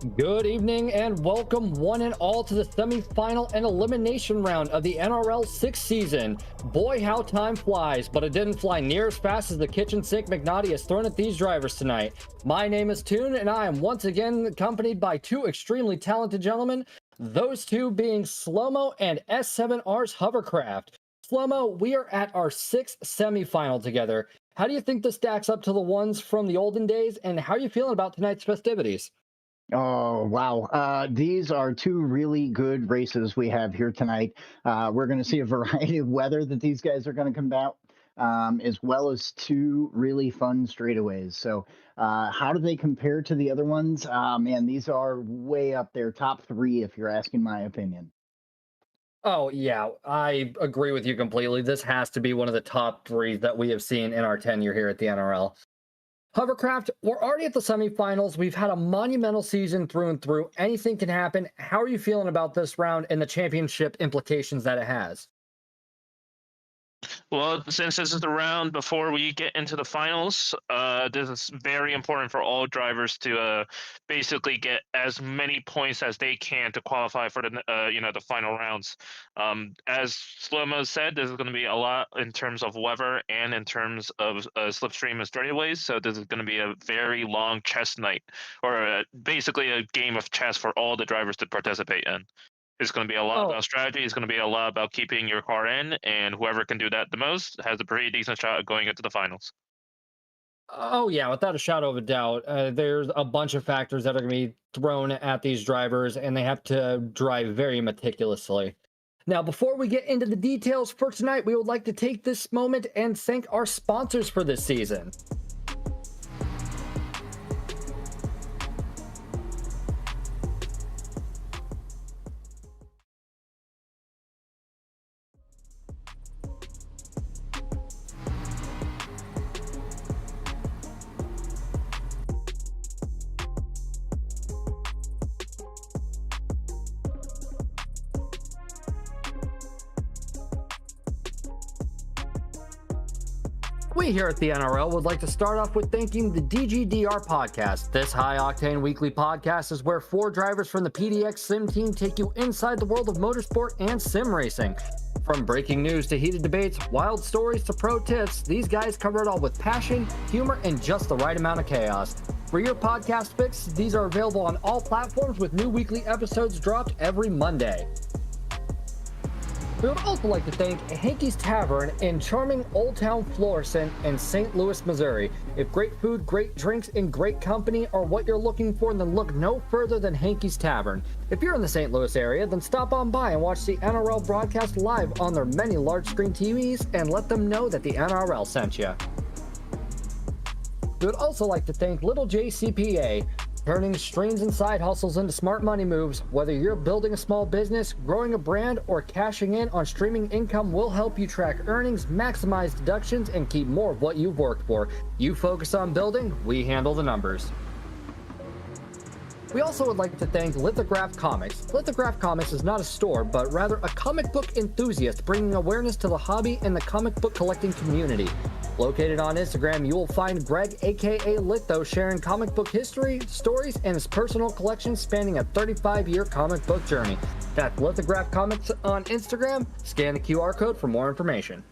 Good evening and welcome one and all to the semi-final and elimination round of the NRL 6th season. Boy, how time flies, but it didn't fly near as fast as the kitchen sink McNaughty has thrown at these drivers tonight. My name is Toon and I am once again accompanied by two extremely talented gentlemen, those two being Slow-Mo and S7R's Hovercraft. Slow-Mo, we are at our 6th semi-final together. How do you think this stacks up to the ones from the olden days, and how are you feeling about tonight's festivities? Oh, wow. These are two really good races we have here tonight. We're going to see a variety of weather that these guys are going to come out, as well as two really fun straightaways. So, how do they compare to the other ones? Man, these are way up there, top three, if you're asking my opinion. Oh, yeah, I agree with you completely. This has to be one of the top three that we have seen in our tenure here at the NRL. Hovercraft, we're already at the semifinals. We've had a monumental season through and through. Anything can happen. How are you feeling about this round and the championship implications that it has? Well, since this is the round before we get into the finals, this is very important for all drivers to basically get as many points as they can to qualify for the final rounds. As Slow-Mo said, this is going to be a lot in terms of weather and in terms of slipstream and straightaways. So this is going to be a very long chess night, or basically a game of chess for all the drivers to participate in. It's going to be a lot Oh, about strategy. It's going to be a lot about keeping your car in, and whoever can do that the most has a pretty decent shot at going into the finals. oh yeah, without a shadow of a doubt. There's a bunch of factors that are going to be thrown at these drivers, and they have to drive very meticulously. Now, before we get into the details for tonight, we would like to take this moment and thank our sponsors for this season. We here at the NRL would like to start off with thanking the DGDR podcast. This high octane weekly podcast is where four drivers from the PDX Sim team take you inside the world of motorsport and sim racing. From breaking news to heated debates, wild stories to pro tips, these guys cover it all with passion, humor, and just the right amount of chaos. For your podcast fix, these are available on all platforms with new weekly episodes dropped every Monday. We would also like to thank Hankey's Tavern in charming Old Town Florissant in St. Louis, Missouri. If great food, great drinks, and great company are what you're looking for, then look no further than Hankey's Tavern. If you're in the St. Louis area, then stop on by and watch the NRL broadcast live on their many large screen TVs and let them know that the NRL sent you. We would also like to thank Little J CPA, turning streams and side hustles into smart money moves. Whether you're building a small business, growing a brand, or cashing in on streaming income, will help you track earnings, maximize deductions, and keep more of what you've worked for. You focus on building, we handle the numbers. We also would like to thank Lithograph Comics. Lithograph Comics is not a store, but rather a comic book enthusiast bringing awareness to the hobby and the comic book collecting community. Located on Instagram, you will find Greg, aka Litho, sharing comic book history, stories, and his personal collection spanning a 35-year comic book journey. That's Lithograph Comics on Instagram. Scan the QR code for more information.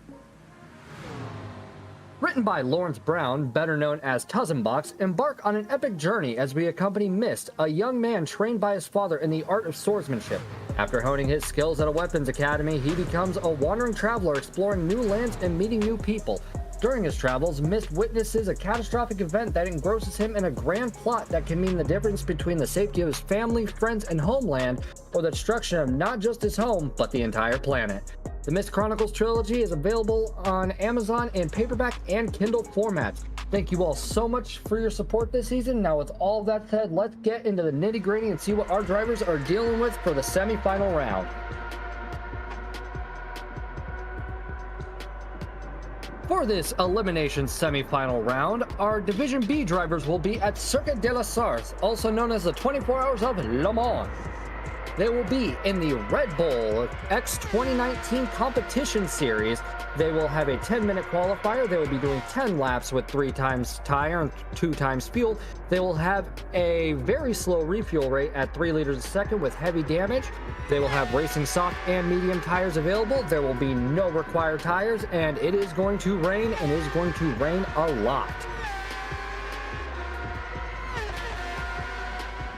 Written by Lawrence Brown, better known as Tuzzenbox, embark on an epic journey as we accompany Mist, a young man trained by his father in the art of swordsmanship. After honing his skills at a weapons academy, he becomes a wandering traveler exploring new lands and meeting new people. During his travels, Mist witnesses a catastrophic event that engrosses him in a grand plot that can mean the difference between the safety of his family, friends, and homeland, or the destruction of not just his home, but the entire planet. The Mist Chronicles trilogy is available on Amazon in paperback and Kindle formats. Thank you all so much for your support this season. Now, with all of that said, let's get into the nitty-gritty and see what our drivers are dealing with for the semi-final round. For this elimination semi-final round, our Division B drivers will be at Circuit de la Sarthe, also known as the 24 Hours of Le Mans. They will be in the Red Bull X 2019 competition series. They will have a 10-minute qualifier. They will be doing 10 laps with 3 times tire and 2 times fuel. They will have a very slow refuel rate at 3 liters a second with heavy damage. They will have racing soft and medium tires available. There will be no required tires, and it is going to rain, and it is going to rain a lot.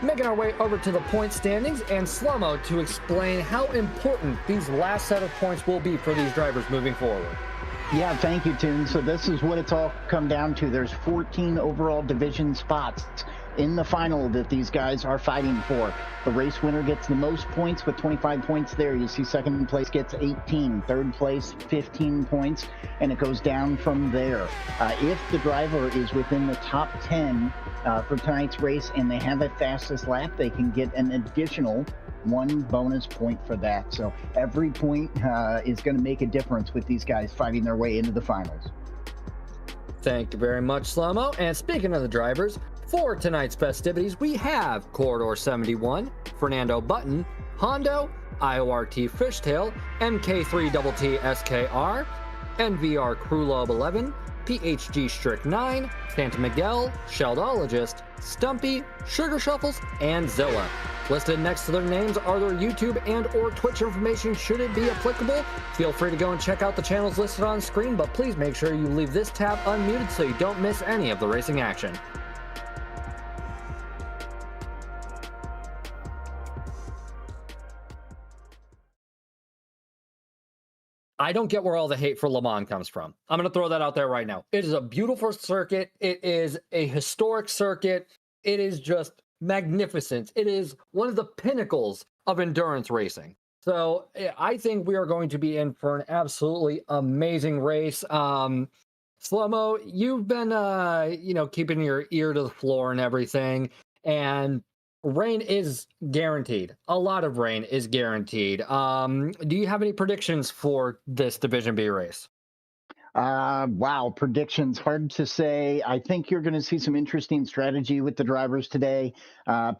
Making our way over to the point standings and Slow-Mo to explain how important these last set of points will be for these drivers moving forward. Yeah, thank you, Toon. So this is what it's all come down to. There's 14 overall division spots in the final that these guys are fighting for. The race winner gets the most points with 25 points there. You see second place gets 18, third place 15 points, and it goes down from there. If the driver is within the top 10 for tonight's race and they have a fastest lap, they can get an additional 1 bonus point for that. So every point is going to make a difference with these guys fighting their way into the finals. Thank you very much, Slow-Mo. And speaking of the drivers, for tonight's festivities, we have Corridor 71, Fernando Button, Hondo, IORT Fishtail, MK3TT SKR, NVR Crewlob 11, PHG Strict 9, Santa Miguel, Sheldologist, Stumpy, Sugar Shuffles, and Zilla. Listed next to their names are their YouTube and or Twitch information should it be applicable. Feel free to go and check out the channels listed on screen, but please make sure you leave this tab unmuted so you don't miss any of the racing action. I don't get where all the hate for Le Mans comes from. I'm going to throw that out there right now. It is a beautiful circuit. It is a historic circuit. It is just magnificent. It is one of the pinnacles of endurance racing. So I think we are going to be in for an absolutely amazing race. Slow-Mo, you've been, keeping your ear to the floor and everything. And rain is guaranteed. A lot of rain is guaranteed. Do you have any predictions for this Division B race? Wow, predictions, hard to say. I think you're going to see some interesting strategy with the drivers today.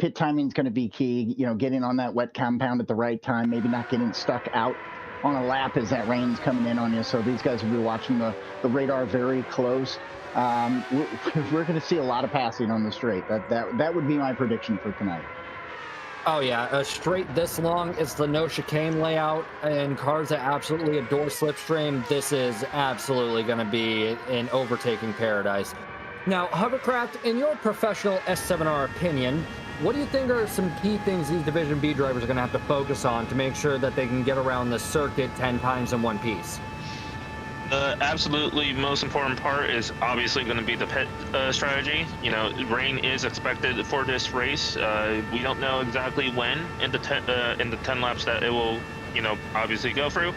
Pit timing is going to be key, getting on that wet compound at the right time, maybe not getting stuck out on a lap as that rain's coming in on you. So these guys will be watching the radar very close. We're going to see a lot of passing on the straight. That would be my prediction for tonight. Oh yeah, a straight this long is the no chicane layout, and cars that absolutely adore slipstream. This is absolutely going to be an overtaking paradise. Now, Hovercraft, in your professional S7R opinion, what do you think are some key things these Division B drivers are going to have to focus on to make sure that they can get around the circuit 10 times in one piece? The absolutely most important part is obviously going to be the pit strategy. Rain is expected for this race. We don't know exactly when in the 10 laps that it will, obviously go through.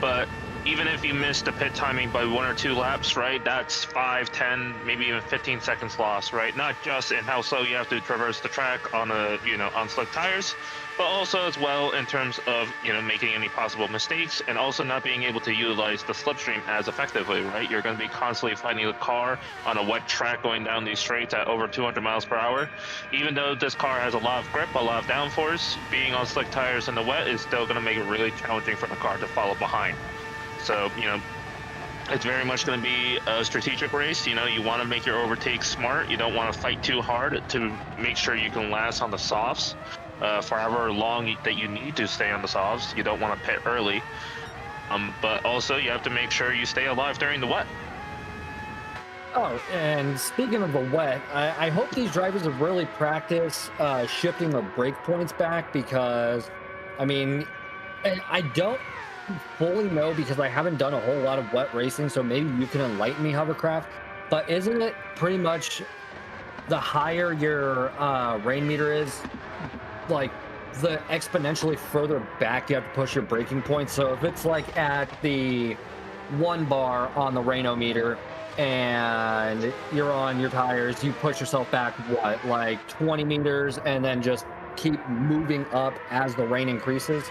But even if you miss the pit timing by 1 or 2 laps, right, that's 5, 10, maybe even 15 seconds lost, right? Not just in how slow you have to traverse the track on on slick tires, but also as well in terms of, making any possible mistakes and also not being able to utilize the slipstream as effectively, right? You're going to be constantly fighting the car on a wet track going down these straights at over 200 miles per hour. Even though this car has a lot of grip, a lot of downforce, being on slick tires in the wet is still going to make it really challenging for the car to follow behind. So, it's very much going to be a strategic race. You want to make your overtakes smart. You don't want to fight too hard to make sure you can last on the softs for however long that you need to stay on the softs. You don't want to pit early. But also you have to make sure you stay alive during the wet. Oh, and speaking of the wet, I hope these drivers have really practiced shifting their brake points back because, I don't fully know because I haven't done a whole lot of wet racing, so maybe you can enlighten me, Hovercraft, but isn't it pretty much the higher your rain meter is, like the exponentially further back you have to push your braking points? So if it's like at the 1 bar on the rainometer and you're on your tires, you push yourself back like 20 meters and then just keep moving up as the rain increases?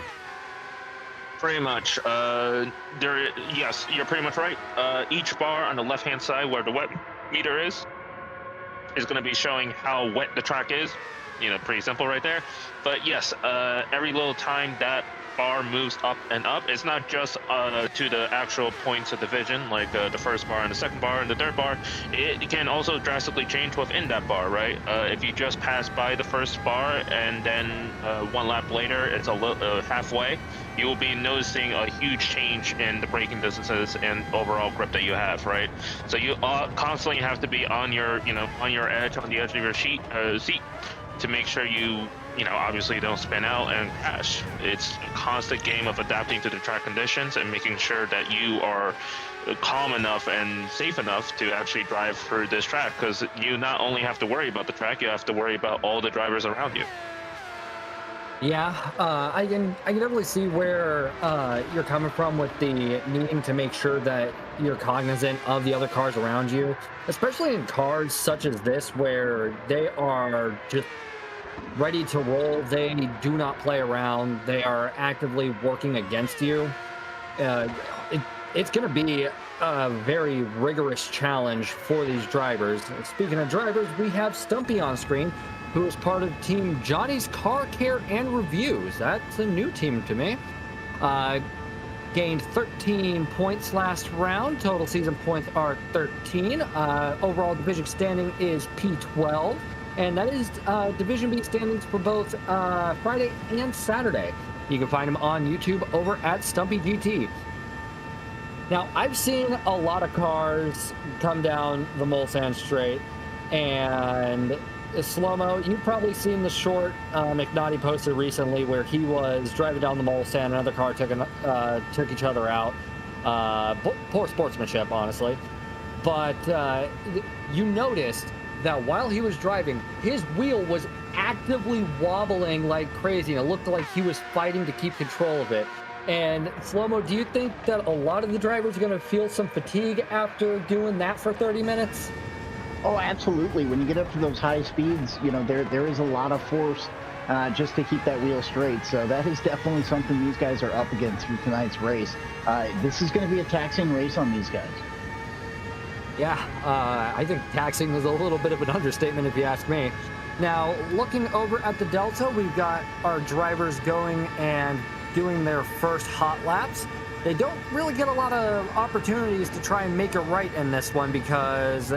Pretty much. Yes, you're pretty much right. Each bar on the left-hand side where the wet meter is going to be showing how wet the track is. pretty simple right there. But yes, every little time that bar moves up and up, it's not just to the actual points of division, like the first bar and the second bar and the third bar. It can also drastically change within that bar, right? If you just pass by the first bar and then one lap later it's halfway, you will be noticing a huge change in the braking distances and overall grip that you have, right? So you constantly have to be on your on your edge, on the edge of your seat to make sure you obviously don't spin out and crash. It's a constant game of adapting to the track conditions and making sure that you are calm enough and safe enough to actually drive through this track, because you not only have to worry about the track, you have to worry about all the drivers around you. Yeah, I can definitely see where you're coming from with the needing to make sure that you're cognizant of the other cars around you, especially in cars such as this where they are just ready to roll. They do not play around. They are actively working against you. It's going to be a very rigorous challenge for these drivers. Speaking of drivers, we have Stumpy on screen, who is part of Team Johnny's Car Care and Reviews. That's a new team to me. Gained 13 points last round. Total season points are 13. Overall division standing is P12. And that is Division B standings for both Friday and Saturday. You can find him on YouTube over at Stumpy GT. Now, I've seen a lot of cars come down the Mulsanne Straight, and Slow-Mo, you've probably seen the short McNaughty posted recently where he was driving down the Mulsanne, another car took each other out. Poor sportsmanship, honestly. But you noticed that while he was driving, his wheel was actively wobbling like crazy, and it looked like he was fighting to keep control of it. And Slow-Mo, do you think that a lot of the drivers are going to feel some fatigue after doing that for 30 minutes? Oh, absolutely. When you get up to those high speeds, there is a lot of force just to keep that wheel straight. So that is definitely something these guys are up against through tonight's race. This is going to be a taxing race on these guys. Yeah, I think taxing is a little bit of an understatement if you ask me. Now, looking over at the Delta, we've got our drivers going and doing their first hot laps. They don't really get a lot of opportunities to try and make it right in this one because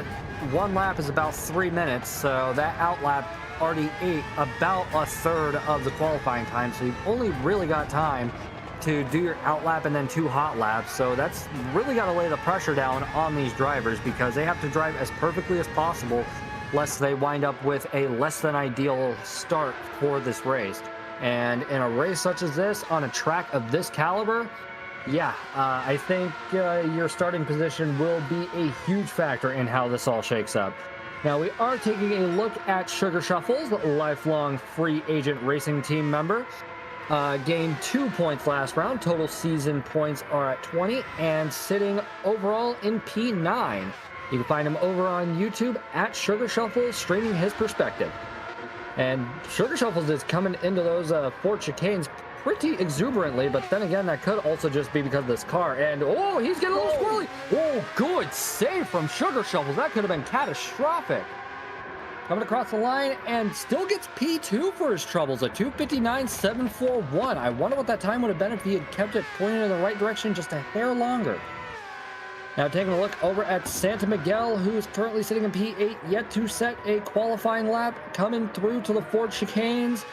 one lap is about 3 minutes, so that outlap already ate about a third of the qualifying time, so you've only really got time to do your outlap and then 2 hot laps. So that's really got to lay the pressure down on these drivers because they have to drive as perfectly as possible lest they wind up with a less than ideal start for this race. And in a race such as this, on a track of this caliber, yeah, I think your starting position will be a huge factor in how this all shakes up. Now, we are taking a look at Sugar Shuffles, a lifelong free agent racing team member. Gained 2 points last round. Total season points are at 20 and sitting overall in P9. You can find him over on YouTube at Sugar Shuffles, streaming his perspective. And Sugar Shuffles is coming into those Ford chicanes pretty exuberantly, but then again, that could also just be because of this car. And oh, he's getting a little squirrely. Oh, good save from Sugar Shuffles. That could have been catastrophic. Coming across the line and still gets P2 for his troubles, a 2:59.741. I wonder what that time would have been if he had kept it pointing in the right direction just a hair longer. Now taking a look over at Santa Miguel, who's currently sitting in P8, yet to set a qualifying lap, coming through to the Ford chicanes,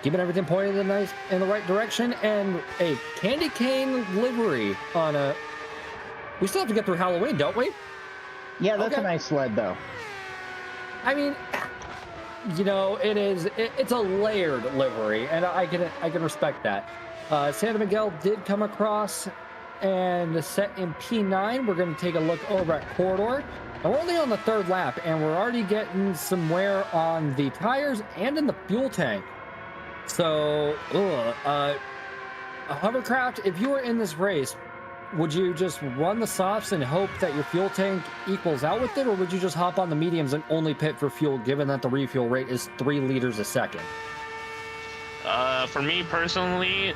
keeping everything pointed in the right direction, and a candy cane livery on a... We still have to get through Halloween, don't we? Yeah, that's a nice sled, though. I mean, it's a layered livery, and I can respect that. Santa Miguel did come across and set in P9. We're going to take a look over at Corridor. And we're only on the 3rd lap, and we're already getting some wear on the tires and in the fuel tank. So, a hovercraft, if you were in this race, would you just run the softs and hope that your fuel tank equals out with it, or would you just hop on the mediums and only pit for fuel, given that the refuel rate is 3 liters a second? For me personally,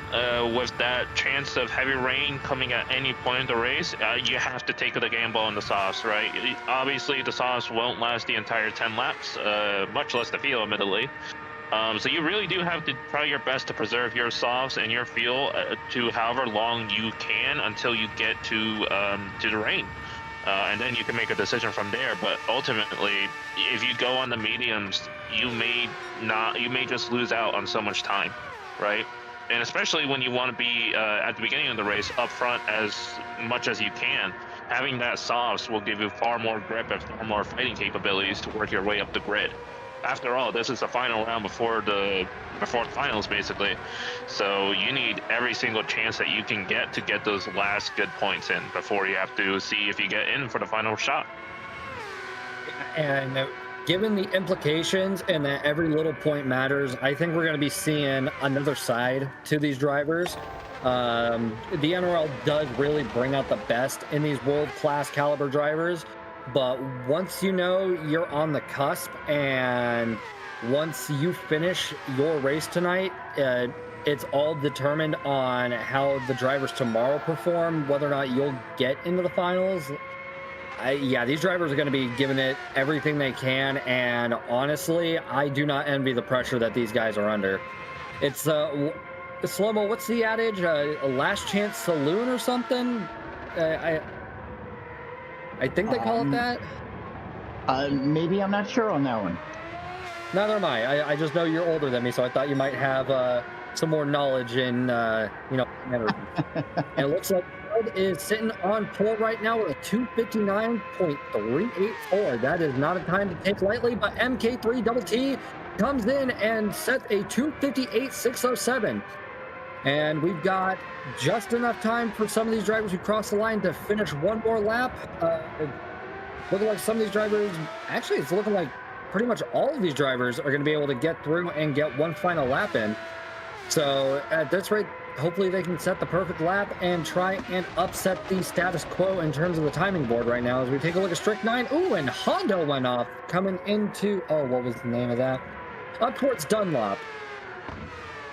with that chance of heavy rain coming at any point in the race, you have to take the gamble on the softs, right? Obviously, the softs won't last the entire 10 laps, much less the fuel, admittedly. So you really do have to try your best to preserve your softs and your fuel to however long you can until you get to the rain. And then you can make a decision from there. But ultimately, if you go on the mediums, you may just lose out on so much time, right? And especially when you want to be at the beginning of the race up front as much as you can, having that softs will give you far more grip and far more fighting capabilities to work your way up the grid. After all, this is the final round before the finals, basically. So you need every single chance that you can get to get those last good points in before you have to see if you get in for the final shot. And given the implications and that every little point matters, I think we're going to be seeing another side to these drivers. The NRL does really bring out the best in these world-class caliber drivers, but once you know you're on the cusp and once you finish your race tonight, it's all determined on how the drivers tomorrow perform, whether or not you'll get into the finals. Yeah, these drivers are going to be giving it everything they can, and honestly, I do not envy the pressure that these guys are under. It's Slow-mo, what's the adage? A last chance saloon or something? I think they call it that. Maybe, I'm not sure on that one. Neither am I. I just know you're older than me, so I thought you might have some more knowledge in, and it looks like Ford is sitting on pole right now with a 2:59.384. That is not a time to take lightly, but MK3 Double T comes in and sets a 2:58.607. And we've got just enough time for some of these drivers who cross the line to finish one more lap. Looking like some of these drivers, actually, it's looking like pretty much all of these drivers are going to be able to get through and get one final lap in. So at this rate, hopefully they can set the perfect lap and try and upset the status quo in terms of the timing board right now. As we take a look at Strict 9, ooh, and Hondo went off coming into, oh, what was the name of that? Up towards Dunlop.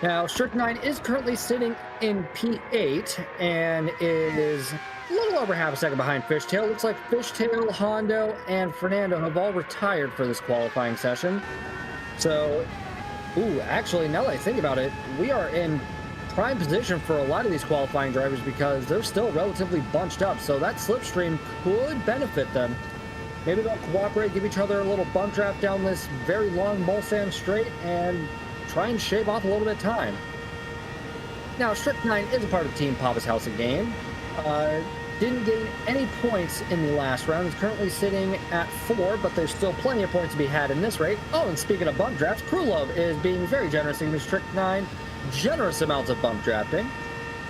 Now, Strict 9 is currently sitting in P8 and is a little over half a second behind Fishtail. Looks like Fishtail, Hondo, and Fernando have all retired for this qualifying session. So, ooh, actually, now that I think about it, we are in prime position for a lot of these qualifying drivers because they're still relatively bunched up. So that slipstream could benefit them. Maybe they'll cooperate, give each other a little bump draft down this very long Mulsanne straight, and try and shave off a little bit of time. Now, Strict 9 is a part of Team Papa's House of Game. Didn't gain any points in the last round. Is currently sitting at 4, but there's still plenty of points to be had in this rate. Oh, and speaking of bump drafts, Krulov is being very generous in Strict 9. Generous amounts of bump drafting.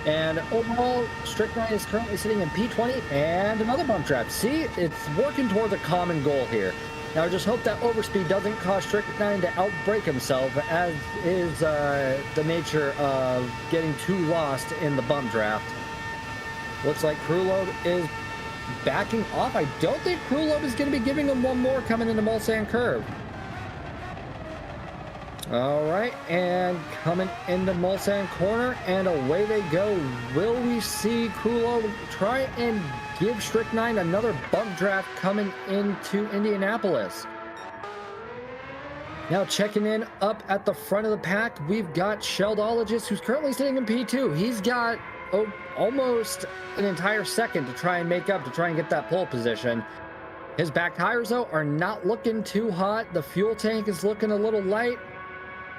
And overall, Strict 9 is currently sitting in P20 and another bump draft. See, it's working towards a common goal here. Now, I just hope that overspeed doesn't cause Strict 9 to outbrake himself, as is the nature of getting too lost in the bump draft. Looks like Krulov is backing off. I don't think Krulov is going to be giving him one more coming into Mulsanne Curve. All right, and coming into Mulsanne Corner, and away they go. Will we see Krulov try and give Strict 9 another bump draft coming into Indianapolis? Now checking in up at the front of the pack, we've got Sheldologist, who's currently sitting in P2. He's got almost an entire second to try and make up, to try and get that pole position. His back tires, though, are not looking too hot. The fuel tank is looking a little light.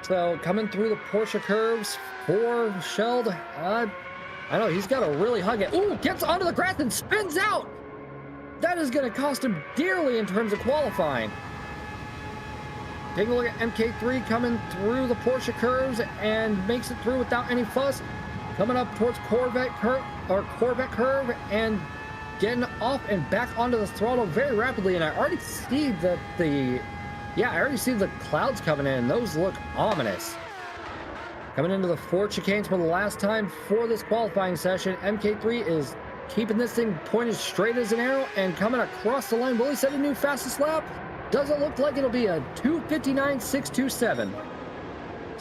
So coming through the Porsche curves for Sheld, I know he's got to really hug it. Ooh, gets onto the grass and spins out. That is going to cost him dearly in terms of qualifying. Taking a look at MK3 coming through the Porsche curves and makes it through without any fuss. Coming up towards Corvette curve and getting off and back onto the throttle very rapidly. And I already see that I already see the clouds coming in. Those look ominous. Coming into the Ford chicanes for the last time for this qualifying session, MK3 is keeping this thing pointed straight as an arrow and coming across the line. Will he set a new fastest lap? Doesn't look like it'll be a 2:59.627.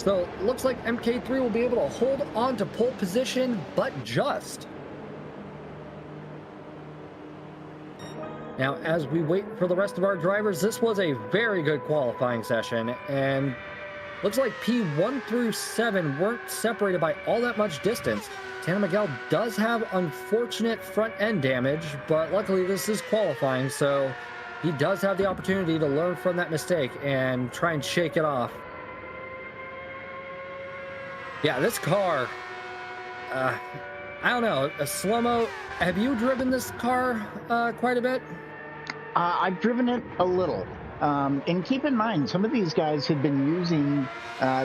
So looks like MK3 will be able to hold on to pole position, but just. Now, as we wait for the rest of our drivers, this was a very good qualifying session, and looks like P1 through 7 weren't separated by all that much distance. San Miguel does have unfortunate front end damage, but luckily this is qualifying, so he does have the opportunity to learn from that mistake and try and shake it off. Yeah, this car, uh, I don't know, a slow-mo, have you driven this car quite a bit? I've driven it a little. And keep in mind, some of these guys have been using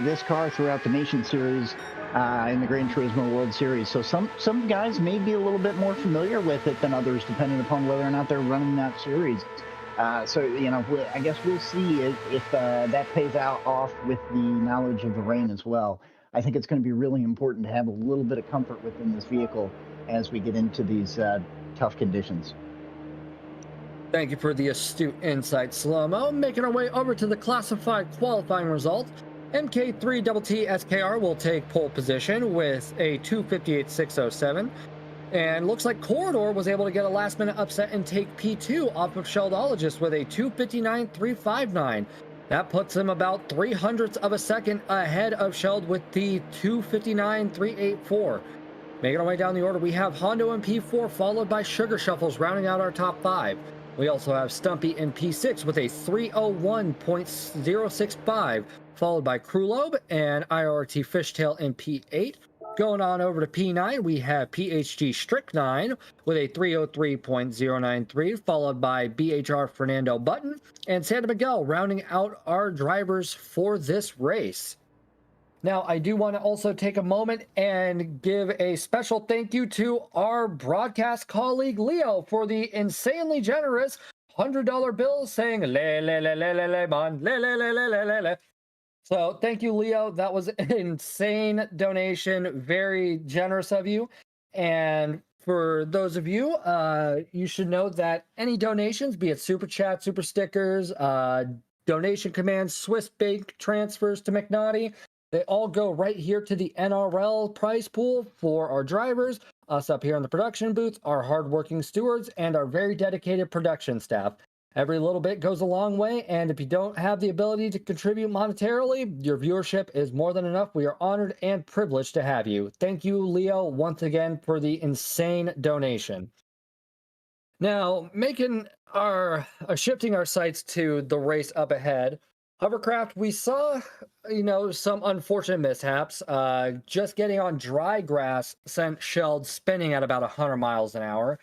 this car throughout the Nation Series in the Gran Turismo World Series. So some guys may be a little bit more familiar with it than others, depending upon whether or not they're running that series. So, you know, I guess we'll see if that pays out off with the knowledge of the rain as well. I think it's going to be really important to have a little bit of comfort within this vehicle as we get into these tough conditions. Thank you for the astute insight, Slow-Mo. Making our way over to the classified qualifying results. MK3TT SKR will take pole position with a 2:58.607. And looks like Corridor was able to get a last minute upset and take P2 off of Sheldologist with a 2:59.359. That puts him about 300ths of a second ahead of Sheld with the 2:59.384. Making our way down the order, we have Hondo in P4, followed by Sugar Shuffles rounding out our top 5. We also have Stumpy in P6 with a 3:01.065, followed by Krulov and IRT Fishtail in P8. Going on over to P9, we have PHG Strychnine with a 3:03.093, followed by BHR Fernando Button and Santa Miguel rounding out our drivers for this race. Now, I do want to also take a moment and give a special thank you to our broadcast colleague Leo for the insanely generous $100 bill saying le le le le le le mon le le le le le le le. So thank you, Leo. That was an insane donation. Very generous of you. And for those of you, you should know that any donations, be it super chat, super stickers, donation commands, Swiss bank transfers to McNaughty, they all go right here to the NRL prize pool for our drivers, us up here in the production booth, our hardworking stewards, and our very dedicated production staff. Every little bit goes a long way, and if you don't have the ability to contribute monetarily, your viewership is more than enough. We are honored and privileged to have you. Thank you, Leo, once again for the insane donation. Now, shifting our sights to the race up ahead, Hovercraft, we saw, some unfortunate mishaps. Just getting on dry grass sent Sheld spinning at about 100 miles an hour.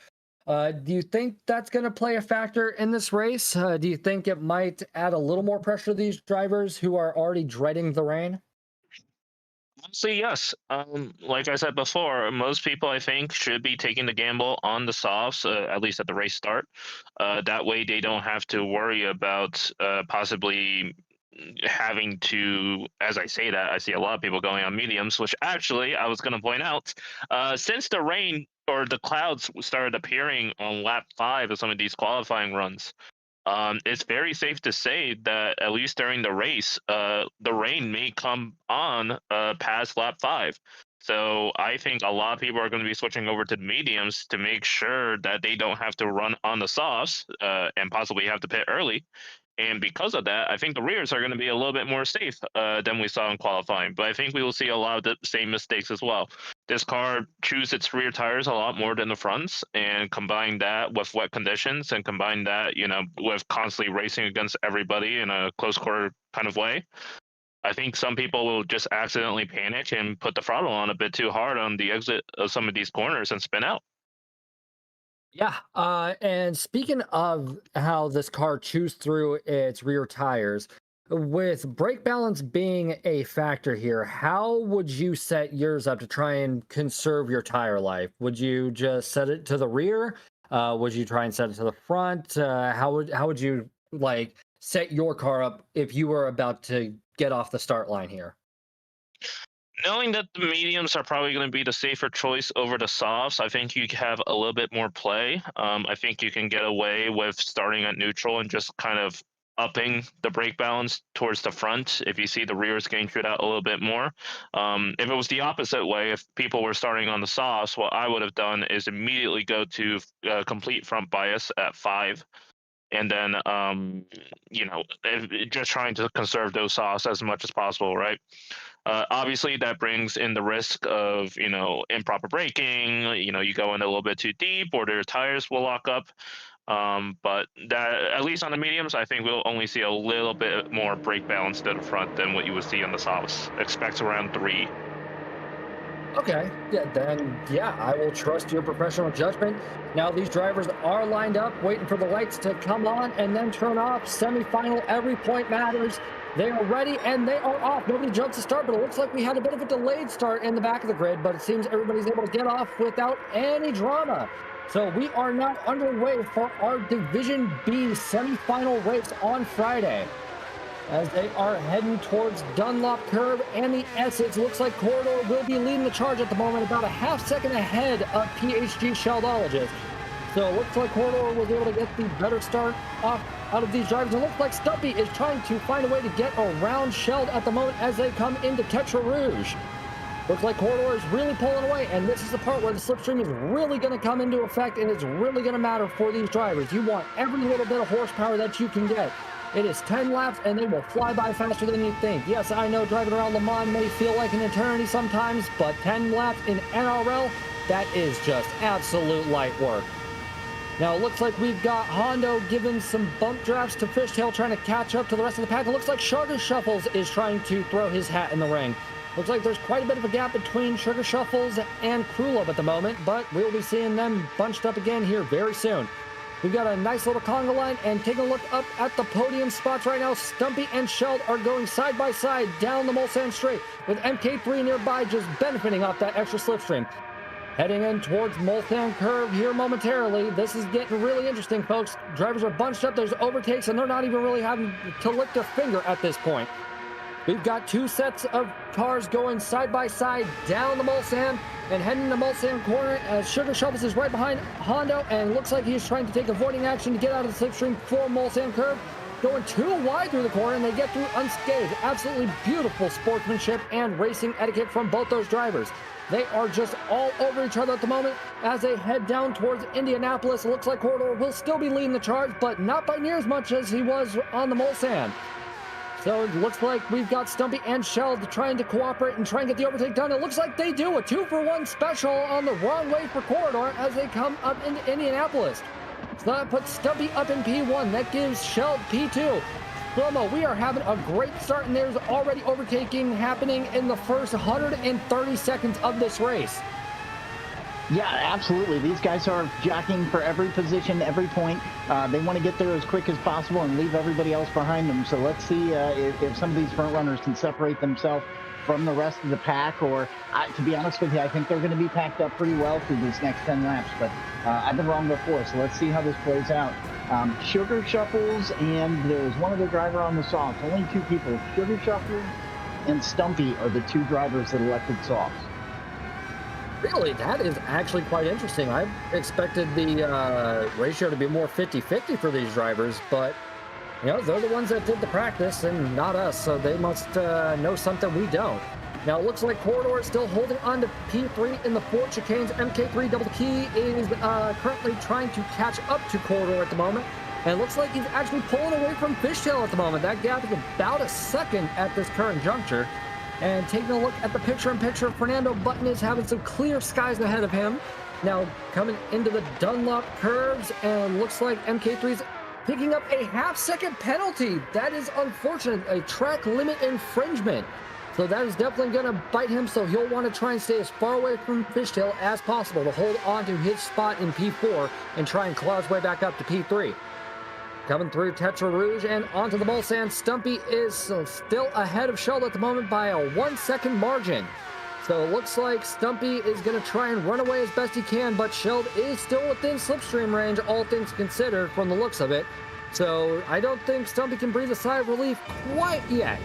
Do you think that's going to play a factor in this race? Do you think it might add a little more pressure to these drivers who are already dreading the rain? Honestly, yes. Like I said before, most people I think should be taking the gamble on the softs, at least at the race start. That way, they don't have to worry about possibly having to. As I say that, I see a lot of people going on mediums, which actually I was going to point out. Since the rain or the clouds started appearing on lap 5 of some of these qualifying runs, it's very safe to say that at least during the race, the rain may come on past lap 5. So I think a lot of people are going to be switching over to the mediums to make sure that they don't have to run on the softs and possibly have to pit early. And because of that, I think the rears are going to be a little bit more safe than we saw in qualifying. But I think we will see a lot of the same mistakes as well. This car chews its rear tires a lot more than the fronts, and combine that with wet conditions, and combine that, with constantly racing against everybody in a close quarter kind of way. I think some people will just accidentally panic and put the throttle on a bit too hard on the exit of some of these corners and spin out. Yeah, and speaking of how this car chews through its rear tires, with brake balance being a factor here, how would you set yours up to try and conserve your tire life? Would you just set it to the rear? Would you try and set it to the front? How would you set your car up if you were about to get off the start line here? Knowing that the mediums are probably going to be the safer choice over the softs, I think you have a little bit more play. I think you can get away with starting at neutral and just kind of upping the brake balance towards the front if you see the rear is getting chewed out a little bit more. If it was the opposite way, if people were starting on the softs, what I would have done is immediately go to complete front bias at 5. And then, just trying to conserve those softs as much as possible, right? Obviously, that brings in the risk of, improper braking. You go in a little bit too deep, or their tires will lock up. But that, at least on the mediums, I think we'll only see a little bit more brake balance to the front than what you would see on the softs. Expect around 3. Okay, yeah, then yeah, I will trust your professional judgment. Now these drivers are lined up, waiting for the lights to come on and then turn off. Semi-final, every point matters. They are ready and they are off. Nobody jumps to start, but it looks like we had a bit of a delayed start in the back of the grid, but it seems everybody's able to get off without any drama. So we are now underway for our Division B semi-final race on Friday, as they are heading towards Dunlop Curve and the Essex. Looks like Corridor will be leading the charge at the moment, about a half second ahead of PHG Sheldologist. So it looks like Corridor was able to get the better start off out of these drivers. It looks like Stumpy is trying to find a way to get around Sheld at the moment as they come into Tetra Rouge. Looks like Corridor is really pulling away, and this is the part where the slipstream is really going to come into effect, and it's really going to matter for these drivers. You want every little bit of horsepower that you can get. It is 10 laps, and they will fly by faster than you think. Yes, I know driving around Le Mans may feel like an eternity sometimes, but 10 laps in NRL, that is just absolute light work. Now, it looks like we've got Hondo giving some bump drafts to Fishtail, trying to catch up to the rest of the pack. It looks like Sugar Shuffles is trying to throw his hat in the ring. Looks like there's quite a bit of a gap between Sugar Shuffles and Krulov at the moment, but we'll be seeing them bunched up again here very soon. We've got a nice little conga line, and taking a look up at the podium spots right now, Stumpy and Sheld are going side by side down the Mulsanne Straight, with MK3 nearby just benefiting off that extra slipstream. Heading in towards Mulsanne Curve here momentarily. This is getting really interesting, folks. Drivers are bunched up, there's overtakes, and they're not even really having to lift their finger at this point. We've got two sets of cars going side by side down the Mulsanne and heading to Mulsanne corner as Sugar Shovels is right behind Hondo, and looks like he's trying to take avoiding action to get out of the slipstream for Mulsanne Curve. Going too wide through the corner, and they get through unscathed. Absolutely beautiful sportsmanship and racing etiquette from both those drivers. They are just all over each other at the moment as they head down towards Indianapolis. It looks like Corridor will still be leading the charge, but not by near as much as he was on the Mulsanne. So it looks like we've got Stumpy and Sheld trying to cooperate and try and get the overtake done. It looks like they do a 2-for-1 special on the wrong way for Corridor as they come up into Indianapolis. So that puts Stumpy up in P1. That gives Sheld P2. Slow-mo, we are having a great start, and there's already overtaking happening in the first 130 seconds of this race. Yeah, absolutely. These guys are jockeying for every position, every point. They want to get there as quick as possible and leave everybody else behind them. So let's see if some of these front runners can separate themselves from the rest of the pack. Or, to be honest with you, I think they're going to be packed up pretty well through these next 10 laps. But I've been wrong before, so let's see how this plays out. Sugar Shuffles, and there's one other driver on the softs. Only two people. Sugar Shuffles and Stumpy are the two drivers that elected softs. Really, that is actually quite interesting. I expected the ratio to be more 50-50 for these drivers, but they're the ones that did the practice and not us, so they must know something we don't. Now, it looks like Corridor is still holding on to P3 in the 4 chicanes. MK3 Double Key is currently trying to catch up to Corridor at the moment, and it looks like he's actually pulling away from Fishtail at the moment. That gap is about a second at this current juncture. And taking a look at the picture-in-picture, Fernando Button is having some clear skies ahead of him. Now coming into the Dunlop curves, and looks like MK3's picking up a half-second penalty. That is unfortunate, a track limit infringement. So that is definitely going to bite him, so he'll want to try and stay as far away from Fishtail as possible to hold on to his spot in P4 and try and claw his way back up to P3. Coming through Tetra Rouge and onto the Mulsanne, Stumpy is still ahead of Sheld at the moment by a 1-second margin. So it looks like Stumpy is going to try and run away as best he can, but Sheld is still within slipstream range, all things considered, from the looks of it. So I don't think Stumpy can breathe a sigh of relief quite yet.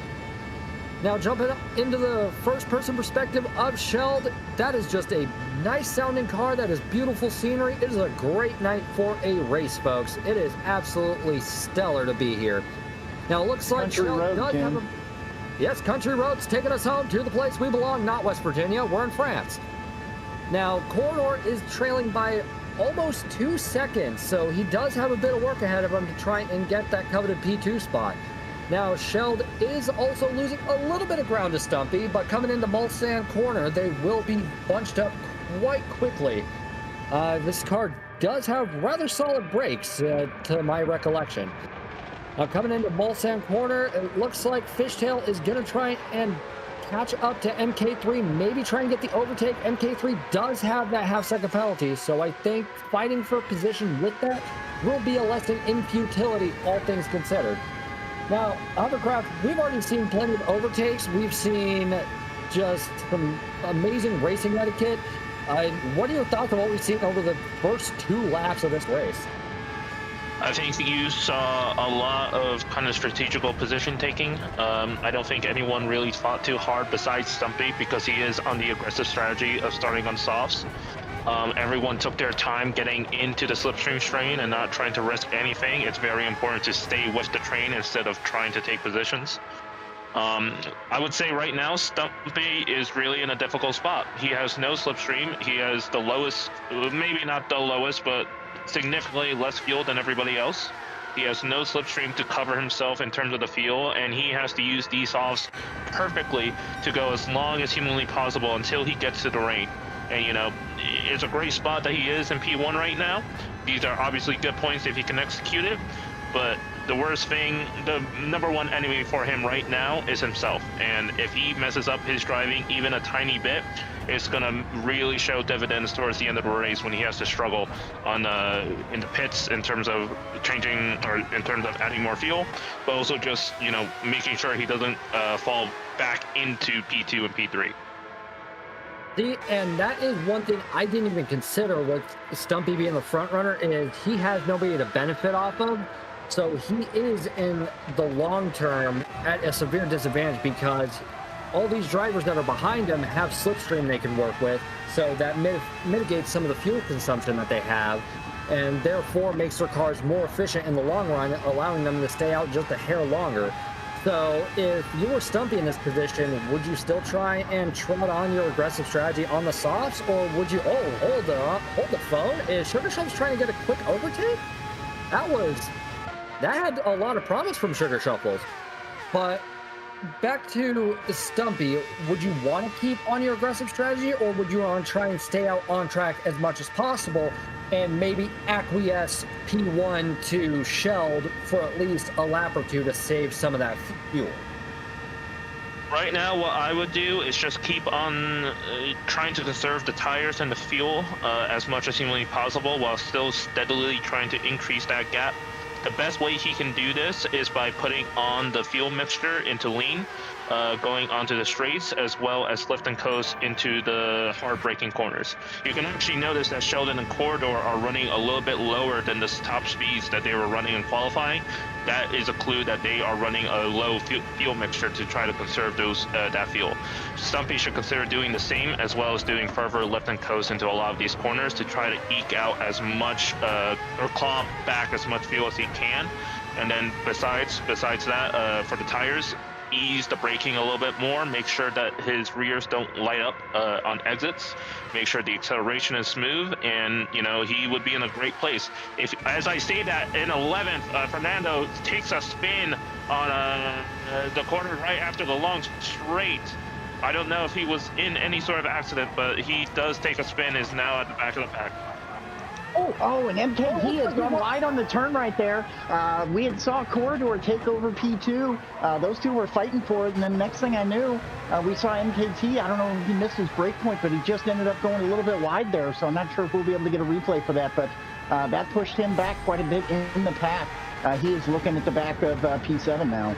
Now jumping up into the first-person perspective of Sheld, that is just a nice-sounding car. That is beautiful scenery. It is a great night for a race, folks. It is absolutely stellar to be here. Now, it looks like Country Shell road, does have Tim. Yes, Country Road's taking us home to the place we belong, not West Virginia. We're in France. Now, Corridor is trailing by almost 2 seconds, so he does have a bit of work ahead of him to try and get that coveted P2 spot. Now, Sheld is also losing a little bit of ground to Stumpy, but coming into Mulsanne Corner, they will be bunched up quite quickly. This car does have rather solid brakes, to my recollection. Now, coming into Mulsanne Corner, it looks like Fishtail is going to try and catch up to MK3, maybe try and get the overtake. MK3 does have that half-second penalty, so I think fighting for position with that will be a lesson in futility, all things considered. Now, Hovercraft, we've already seen plenty of overtakes. We've seen just some amazing racing etiquette. What are your thoughts on what we've seen over the first 2 laps of this race? I think you saw a lot of kind of strategical position taking. I don't think anyone really fought too hard besides Stumpy because he is on the aggressive strategy of starting on softs. Everyone took their time getting into the slipstream train and not trying to risk anything. It's very important to stay with the train instead of trying to take positions. I would say right now, Stumpy is really in a difficult spot. He has no slipstream. He has the lowest, maybe not the lowest, but significantly less fuel than everybody else. He has no slipstream to cover himself in terms of the fuel, and he has to use these softs perfectly to go as long as humanly possible until he gets to the rain. And, you know, it's a great spot that he is in P1 right now. These are obviously good points if he can execute it, but the worst thing, the number one enemy for him right now is himself. And if he messes up his driving even a tiny bit, it's going to really show dividends towards the end of the race when he has to struggle on in the pits in terms of changing or in terms of adding more fuel, but also just, you know, making sure he doesn't fall back into P2 and P3. See, and that is one thing I didn't even consider with Stumpy being the front runner, is he has nobody to benefit off of. So he is in the long term at a severe disadvantage because all these drivers that are behind him have slipstream they can work with. So that mitigates some of the fuel consumption that they have, and therefore makes their cars more efficient in the long run, allowing them to stay out just a hair longer. So if you were Stumpy in this position, would you still try and trot on your aggressive strategy on the softs, or would you, hold the phone? Is Sugar Shuffles trying to get a quick overtake? That had a lot of promise from Sugar Shuffles. But back to Stumpy, would you want to keep on your aggressive strategy, or would you want to try and stay out on track as much as possible and maybe acquiesce P1 to Shelled for at least a lap or two to save some of that fuel? Right now, what I would do is just keep on trying to conserve the tires and the fuel as much as humanly possible while still steadily trying to increase that gap. The best way he can do this is by putting on the fuel mixture into lean, going onto the straights, as well as lift and coast into the hard braking corners. You can actually notice that Sheldon and Corridor are running a little bit lower than the top speeds that they were running in qualifying. That is a clue that they are running a low fuel mixture to try to conserve that fuel. Stumpy should consider doing the same, as well as doing further lift and coast into a lot of these corners to try to eke out as much or claw back as much fuel as he can. And then besides that, for the tires, ease the braking a little bit more, make sure that his rears don't light up on exits, make sure the acceleration is smooth, and, you know, he would be in a great place. If, as I say that, in 11th, Fernando takes a spin on the corner right after the long straight. I don't know if he was in any sort of accident, but he does take a spin, is now at the back of the pack. Oh, and MK, he has gone wide on the turn right there. We had saw Corridor take over P2. Those two were fighting for it, and then next thing I knew, we saw MKT. I don't know if he missed his break point, but he just ended up going a little bit wide there, so I'm not sure if we'll be able to get a replay for that, but that pushed him back quite a bit in the pack. He is looking at the back of P7 now.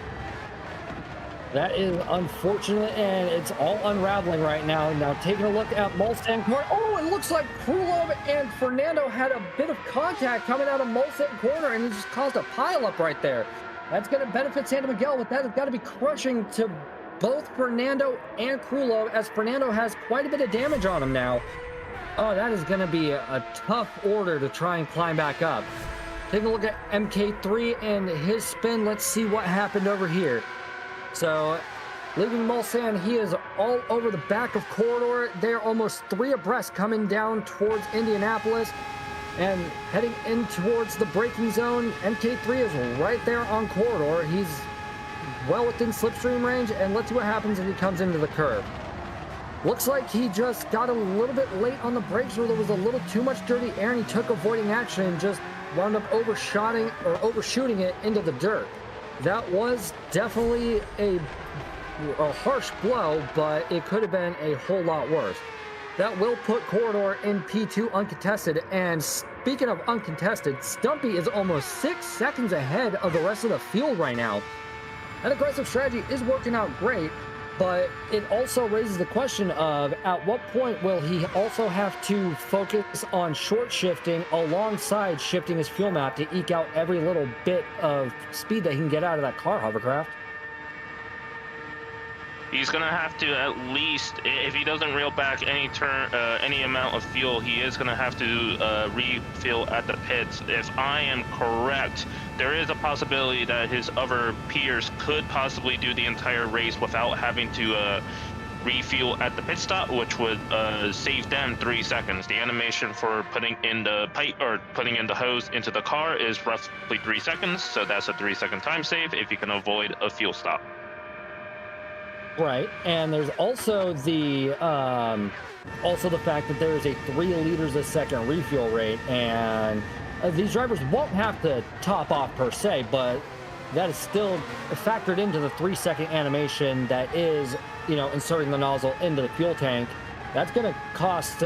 That is unfortunate, and it's all unraveling right now. Now, taking a look at Mulsanne Corner. Oh, it looks like Krulov and Fernando had a bit of contact coming out of Mulsanne Corner, and it just caused a pileup right there. That's going to benefit Santa Miguel, but that has got to be crushing to both Fernando and Krulov, as Fernando has quite a bit of damage on him now. Oh, that is going to be a tough order to try and climb back up. Taking a look at MK3 and his spin. Let's see what happened over here. So, leaving Mulsanne, he is all over the back of Corridor. They're almost 3 abreast coming down towards Indianapolis and heading in towards the braking zone. MK3 is right there on Corridor. He's well within slipstream range, and let's see what happens if he comes into the curve. Looks like he just got a little bit late on the brakes, or there was a little too much dirty air, and he took avoiding action and just wound up overshooting it into the dirt. That was definitely a harsh blow, but it could have been a whole lot worse. That will put Corridor in P2 uncontested, and speaking of uncontested, Stumpy is almost 6 seconds ahead of the rest of the field right now. That aggressive strategy is working out great, but it also raises the question of at what point will he also have to focus on short shifting alongside shifting his fuel map to eke out every little bit of speed that he can get out of that car hovercraft. He's gonna have to at least, if he doesn't reel back any amount of fuel, he is gonna have to refuel at the pits. If I am correct, there is a possibility that his other peers could possibly do the entire race without having to refuel at the pit stop, which would save them 3 seconds. The animation for putting in the pipe or putting in the hose into the car is roughly 3 seconds, so that's a 3-second time save if you can avoid a fuel stop. Right, and there's also the fact that there is a 3 liters a second refuel rate, and these drivers won't have to top off per se, but that is still factored into the 3-second animation that is, inserting the nozzle into the fuel tank. That's going to cost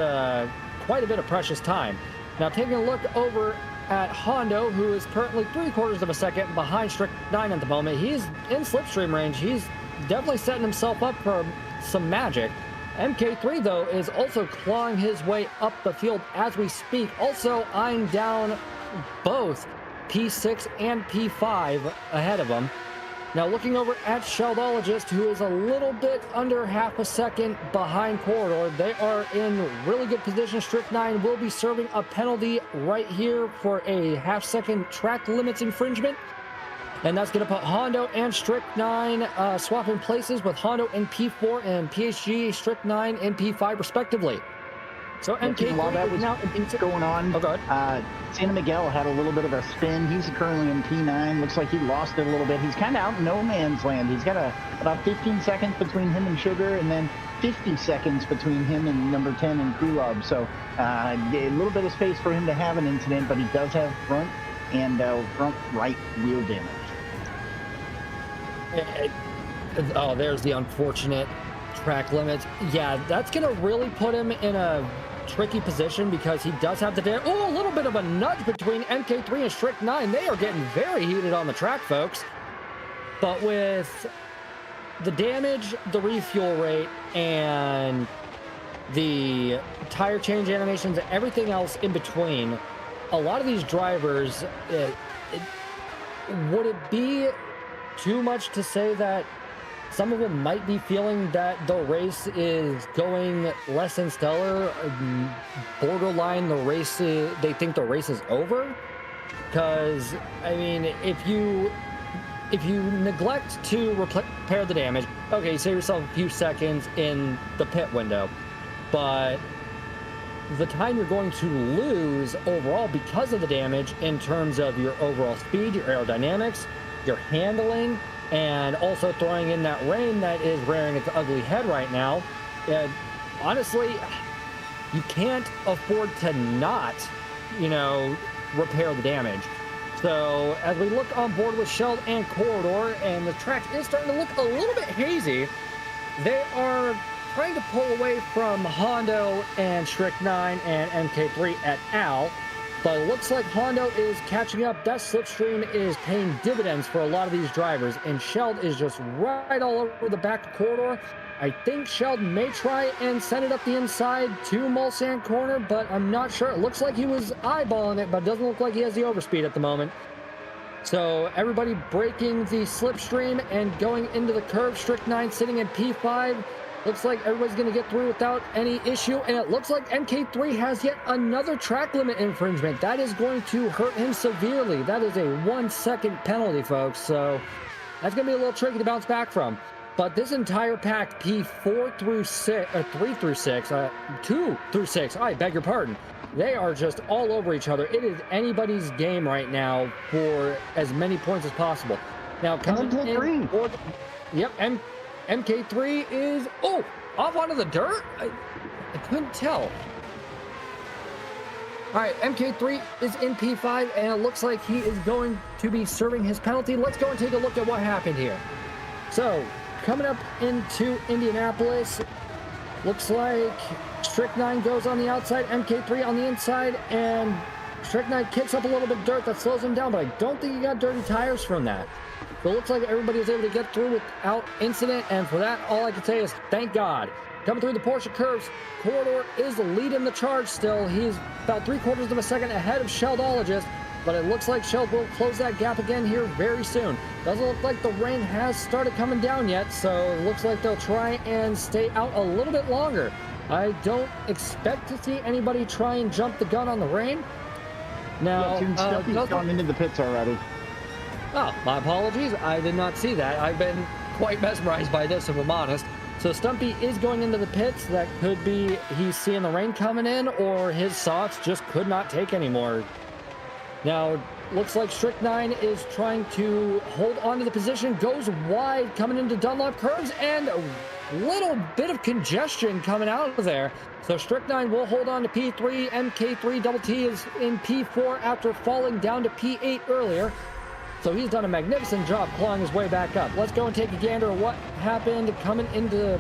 quite a bit of precious time. Now, taking a look over at Hondo, who is currently 3/4 of a second behind Strict 9 at the moment. He's in slipstream range. He's definitely setting himself up for some magic. MK3, though, is also clawing his way up the field as we speak, also eyeing down both P6 and P5 ahead of him. Now, looking over at Sheldologist, who is a little bit under half a second behind Corridor. They are in really good position. Strict 9 will be serving a penalty right here for a half-second track limits infringement. And that's going to put Hondo and Strict 9 swapping places, with Hondo in P4 and PHG Strict 9 in P5 respectively. So MK while that was now going on, oh, go ahead. Santa Miguel had a little bit of a spin. He's currently in P9. Looks like he lost it a little bit. He's kind of out in no man's land. He's got about 15 seconds between him and Sugar, and then 50 seconds between him and number 10 and Kulub. So a little bit of space for him to have an incident, but he does have front and front right wheel damage. Oh, there's the unfortunate track limits. Yeah, that's going to really put him in a tricky position because he does have the a little bit of a nudge between MK3 and Strict 9. They are getting very heated on the track, folks. But with the damage, the refuel rate, and the tire change animations, and everything else in between, a lot of these drivers, would it be too much to say that some of them might be feeling that the race is going less than stellar, borderline they think the race is over? Because, I mean, if you neglect to repair the damage, okay, you save yourself a few seconds in the pit window, but the time you're going to lose overall because of the damage in terms of your overall speed, your aerodynamics, your handling, and also throwing in that rain that is rearing its ugly head right now. Honestly, you can't afford to not, repair the damage. So as we look on board with Sheld and Corridor, and the track is starting to look a little bit hazy, they are trying to pull away from Hondo and Strict 9 and MK3 et al. But it looks like Hondo is catching up. That slipstream is paying dividends for a lot of these drivers, and Sheld is just right all over the back of Corridor. I think Sheld may try and send it up the inside to Mulsanne corner, but I'm not sure. It looks like he was eyeballing it, but it doesn't look like he has the overspeed at the moment. So everybody breaking the slipstream and going into the curve. Strict 9 sitting in P5. Looks like everybody's going to get through without any issue, and it looks like MK3 has yet another track limit infringement. That is going to hurt him severely. That is a 1 second penalty, folks, so that's going to be a little tricky to bounce back from. But this entire pack, P4 through 6, or 3 through 6, 2 through 6, I beg your pardon, they are just all over each other. It is anybody's game right now for as many points as possible. Now, coming in, yep, MK3 is, off onto the dirt? I couldn't tell. All right, MK3 is in P5, and it looks like he is going to be serving his penalty. Let's go and take a look at what happened here. So, coming up into Indianapolis, looks like Strychnine goes on the outside, MK3 on the inside, and Strychnine kicks up a little bit of dirt that slows him down, but I don't think he got dirty tires from that. So it looks like everybody was able to get through without incident, and for that, all I can say is thank God. Coming through the Porsche curves, Corridor is leading the charge still. He's about 3/4 of a second ahead of Sheldologist, but it looks like Sheld will close that gap again here very soon. Doesn't look like the rain has started coming down yet, so it looks like they'll try and stay out a little bit longer. I don't expect to see anybody try and jump the gun on the rain. Now, Stumpy's gone into the pits already. Oh, my apologies. I did not see that. I've been quite mesmerized by this, if I'm honest. So Stumpy is going into the pits. That could be he's seeing the rain coming in, or his socks just could not take anymore. Now, looks like Strychnine is trying to hold on to the position, goes wide coming into Dunlop curves, and a little bit of congestion coming out of there. So Strychnine will hold on to P3. MK3 Double T is in P4 after falling down to P8 earlier. So he's done a magnificent job clawing his way back up. Let's go and take a gander at what happened coming into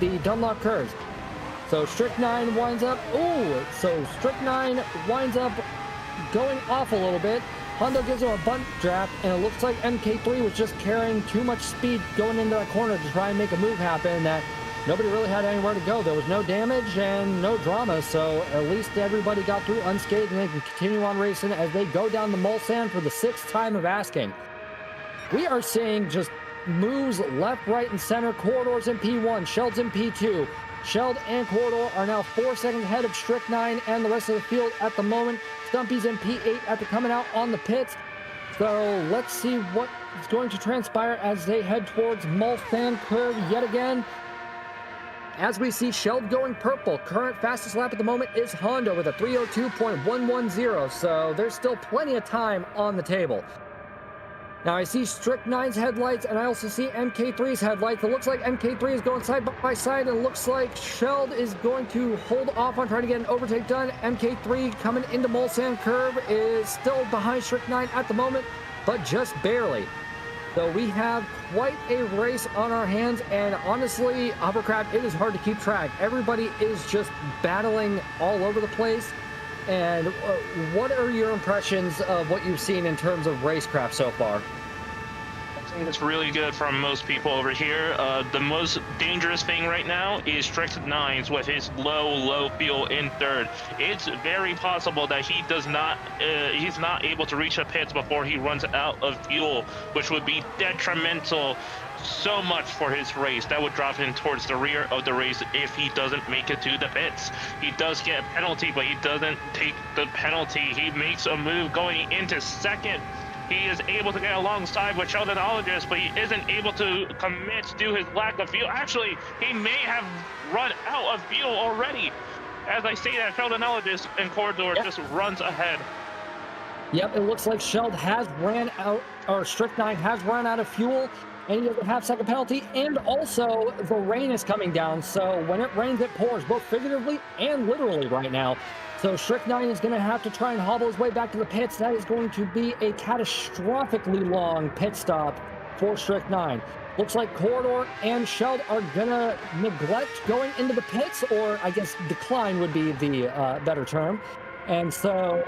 the Dunlop curves. So Strychnine winds up, Strychnine winds up going off a little bit. Hondo gives him a bunt draft, and it looks like MK3 was just carrying too much speed going into that corner to try and make a move happen that nobody really had anywhere to go. There was no damage and no drama, so at least everybody got through unscathed, and they can continue on racing as they go down the Mulsanne for the 6th time of asking. We are seeing just moves left, right, and center. Corridor's in P1, Sheld's in P2. Sheld and Corridor are now 4 seconds ahead of Strychnine and the rest of the field at the moment. Stumpy's in P8 after coming out on the pits. So let's see what is going to transpire as they head towards Mulsanne curve yet again. As we see Sheld going purple, current fastest lap at the moment is Honda with a 302.110, so there's still plenty of time on the table. Now I see Strychnine's headlights, and I also see MK3's headlights. It looks like MK3 is going side by side, and it looks like Sheld is going to hold off on trying to get an overtake done. MK3 coming into Mulsanne curve is still behind Strychnine at the moment, but just barely. So we have quite a race on our hands, and honestly, Hovercraft, it is hard to keep track. Everybody is just battling all over the place. And what are your impressions of what you've seen in terms of racecraft so far? I think it's really good from most people over here. The most dangerous thing right now is Strychnine's with his low fuel in third. It's very possible that he does not, he's not able to reach the pits before he runs out of fuel, which would be detrimental so much for his race. That would drop him towards the rear of the race if he doesn't make it to the pits. He does get a penalty, but he doesn't take the penalty. He makes a move going into second. He is able to get alongside with Sheldonologist, but he isn't able to commit due to his lack of fuel. Actually, he may have run out of fuel already. As I say that, Sheldonologist and Corridor just runs ahead. Yep, it looks like Sheld has ran out, or Strychnine has run out of fuel, and he has a half-second penalty, and also the rain is coming down, so when it rains, it pours, both figuratively and literally right now. So Strychnine is going to have to try and hobble his way back to the pits. That is going to be a catastrophically long pit stop for Strychnine. Looks like Corridor and Sheld are going to neglect going into the pits, or I guess decline would be the better term. And so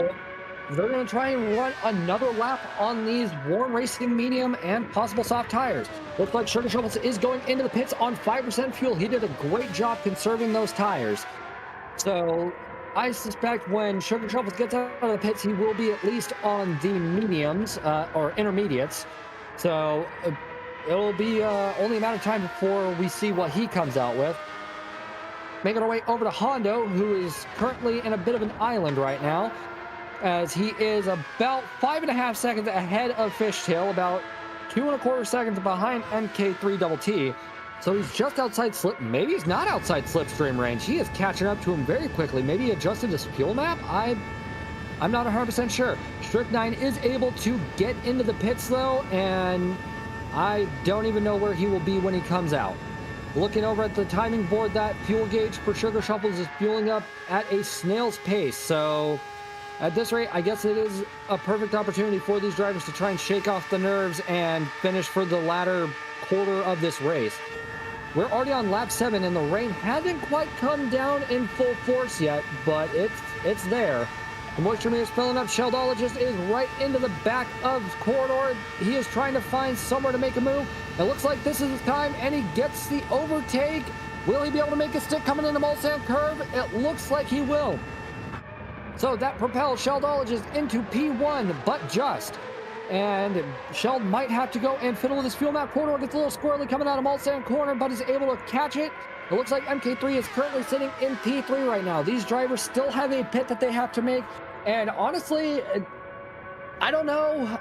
they're going to try and run another lap on these warm racing medium and possible soft tires. Looks like Sugar Shovels is going into the pits on 5% fuel. He did a great job conserving those tires. So I suspect when Sugar Shovels gets out of the pits, he will be at least on the mediums or intermediates. So it'll be only a matter of time before we see what he comes out with. Making our way over to Hondo, who is currently in a bit of an island right now, as he is about 5.5 seconds ahead of Fishtail, about 2.25 seconds behind MK3TT. So he's just outside slip. Maybe he's not outside slipstream range. He is catching up to him very quickly. Maybe he adjusted his fuel map. I'm not 100% sure. Strychnine is able to get into the pits though, and I don't even know where he will be when he comes out. Looking over at the timing board, that fuel gauge for Sugar Shuffles is fueling up at a snail's pace. So at this rate, I guess it is a perfect opportunity for these drivers to try and shake off the nerves and finish for the latter quarter of this race. We're already on lap 7, and the rain hasn't quite come down in full force yet, but it's there. The moisture meter is filling up. Sheldologist is right into the back of Corridor. He is trying to find somewhere to make a move. It looks like this is his time, and he gets the overtake. Will he be able to make a stick coming into Mulsanne Curve? It looks like he will. So that propels Sheldologist into P1, but just. And Sheld might have to go and fiddle with his fuel map. Corridor gets a little squirrely coming out of Mulsanne Corner, but is able to catch it. It looks like MK3 is currently sitting in P3 right now. These drivers still have a pit that they have to make. And honestly, I don't know.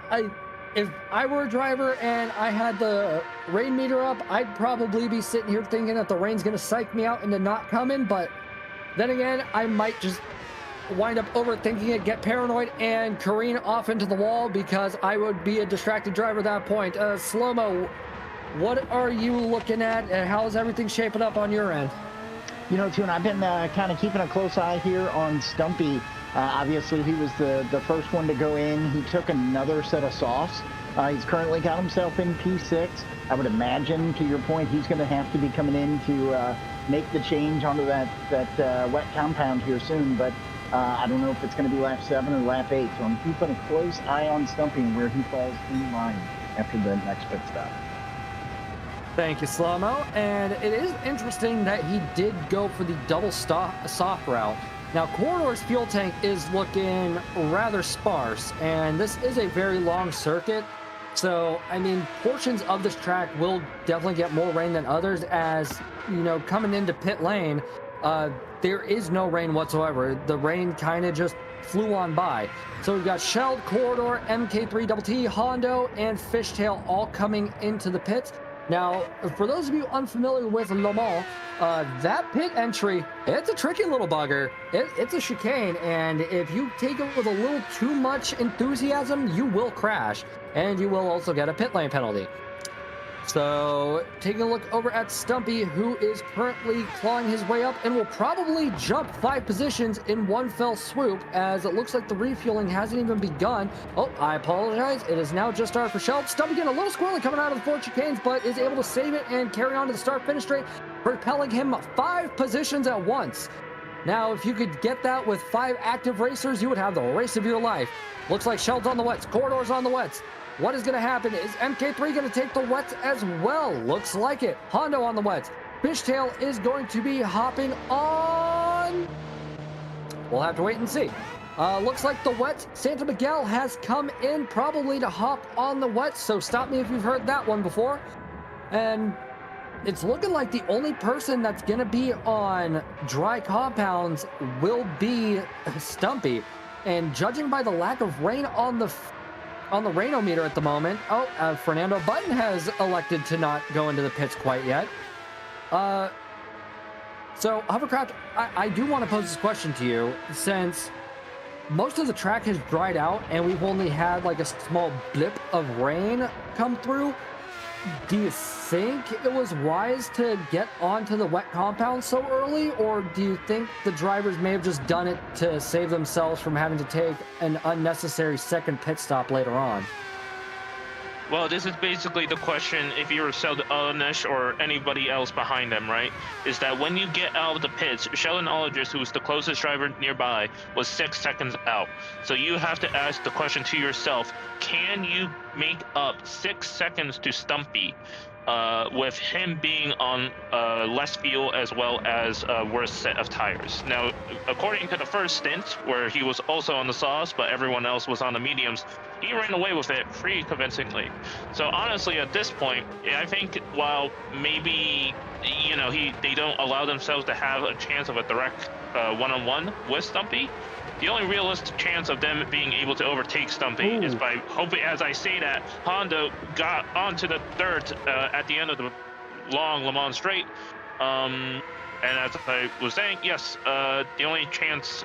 If I were a driver and I had the rain meter up, I'd probably be sitting here thinking that the rain's going to psych me out into not coming. But then again, I might just wind up overthinking it, get paranoid, and careen off into the wall because I would be a distracted driver at that point. Slow-mo, what are you looking at, and how is everything shaping up on your end? You know, Toon, I've been kind of keeping a close eye here on Stumpy. Obviously, he was the first one to go in. He took another set of softs. He's currently got himself in P6. I would imagine, to your point, he's going to have to be coming in to make the change onto that wet compound here soon. But I don't know if it's going to be lap 7 or lap 8. So I'm keeping a close eye on Stumpy and where he falls in line after the next pit stop. Thank you, Slow-mo. And it is interesting that he did go for the double soft route. Now, Corridor's fuel tank is looking rather sparse, and this is a very long circuit. So, I mean, portions of this track will definitely get more rain than others as, you know, coming into pit lane, there is no rain whatsoever. The rain kind of just flew on by. So we've got Sheld, Corridor, MK3TT, Hondo, and Fishtail all coming into the pits. Now, for those of you unfamiliar with Le Mans, that pit entry, it's a tricky little bugger. It's a chicane, and if you take it with a little too much enthusiasm, you will crash, and you will also get a pit lane penalty. So, taking a look over at Stumpy, who is currently clawing his way up and will probably jump 5 positions in one fell swoop, as it looks like the refueling hasn't even begun. Oh, I apologize. It is now just started for Sheld. Stumpy getting a little squirrely coming out of the 4 chicanes, but is able to save it and carry on to the start-finish straight, propelling him 5 positions at once. Now, if you could get that with 5 active racers, you would have the race of your life. Looks like Sheld's on the wets. Corridor's on the wets. What is going to happen? Is MK3 going to take the wets as well? Looks like it. Hondo on the wets. Fishtail is going to be hopping on. We'll have to wait and see. Looks like the wets. Santa Miguel has come in probably to hop on the wets, so stop me if you've heard that one before. And it's looking like the only person that's going to be on dry compounds will be Stumpy. And judging by the lack of rain on the rainometer at the moment, Fernando Button has elected to not go into the pits quite yet. So, Hovercraft, I do want to pose this question to you, since most of the track has dried out and we've only had like a small blip of rain come through. Do you think it was wise to get onto the wet compound so early, or do you think the drivers may have just done it to save themselves from having to take an unnecessary second pit stop later on? Well, this is basically the question if you're Sheldon or anybody else behind them, right? Is that when you get out of the pits, Sheldon Ologist, who's the closest driver nearby, was 6 seconds out. So you have to ask the question to yourself, can you make up 6 seconds to Stumpy? with him being on less fuel as well as a worse set of tires. Now, according to the first stint, where he was also on the softs, but everyone else was on the mediums, he ran away with it pretty convincingly. So honestly, at this point, I think while maybe they don't allow themselves to have a chance of a direct one-on-one with Stumpy, the only realistic chance of them being able to overtake Stumpy is by hoping, as I say that, Honda got onto the dirt at the end of the long Le Mans straight. And as I was saying, yes, the only chance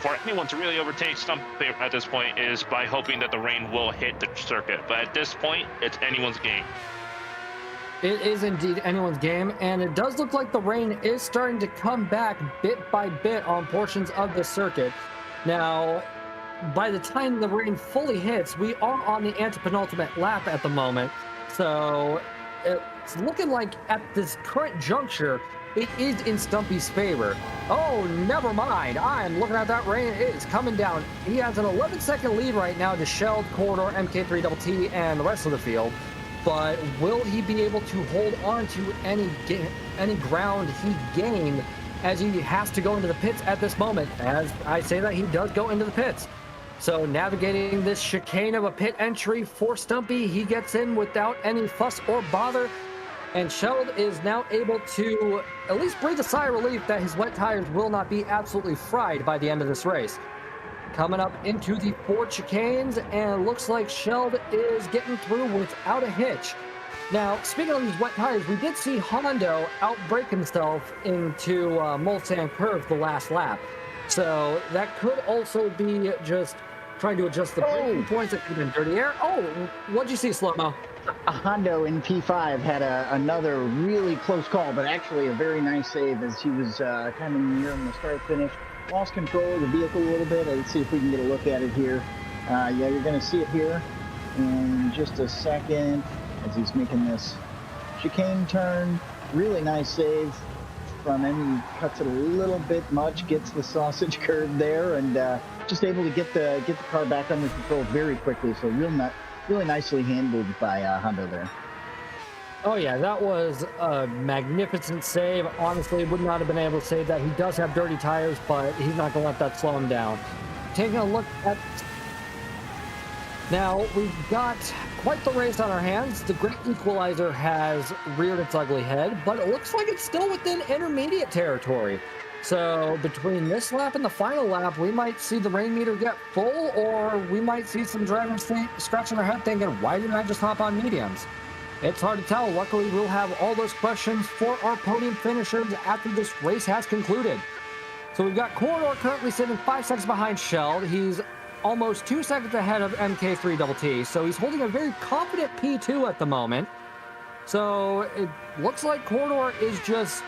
for anyone to really overtake Stumpy at this point is by hoping that the rain will hit the circuit. But at this point, it's anyone's game. It is indeed anyone's game, and it does look like the rain is starting to come back bit by bit on portions of the circuit. Now, by the time the rain fully hits, we are on the antepenultimate lap at the moment. So it's looking like at this current juncture, it is in Stumpy's favor. Oh, never mind. I'm looking at that rain. It is coming down. He has an 11-second lead right now to Sheld, Corridor, MK3TT, and the rest of the field. But will he be able to hold on to any ground he gained as he has to go into the pits at this moment? As I say that, he does go into the pits. So navigating this chicane of a pit entry for Stumpy, he gets in without any fuss or bother. And Sheld is now able to at least breathe a sigh of relief that his wet tires will not be absolutely fried by the end of this race. Coming up into the 4 chicanes, and looks like Sheld is getting through without a hitch. Now, speaking of these wet tires, we did see Hondo outbrake himself into Mulsanne Curve the last lap. So that could also be just trying to adjust the braking points. It could have been dirty air. Oh, what'd you see, Slow-Mo? Hondo in P5 had another really close call, but actually a very nice save as he was kind of nearing the start finish. Lost control of the vehicle a little bit. Let's see if we can get a look at it here. Yeah, you're going to see it here in just a second as he's making this chicane turn. Really nice save from him. He cuts it a little bit much, gets the sausage curve there, and just able to get the car back under control very quickly. So really nicely handled by Hondo there. Oh yeah, that was a magnificent save. Honestly, would not have been able to save that. He does have dirty tires, but he's not going to let that slow him down. Taking a look at... Now, we've got quite the race on our hands. The Great Equalizer has reared its ugly head, but it looks like it's still within intermediate territory. So between this lap and the final lap, we might see the rain meter get full, or we might see some drivers scratching their head thinking, why didn't I just hop on mediums? It's hard to tell. Luckily, we'll have all those questions for our podium finishers after this race has concluded. So we've got Corridor currently sitting 5 seconds behind Sheld. He's almost 2 seconds ahead of MK3TT. So he's holding a very confident P2 at the moment. So it looks like Corridor is just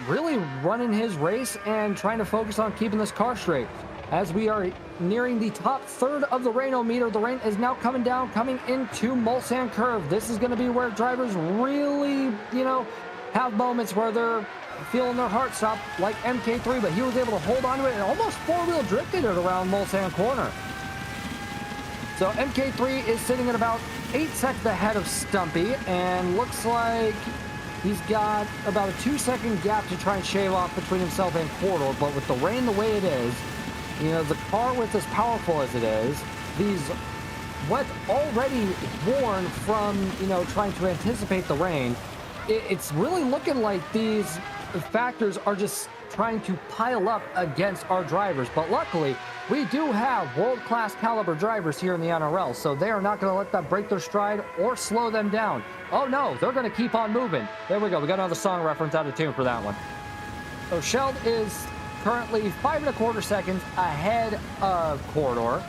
really running his race and trying to focus on keeping this car straight. As we are nearing the top third of the rainometer, the rain is now coming down, coming into Mulsanne Curve. This is going to be where drivers really, have moments where they're feeling their heart stop, like MK3, but he was able to hold on to it and almost four-wheel drifted it around Mulsanne Corner. So MK3 is sitting at about 8 seconds ahead of Stumpy, and looks like he's got about a 2-second gap to try and shave off between himself and Corridor, but with the rain the way it is, the car with as powerful as it is, these wet already worn from, trying to anticipate the rain, it's really looking like these factors are just trying to pile up against our drivers. But luckily, we do have world-class caliber drivers here in the NRL, so they are not going to let that break their stride or slow them down. Oh no, they're going to keep on moving. There we go. We got another song reference out of tune for that one. So Sheld is currently 5 1/4 seconds ahead of Corridor.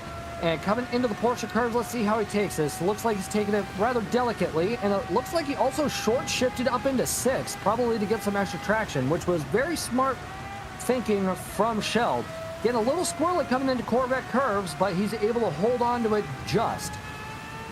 And coming into the Porsche curves, let's see how he takes this. Looks like he's taking it rather delicately, and it looks like he also short-shifted up into 6th, probably to get some extra traction, which was very smart thinking from Sheld. Getting a little squirrely coming into Corvette curves, but he's able to hold on to it just.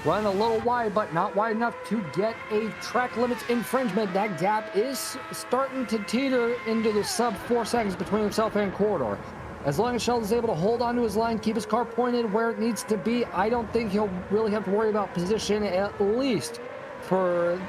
Running a little wide, but not wide enough to get a track limits infringement. That gap is starting to teeter into the sub 4 seconds between himself and Corridor. As long as Sheld is able to hold onto his line, keep his car pointed where it needs to be, I don't think he'll really have to worry about position, at least for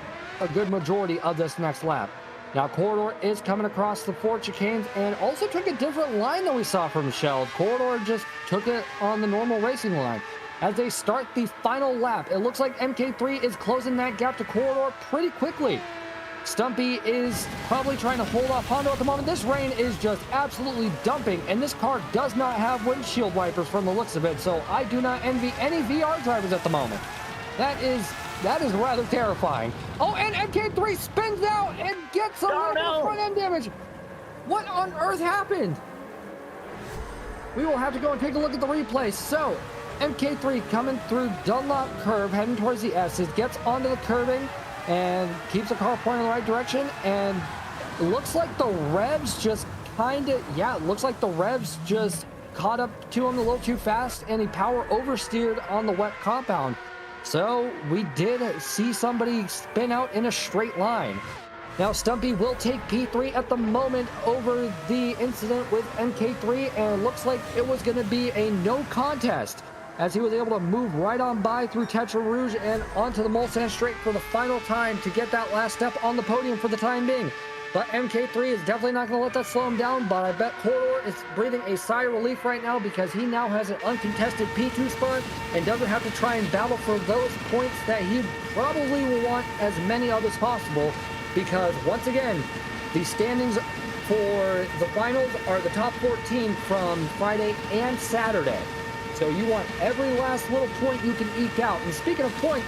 a good majority of this next lap. Now, Corridor is coming across the 4 chicanes and also took a different line than we saw from Sheld. Corridor just took it on the normal racing line. As they start the final lap, it looks like MK3 is closing that gap to Corridor pretty quickly. Stumpy is probably trying to hold off Hondo at the moment. This rain is just absolutely dumping, and this car does not have windshield wipers from the looks of it, so I do not envy any VR drivers at the moment. That is rather terrifying. Oh, and MK3 spins out and gets a little bit of front end damage. What on earth happened? We will have to go and take a look at the replay. So, MK3 coming through Dunlop curve, heading towards the S's, gets onto the curbing and keeps the car pointing in the right direction. And it looks like the revs just caught up to him a little too fast, and he power oversteered on the wet compound. So we did see somebody spin out in a straight line. Now Stumpy will take P3 at the moment over the incident with MK3, and it looks like it was going to be a no contest, as he was able to move right on by through Tetra Rouge and onto the Mulsanne straight for the final time to get that last step on the podium for the time being. But MK3 is definitely not going to let that slow him down, but I bet Corridor is breathing a sigh of relief right now because he now has an uncontested P2 spot and doesn't have to try and battle for those points that he probably will want as many of as possible, because once again, the standings for the finals are the top 14 from Friday and Saturday. So you want every last little point you can eke out. And speaking of point,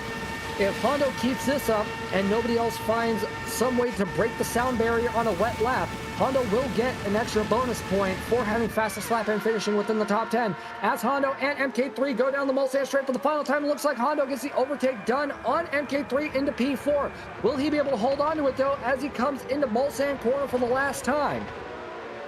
if Hondo keeps this up and nobody else finds some way to break the sound barrier on a wet lap, Hondo will get an extra bonus point for having fastest lap and finishing within the top 10. As Hondo and MK3 go down the Mulsanne straight for the final time, it looks like Hondo gets the overtake done on MK3 into P4. Will he be able to hold on to it though as he comes into Mulsanne corner for the last time?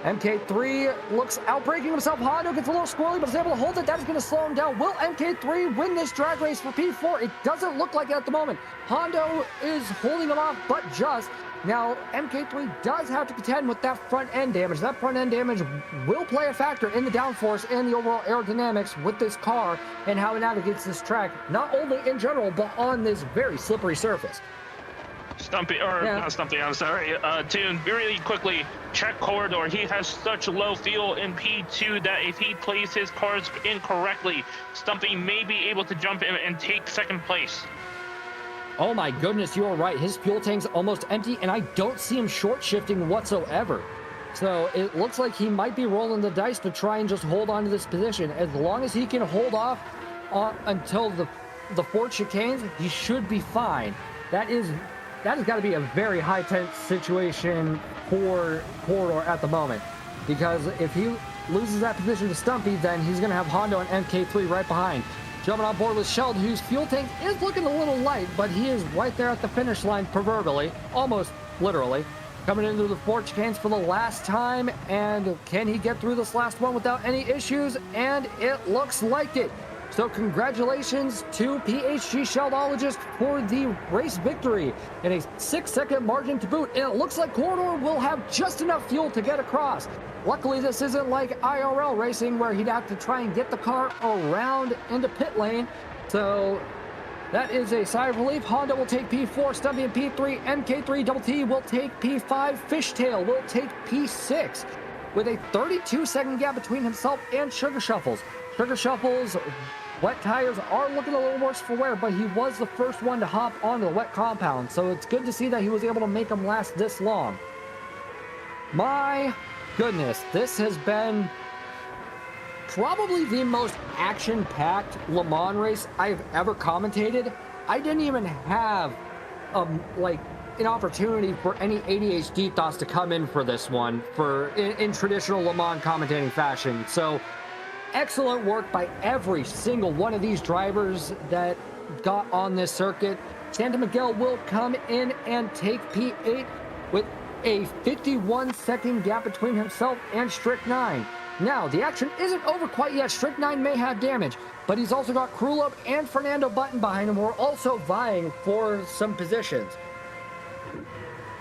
MK3 looks outbreaking himself. Hondo gets a little squirrely, but is able to hold it. That is going to slow him down. Will MK3 win this drag race for P4? It doesn't look like it at the moment. Hondo is holding him off, but just. Now, MK3 does have to contend with that front end damage. That front end damage will play a factor in the downforce and the overall aerodynamics with this car and how it navigates this track, not only in general, but on this very slippery surface. Not Stumpy, I'm sorry. To really quickly check Corridor, he has such low fuel in P2 that if he plays his cars incorrectly, Stumpy may be able to jump in and take second place. Oh my goodness, you are right. His fuel tank's almost empty, and I don't see him short shifting whatsoever. So it looks like he might be rolling the dice to try and just hold on to this position. As long as he can hold off until the 4 chicanes, he should be fine. That has got to be a very high-tense situation for Corridor at the moment, because if he loses that position to Stumpy, then he's going to have Hondo and MK3 right behind. Jumping on board with Sheld, whose fuel tank is looking a little light, but he is right there at the finish line, proverbially, almost literally. Coming into the 4 chicanes for the last time, and can he get through this last one without any issues? And it looks like it. So congratulations to PHG Sheldologist for the race victory in a 6-second margin to boot. And it looks like Corridor will have just enough fuel to get across. Luckily, this isn't like IRL racing where he'd have to try and get the car around into pit lane. So that is a sigh of relief. Honda will take P4, Stumpy and P3, MK3 Double T will take P5, Fishtail will take P6 with a 32-second gap between himself and Sugar Shuffles. Sugar Shuffles' wet tires are looking a little worse for wear, but he was the first one to hop onto the wet compound, so it's good to see that he was able to make them last this long. My goodness, this has been probably the most action-packed Le Mans race I've ever commentated. I didn't even have an opportunity for any ADHD thoughts to come in for this one in traditional Le Mans commentating fashion. So excellent work by every single one of these drivers that got on this circuit. Santa Miguel will come in and take P8 with a 51-second gap between himself and Strict9. Now, the action isn't over quite yet. Strict9 may have damage, but he's also got Krulov and Fernando Button behind him who are also vying for some positions.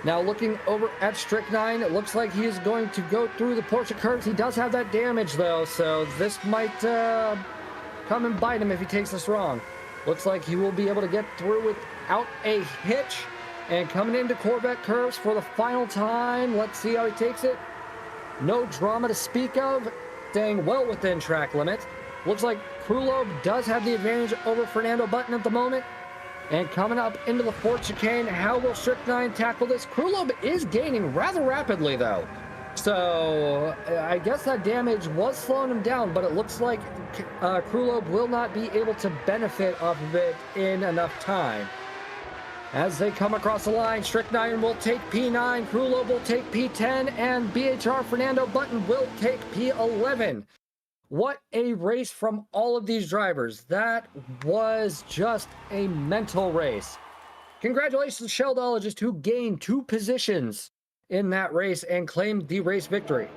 Now, looking over at Strict9, it looks like he is going to go through the Porsche curves. He does have that damage, though, so this might come and bite him if he takes this wrong. Looks like he will be able to get through without a hitch. And coming into Corvette curves for the final time. Let's see how he takes it. No drama to speak of. Staying well within track limits. Looks like Krulov does have the advantage over Fernando Button at the moment. And coming up into the fourth chicane, how will Strychnine tackle this? Krulov is gaining rather rapidly, though. So I guess that damage was slowing him down, but it looks like Krulov will not be able to benefit off of it in enough time. As they come across the line, Strychnine will take P9, Krulov will take P10, and BHR Fernando Button will take P11. What a race from all of these drivers. That was just a mental race. Congratulations to Sheldologist, who gained 2 positions in that race and claimed the race victory.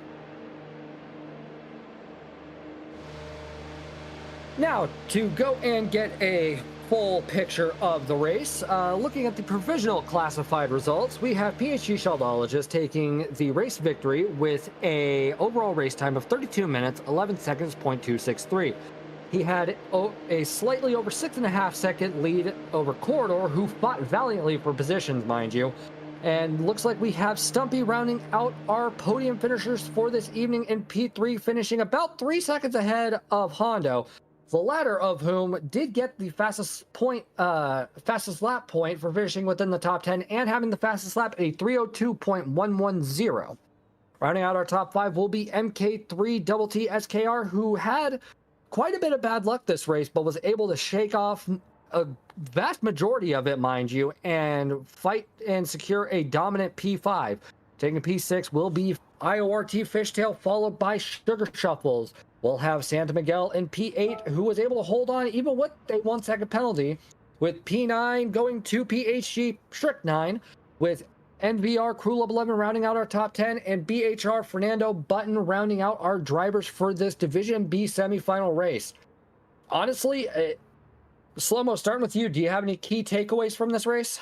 Now, to go and get a full picture of the race, looking at the provisional classified results, we have PhD Sheldologist taking the race victory with a overall race time of 32 minutes, 11 seconds, .263. He had a slightly over 6.5 second lead over Corridor, who fought valiantly for positions, mind you. And looks like we have Stumpy rounding out our podium finishers for this evening in P3, finishing about 3 seconds ahead of Hondo. The latter of whom did get the fastest lap point for finishing within the top 10 and having the fastest lap at a 302.110. Rounding out our top 5 will be MK3 Double T SKR, who had quite a bit of bad luck this race, but was able to shake off a vast majority of it, mind you, and fight and secure a dominant P5. Taking P6 will be IORT Fishtail, followed by Sugar Shuffles. We'll have Santa Miguel in P8, who was able to hold on even with a 1 second penalty, with P9 going to PHG Strychnine, with NVR Krulov 11 rounding out our top 10, and BHR Fernando Button rounding out our drivers for this Division B semifinal race. Honestly, Slow-Mo, starting with you, do you have any key takeaways from this race?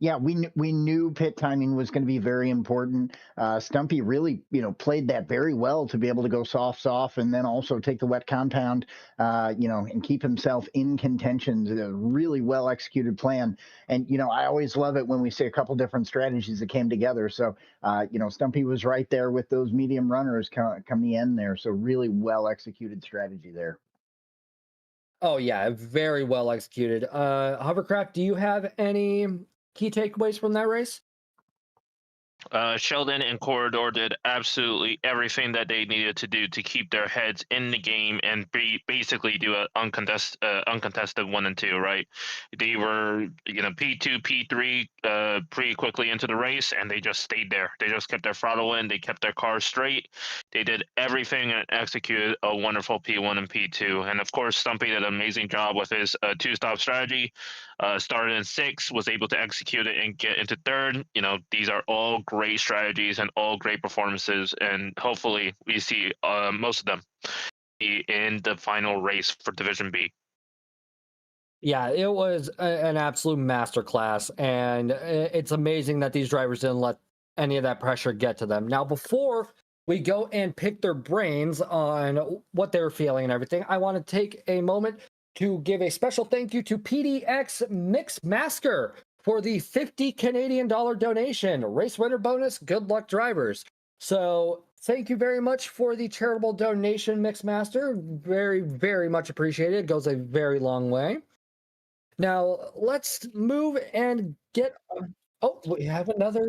Yeah, we knew pit timing was going to be very important. Stumpy really, played that very well to be able to go soft, and then also take the wet compound, and keep himself in contention. A really well executed plan. And I always love it when we see a couple different strategies that came together. So, Stumpy was right there with those medium runners come the end there. So really well executed strategy there. Oh yeah, very well executed. Hovercraft, do you have any key takeaways from that race? Sheldon and Corridor did absolutely everything that they needed to do to keep their heads in the game and basically do an uncontested 1 and 2. Right? They were P2, P3 pretty quickly into the race, and they just stayed there. They just kept their throttle in. They kept their car straight. They did everything and executed a wonderful P1 and P2. And of course, Stumpy did an amazing job with his 2-stop strategy. Started in 6, was able to execute it and get into 3rd. These are all great strategies and all great performances, and hopefully we see most of them in the final race for Division B. Yeah, it was an absolute masterclass, and it's amazing that these drivers didn't let any of that pressure get to them. Now, before we go and pick their brains on what they were feeling and everything, I want to take a moment to give a special thank you to PDX Mixmaster for the $50 Canadian donation. Race winner bonus, good luck drivers. So thank you very much for the charitable donation, Mixmaster. Very, very much appreciated. It goes a very long way. Now let's move and get, oh, we have another,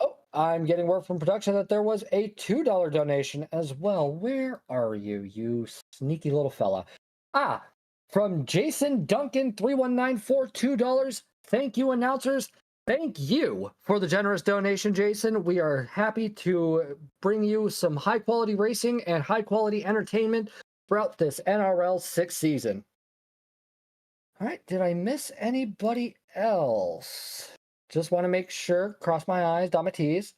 oh, I'm getting word from production that there was a $2 donation as well. Where are you, you sneaky little fella? Ah, from Jason Duncan 3194, $2. Thank you, announcers. Thank you for the generous donation, Jason. We are happy to bring you some high quality racing and high quality entertainment throughout this NRL 6th season. All right, did I miss anybody else? Just want to make sure, cross my I's, dot my T's.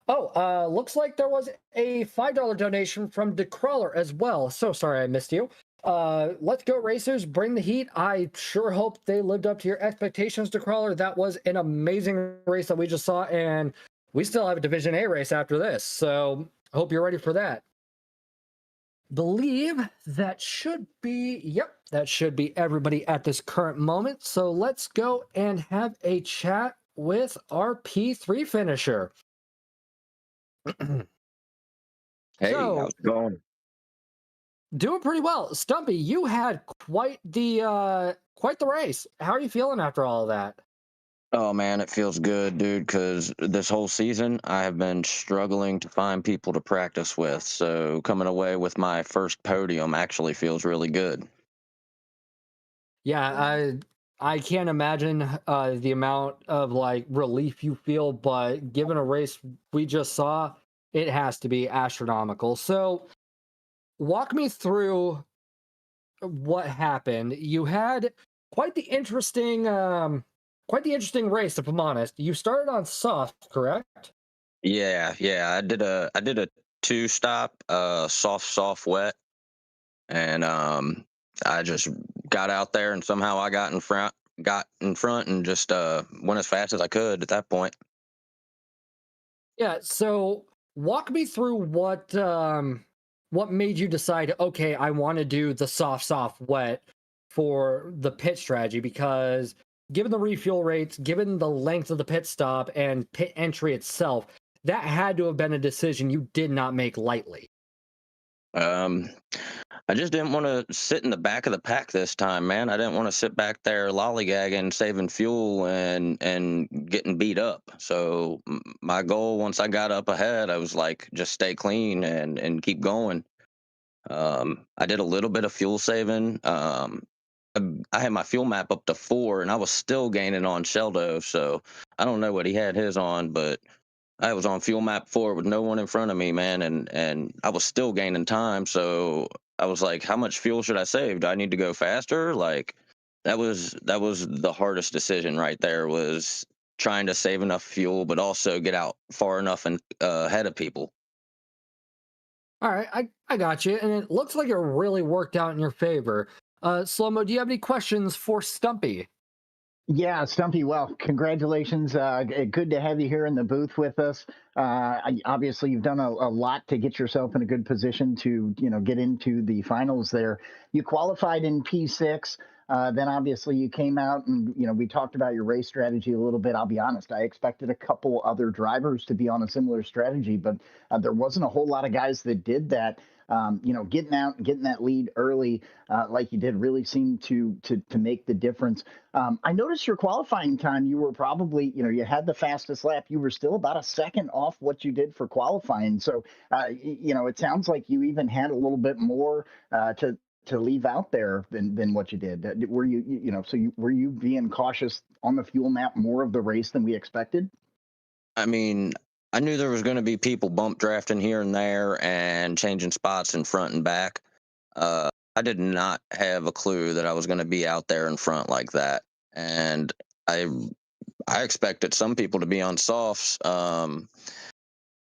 Oh, looks like there was a $5 donation from DeCrawler as well. So sorry I missed you. Let's go racers, bring the heat. I sure hope they lived up to your expectations, DeCrawler. That was an amazing race that we just saw, and we still have a Division A race after this, so hope you're ready for that. Believe that should be, yep, that should be everybody at this current moment. So let's go and have a chat with our P3 finisher. Hey, how's So, it going? doing pretty well. Stumpy, you had quite the race. How are you feeling after all of that? Oh man, it feels good, dude, because this whole season I have been struggling to find people to practice with. So coming away with my first podium actually feels really good. Yeah, I can't imagine the amount of like relief you feel, but given a race we just saw, it has to be astronomical. So, walk me through what happened. You had quite the interesting quite the interesting race, if I'm honest. You started on soft, correct? Yeah, I did a two stop, soft, wet, and I just got out there and somehow I got in front and just went as fast as I could at that point. Yeah, so walk me through what made you decide, okay, I want to do the soft wet for the pit strategy, because given the refuel rates, given the length of the pit stop and pit entry itself, that had to have been a decision you did not make lightly. Um, I just didn't want to sit in the back of the pack this time, man. I didn't want to sit back there lollygagging, saving fuel, and getting beat up. So my goal, once I got up ahead, I was like, just stay clean and keep going. I did a little bit of fuel saving. I had my fuel map up to 4, and I was still gaining on Sheldo. So I don't know what he had his on, but I was on fuel map 4 with no one in front of me, man, and I was still gaining time. So I was like, how much fuel should I save? Do I need to go faster? Like that was the hardest decision right there, was trying to save enough fuel but also get out far enough and ahead of people. All right, I got you, and it looks like it really worked out in your favor. Slomo, do you have any questions for Stumpy? Yeah, Stumpy. Well, congratulations. Good to have you here in the booth with us. Obviously, you've done a lot to get yourself in a good position to, get into the finals there. You qualified in P6. Then obviously you came out and, we talked about your race strategy a little bit. I'll be honest, I expected a couple other drivers to be on a similar strategy, but there wasn't a whole lot of guys that did that. Getting out and getting that lead early, like you did, really seemed to make the difference. I noticed your qualifying time. You were probably, you had the fastest lap. You were still about a second off what you did for qualifying. So, it sounds like you even had a little bit more to leave out there than what you did. Were were you being cautious on the fuel map more of the race than we expected? I mean, I knew there was going to be people bump drafting here and there and changing spots in front and back. I did not have a clue that I was going to be out there in front like that, and I I expected some people to be on softs.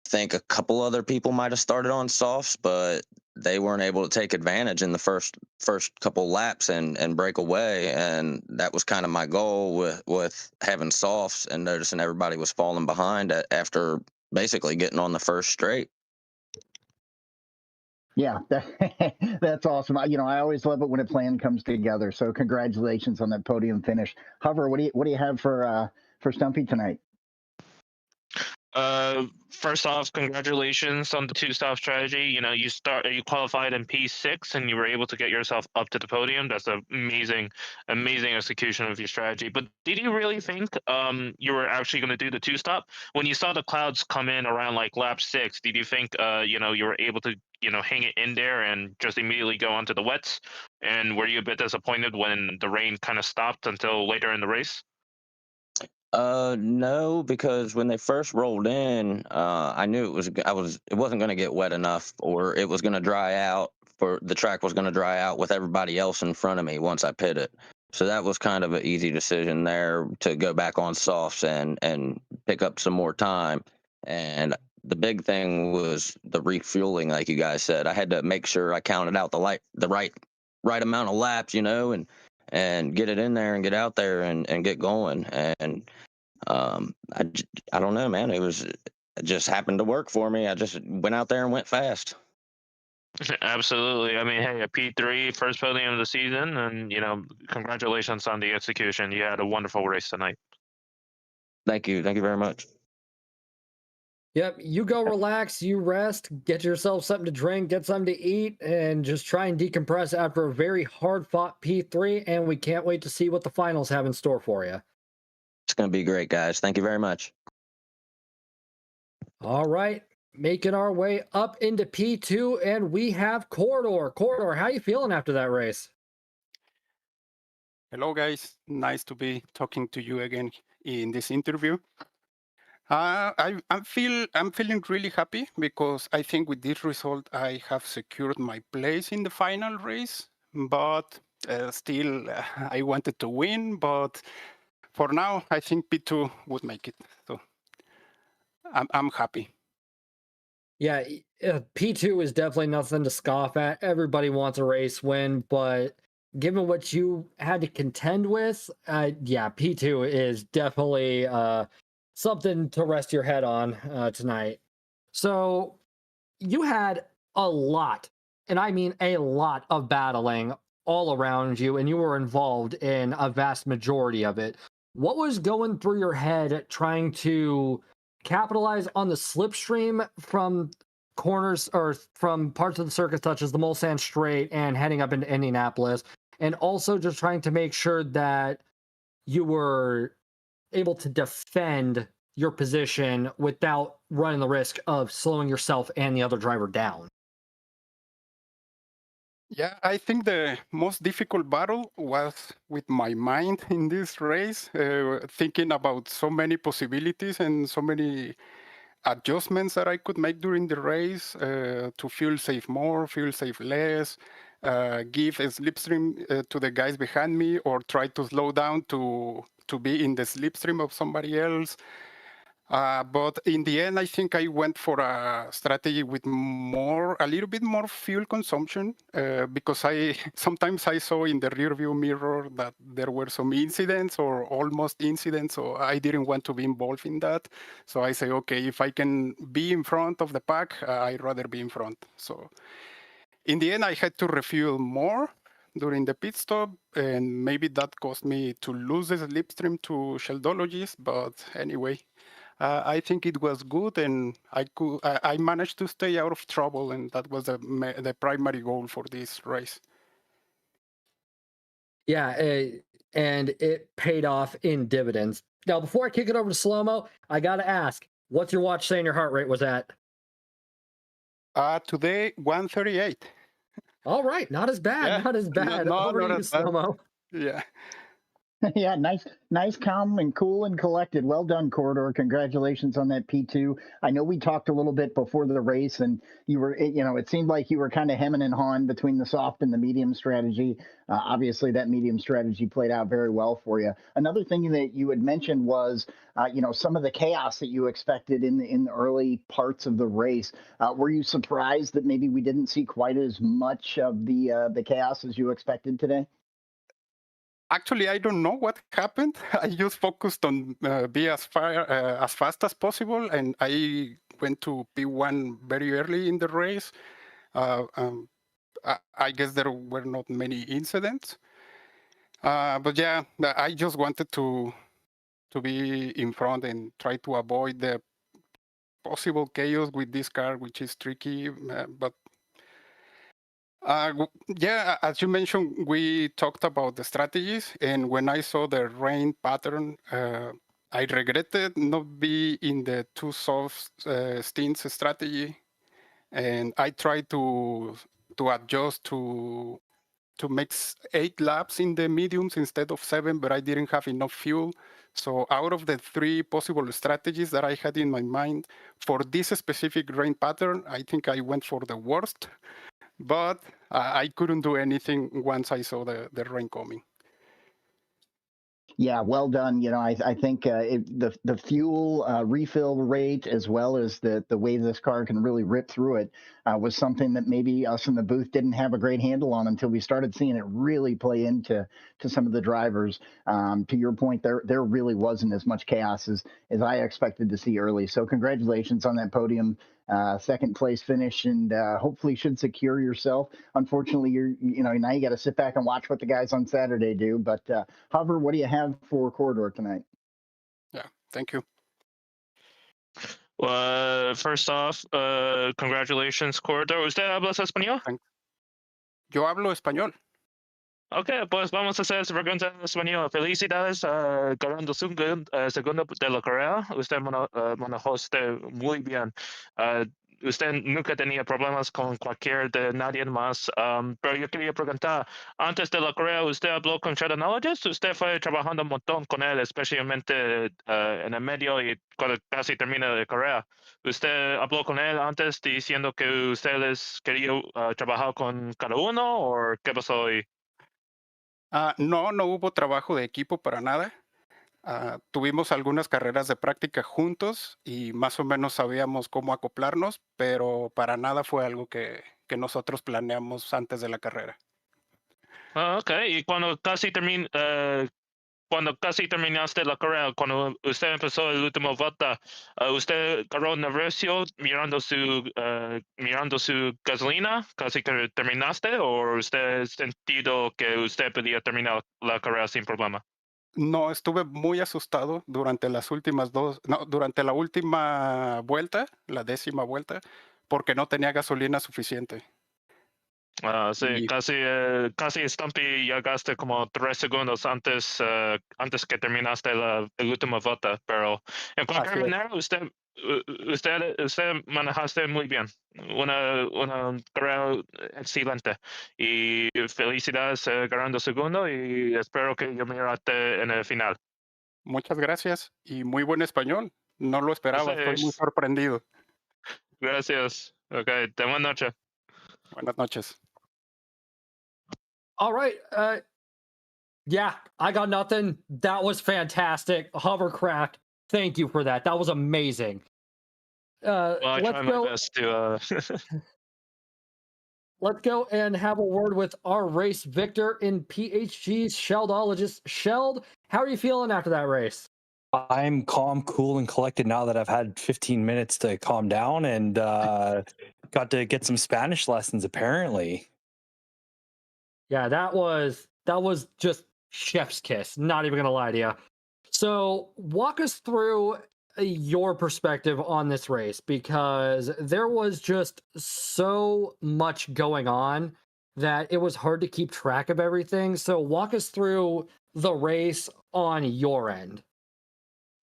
Think a couple other people might have started on softs, but they weren't able to take advantage in the first couple laps and break away. And that was kind of my goal with having softs and noticing everybody was falling behind after basically getting on the first straight. Yeah, that's awesome. I always love it when a plan comes together. So congratulations on that podium finish. Hover, what do you have for Stumpy tonight? First off, congratulations on the two-stop strategy. You qualified in P6 and you were able to get yourself up to the podium. That's an amazing execution of your strategy. But did you really think you were actually going to do the two-stop when you saw the clouds come in around like lap 6? Did you think you were able to hang it in there and just immediately go onto the wets? And were you a bit disappointed when the rain kind of stopped until later in the race? No, because when they first rolled in, I knew it wasn't going to get wet enough, or it was going to dry out. For the track was going to dry out with everybody else in front of me once I pitted. So that was kind of an easy decision there to go back on softs and pick up some more time. And the big thing was the refueling, like you guys said. I had to make sure I counted out the right amount of laps, and get it in there and get out there and get going. And I don't know, man. It just happened to work for me. I just went out there and went fast. Absolutely. I mean, hey, a P3 first podium of the season, and congratulations on the execution. You had a wonderful race tonight. Thank you. Thank you very much. Yep, you go relax, you rest, get yourself something to drink, get something to eat, and just try and decompress after a very hard fought P3. And we can't wait to see what the finals have in store for you. It's going to be great, guys. Thank you very much. All right, making our way up into P2, and we have Corridor. Corridor, how you feeling after that race? Hello, guys. Nice to be talking to you again in this interview. I'm feeling really happy because I think with this result I have secured my place in the final race. But still, I wanted to win. But for now, I think P2 would make it. So I'm happy. Yeah, P2 is definitely nothing to scoff at. Everybody wants a race win, but given what you had to contend with, yeah, P2 is definitely something to rest your head on tonight. So you had a lot, and I mean a lot of battling all around you, and you were involved in a vast majority of it. What was going through your head trying to capitalize on the slipstream from corners or from parts of the circuit such as the Mulsanne Straight and heading up into Indianapolis, and also just trying to make sure that you were able to defend your position without running the risk of slowing yourself and the other driver down? Yeah, I think the most difficult battle was with my mind in this race, thinking about so many possibilities and so many adjustments that I could make during the race to fuel save more, fuel save less, give a slipstream to the guys behind me, or try to slow down to be in the slipstream of somebody else. But in the end, I think I went for a strategy with a little bit more fuel consumption because sometimes I saw in the rearview mirror that there were some incidents or almost incidents, so I didn't want to be involved in that. So I say, okay, if I can be in front of the pack, I'd rather be in front. So in the end, I had to refuel more during the pit stop, and maybe that caused me to lose the slipstream to Sheldologist. But anyway, I think it was good, and I managed to stay out of trouble, and that was the primary goal for this race. Yeah, and it paid off in dividends. Now, before I kick it over to Slow-Mo, I got to ask, what's your watch saying your heart rate was at? Today, 138. All right, not as bad, Yeah, not as bad. Over to not you, as bad. Slow-Mo. Yeah. Yeah, nice, calm and cool and collected. Well done, Corridor. Congratulations on that P2. I know we talked a little bit before the race, and you were, it seemed like you were kind of hemming and hawing between the soft and the medium strategy. Obviously, that medium strategy played out very well for you. Another thing that you had mentioned was, some of the chaos that you expected in the early parts of the race. Were you surprised that maybe we didn't see quite as much of the chaos as you expected today? Actually, I don't know what happened. I just focused on be as fast as possible, and I went to P1 very early in the race. Uh, um, I guess there were not many incidents, but yeah, I just wanted to be in front and try to avoid the possible chaos with this car, which is tricky. But yeah, as you mentioned, we talked about the strategies, and when I saw the rain pattern, I regretted not be in the two soft stints strategy, and I tried to adjust to make 8 laps in the mediums instead of 7, but I didn't have enough fuel. So out of the 3 possible strategies that I had in my mind for this specific rain pattern, I think I went for the worst. But I couldn't do anything once I saw the rain coming. Yeah, well done. I think the fuel refill rate, as well as the way this car can really rip through it, was something that maybe us in the booth didn't have a great handle on until we started seeing it really play into some of the drivers. To your point, there really wasn't as much chaos as I expected to see early. So congratulations on that podium. second place finish, and hopefully should secure yourself. Unfortunately, now you got to sit back and watch what the guys on Saturday do. But Hover, what do you have for Corridor tonight? Yeah, thank you. First off, congratulations, Corridor. ¿Usted habla español? Yo hablo español. Ok, pues vamos a hacer esa pregunta en español. Felicidades, ganando segundo de la carrera. Usted manejó muy bien. Usted nunca tenía problemas con cualquier de nadie más. Pero yo quería preguntar, antes de la carrera, ¿usted habló con Shadownologist? Usted fue trabajando un montón con él, especialmente en el medio y cuando casi termina la carrera. ¿Usted habló con él antes diciendo que ustedes querían trabajar con cada uno o qué pasó ahí? No, no hubo trabajo de equipo para nada. Tuvimos algunas carreras de práctica juntos y más o menos sabíamos cómo acoplarnos, pero para nada fue algo que nosotros planeamos antes de la carrera. Ok, y cuando casi terminaste la carrera, cuando usted empezó el último vuelta, ¿usted agarró nervioso mirando su gasolina casi que terminaste o usted sentido que usted podía terminar la carrera sin problema? No, estuve muy asustado durante durante la última vuelta, la 10ª vuelta, porque no tenía gasolina suficiente. Sí, Y casi Stumpy llegaste como 3 segundos antes que terminaste el último vuelta, pero en cualquier así es. manera usted manejaste muy bien, una carrera excelente y felicidades ganando segundo y espero que yo mirarte en el final. Muchas gracias y muy buen español. No lo esperaba, estoy muy sorprendido. Gracias. Ok, te buena noche. Buenas noches. All right. Yeah, I got nothing. That was fantastic. Hovercraft, thank you for that. That was amazing. Well, I Let's try my go. best to. Let's go and have a word with our race victor in PHG's Sheldologist. Sheld, how are you feeling after that race? I'm calm, cool, and collected now that I've had 15 minutes to calm down and got to get some Spanish lessons, apparently. Yeah, that was just chef's kiss. Not even gonna lie to you. So, walk us through your perspective on this race because there was just so much going on that it was hard to keep track of everything. So, walk us through the race on your end.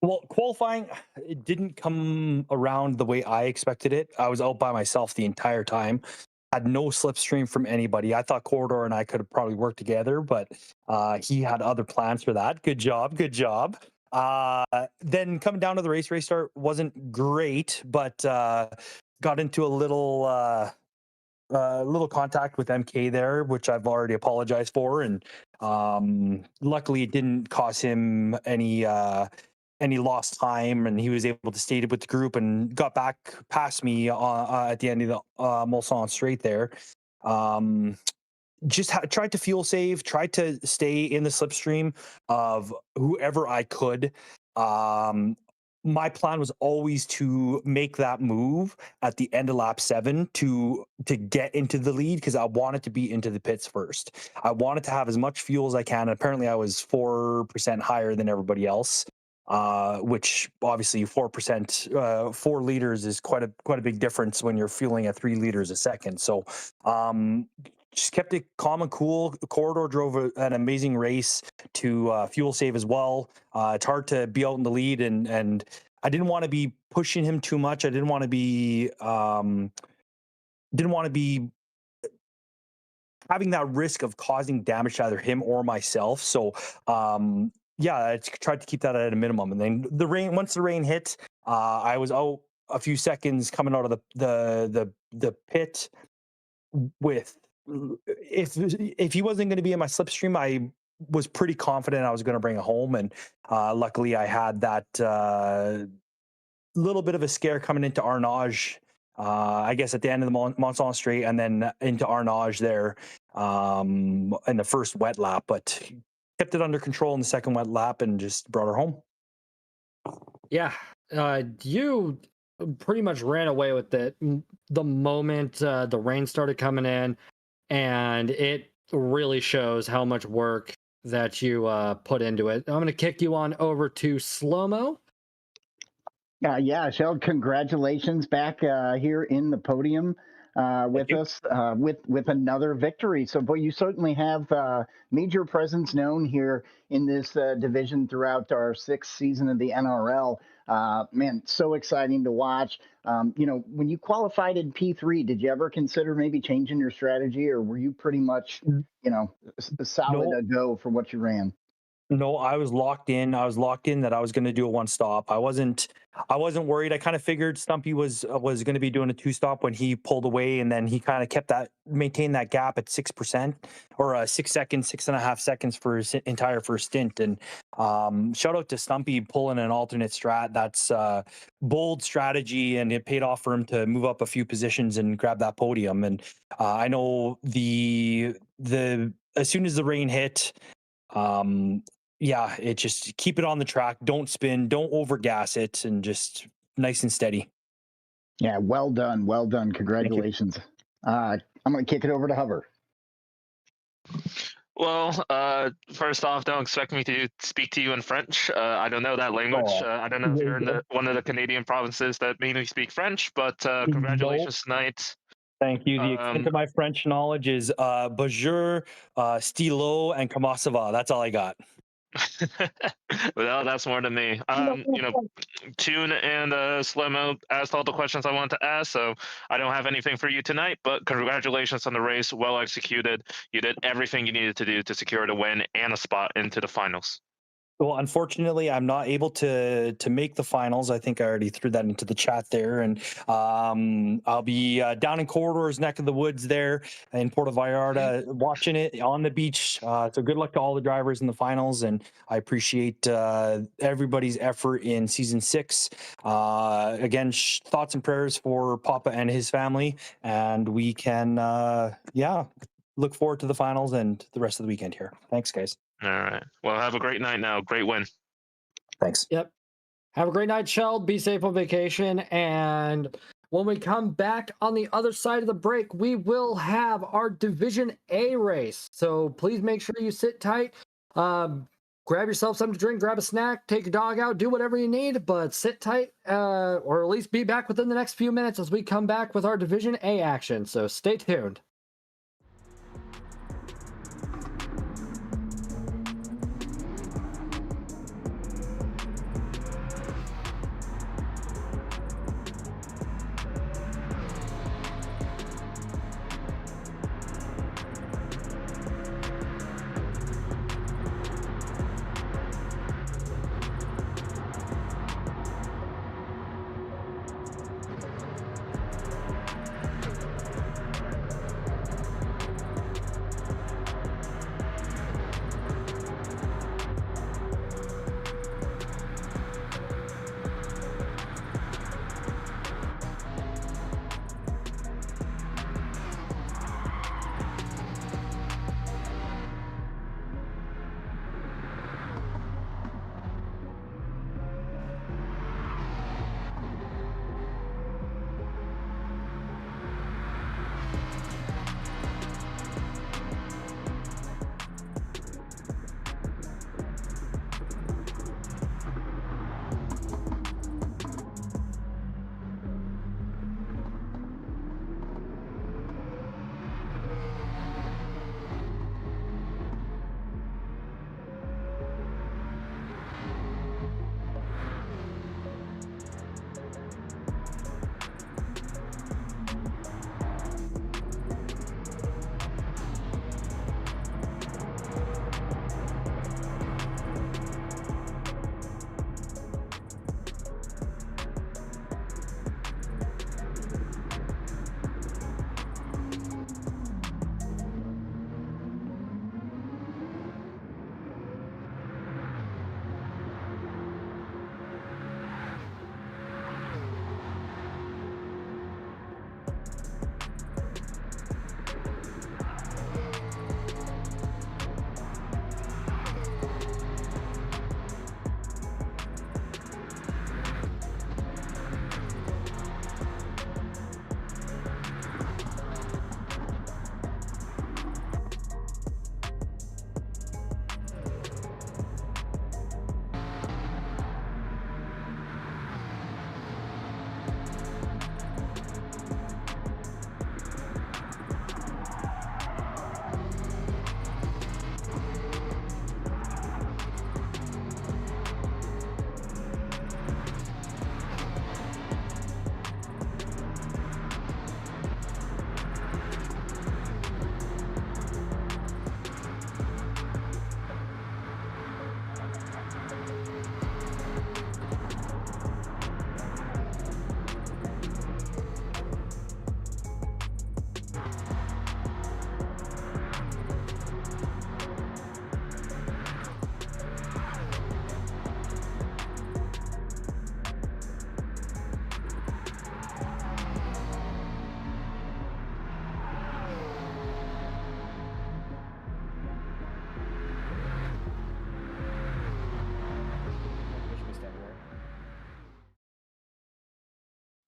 Well, qualifying, it didn't come around the way I expected it. I was out by myself the entire time. Had no slipstream from anybody. I thought Corridor and I could have probably worked together, but he had other plans for that. Good job, good job. Then coming down to the race start wasn't great, but got into a little contact with MK there, which I've already apologized for, and luckily it didn't cause him any lost time, and he was able to stay with the group and got back past me at the end of the Mulsanne straight there. Just tried to fuel save, tried to stay in the slipstream of whoever I could. My plan was always to make that move at the end of lap 7 to get into the lead because I wanted to be into the pits first. I wanted to have as much fuel as I can. Apparently, I was 4% higher than everybody else. Which obviously 4%, 4 liters is quite a big difference when you're fueling at 3 liters a second. So just kept it calm and cool. Corridor drove an amazing race to fuel save as well. It's hard to be out in the lead, and I didn't want to be pushing him too much. I didn't want to be having that risk of causing damage to either him or myself. So yeah, I tried to keep that at a minimum. And then once the rain hit, I was out a few seconds coming out of the pit with, if he wasn't going to be in my slipstream, I was pretty confident I was going to bring it home. And luckily I had that little bit of a scare coming into Arnage, I guess at the end of the Mulsanne straight, and then into Arnage there in the first wet lap, but kept it under control in the second wet lap and just brought her home. Yeah, you pretty much ran away with it the moment the rain started coming in, and it really shows how much work that you put into it. I'm going to kick you on over to Slow-Mo. Yeah, Sheld, congratulations back here in the podium with us with another victory. So, boy, you certainly have made your presence known here in this division throughout our 6th season of the NRL. Man, so exciting to watch. When you qualified in P3, did you ever consider maybe changing your strategy, or were you pretty much, solid to go for what you ran? No, I was locked in. I was locked in that I was going to do a one stop. I wasn't worried. I kind of figured Stumpy was going to be doing a two stop when he pulled away, and then he kind of maintained that gap at 6% or 6 seconds, 6.5 seconds for his entire first stint. And shout out to Stumpy pulling an alternate strat. That's bold strategy, and it paid off for him to move up a few positions and grab that podium. And I know the as soon as the rain hit, it just keep it on the track, don't spin, don't overgas it, and just nice and steady. Yeah, well done, congratulations. I'm going to kick it over to Hover. Well, first off, don't expect me to speak to you in French. I don't know that language. I don't know if you're in one of the Canadian provinces that mainly speak French, but congratulations tonight. Thank you. The extent of my French knowledge is bonjour, stylo, and comment ça va. That's all I got. Well, that's more than me. Tune and Slow-Mo asked all the questions I wanted to ask, so I don't have anything for you tonight, but congratulations on the race. Well executed. You did everything you needed to do to secure the win and a spot into the finals. Well, unfortunately, I'm not able to make the finals. I think I already threw that into the chat there, and I'll be down in Corridor's neck of the woods there in Puerto Vallarta, watching it on the beach. So good luck to all the drivers in the finals, and I appreciate everybody's effort in season 6. Again, thoughts and prayers for Papa and his family, and we can look forward to the finals and the rest of the weekend here. Thanks, guys. All right. Well, have a great night now. Great win. Thanks. Yep. Have a great night, Sheld. Be safe on vacation. And when we come back on the other side of the break, we will have our Division A race. So please make sure you sit tight. Grab yourself something to drink, grab a snack, take your dog out, do whatever you need, but sit tight, or at least be back within the next few minutes as we come back with our Division A action. So stay tuned.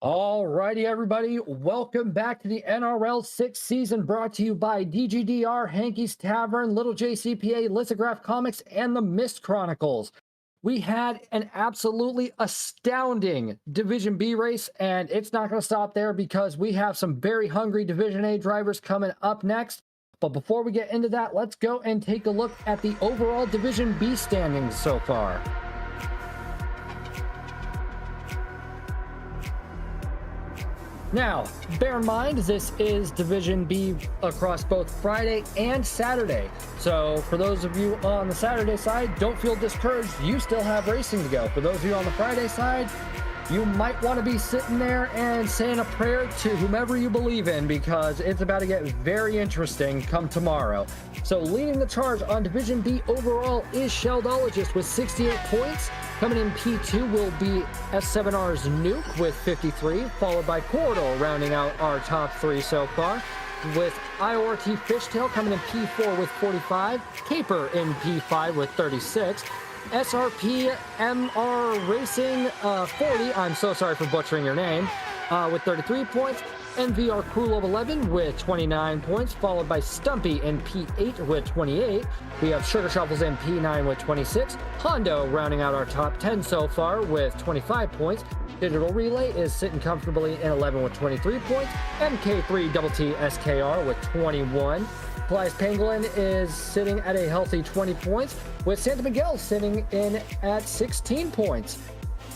Alrighty, everybody. Welcome back to the NRL 6th season, brought to you by DGDR, Hankey's Tavern, Little JCPA, Lithograph Comics, and the Mist Chronicles. We had an absolutely astounding Division B race, and it's not going to stop there because we have some very hungry Division A drivers coming up next. But before we get into that, let's go and take a look at the overall Division B standings so far. Now, bear in mind, this is Division B across both Friday and Saturday. So for those of you on the Saturday side, don't feel discouraged. You still have racing to go. For those of you on the Friday side, you might want to be sitting there and saying a prayer to whomever you believe in, because it's about to get very interesting come tomorrow. So leading the charge on Division B overall is Sheldologist with 68 points. Coming in P2 will be S7R's Nuke with 53, followed by Corridor rounding out our top three so far, with IORT Fishtail coming in P4 with 45, Caper in P5 with 36, SRP MR Racing 40, I'm so sorry for butchering your name, with 33 points, NVR Cool of 11 with 29 points, followed by Stumpy in P8 with 28. We have Sugar Shuffles in P9 with 26. Hondo rounding out our top 10 so far with 25 points. Digital Relay is sitting comfortably in 11 with 23 points. MK3 Double T SKR with 21. Fly's Pangolin is sitting at a healthy 20 points, with Santa Miguel sitting in at 16 points.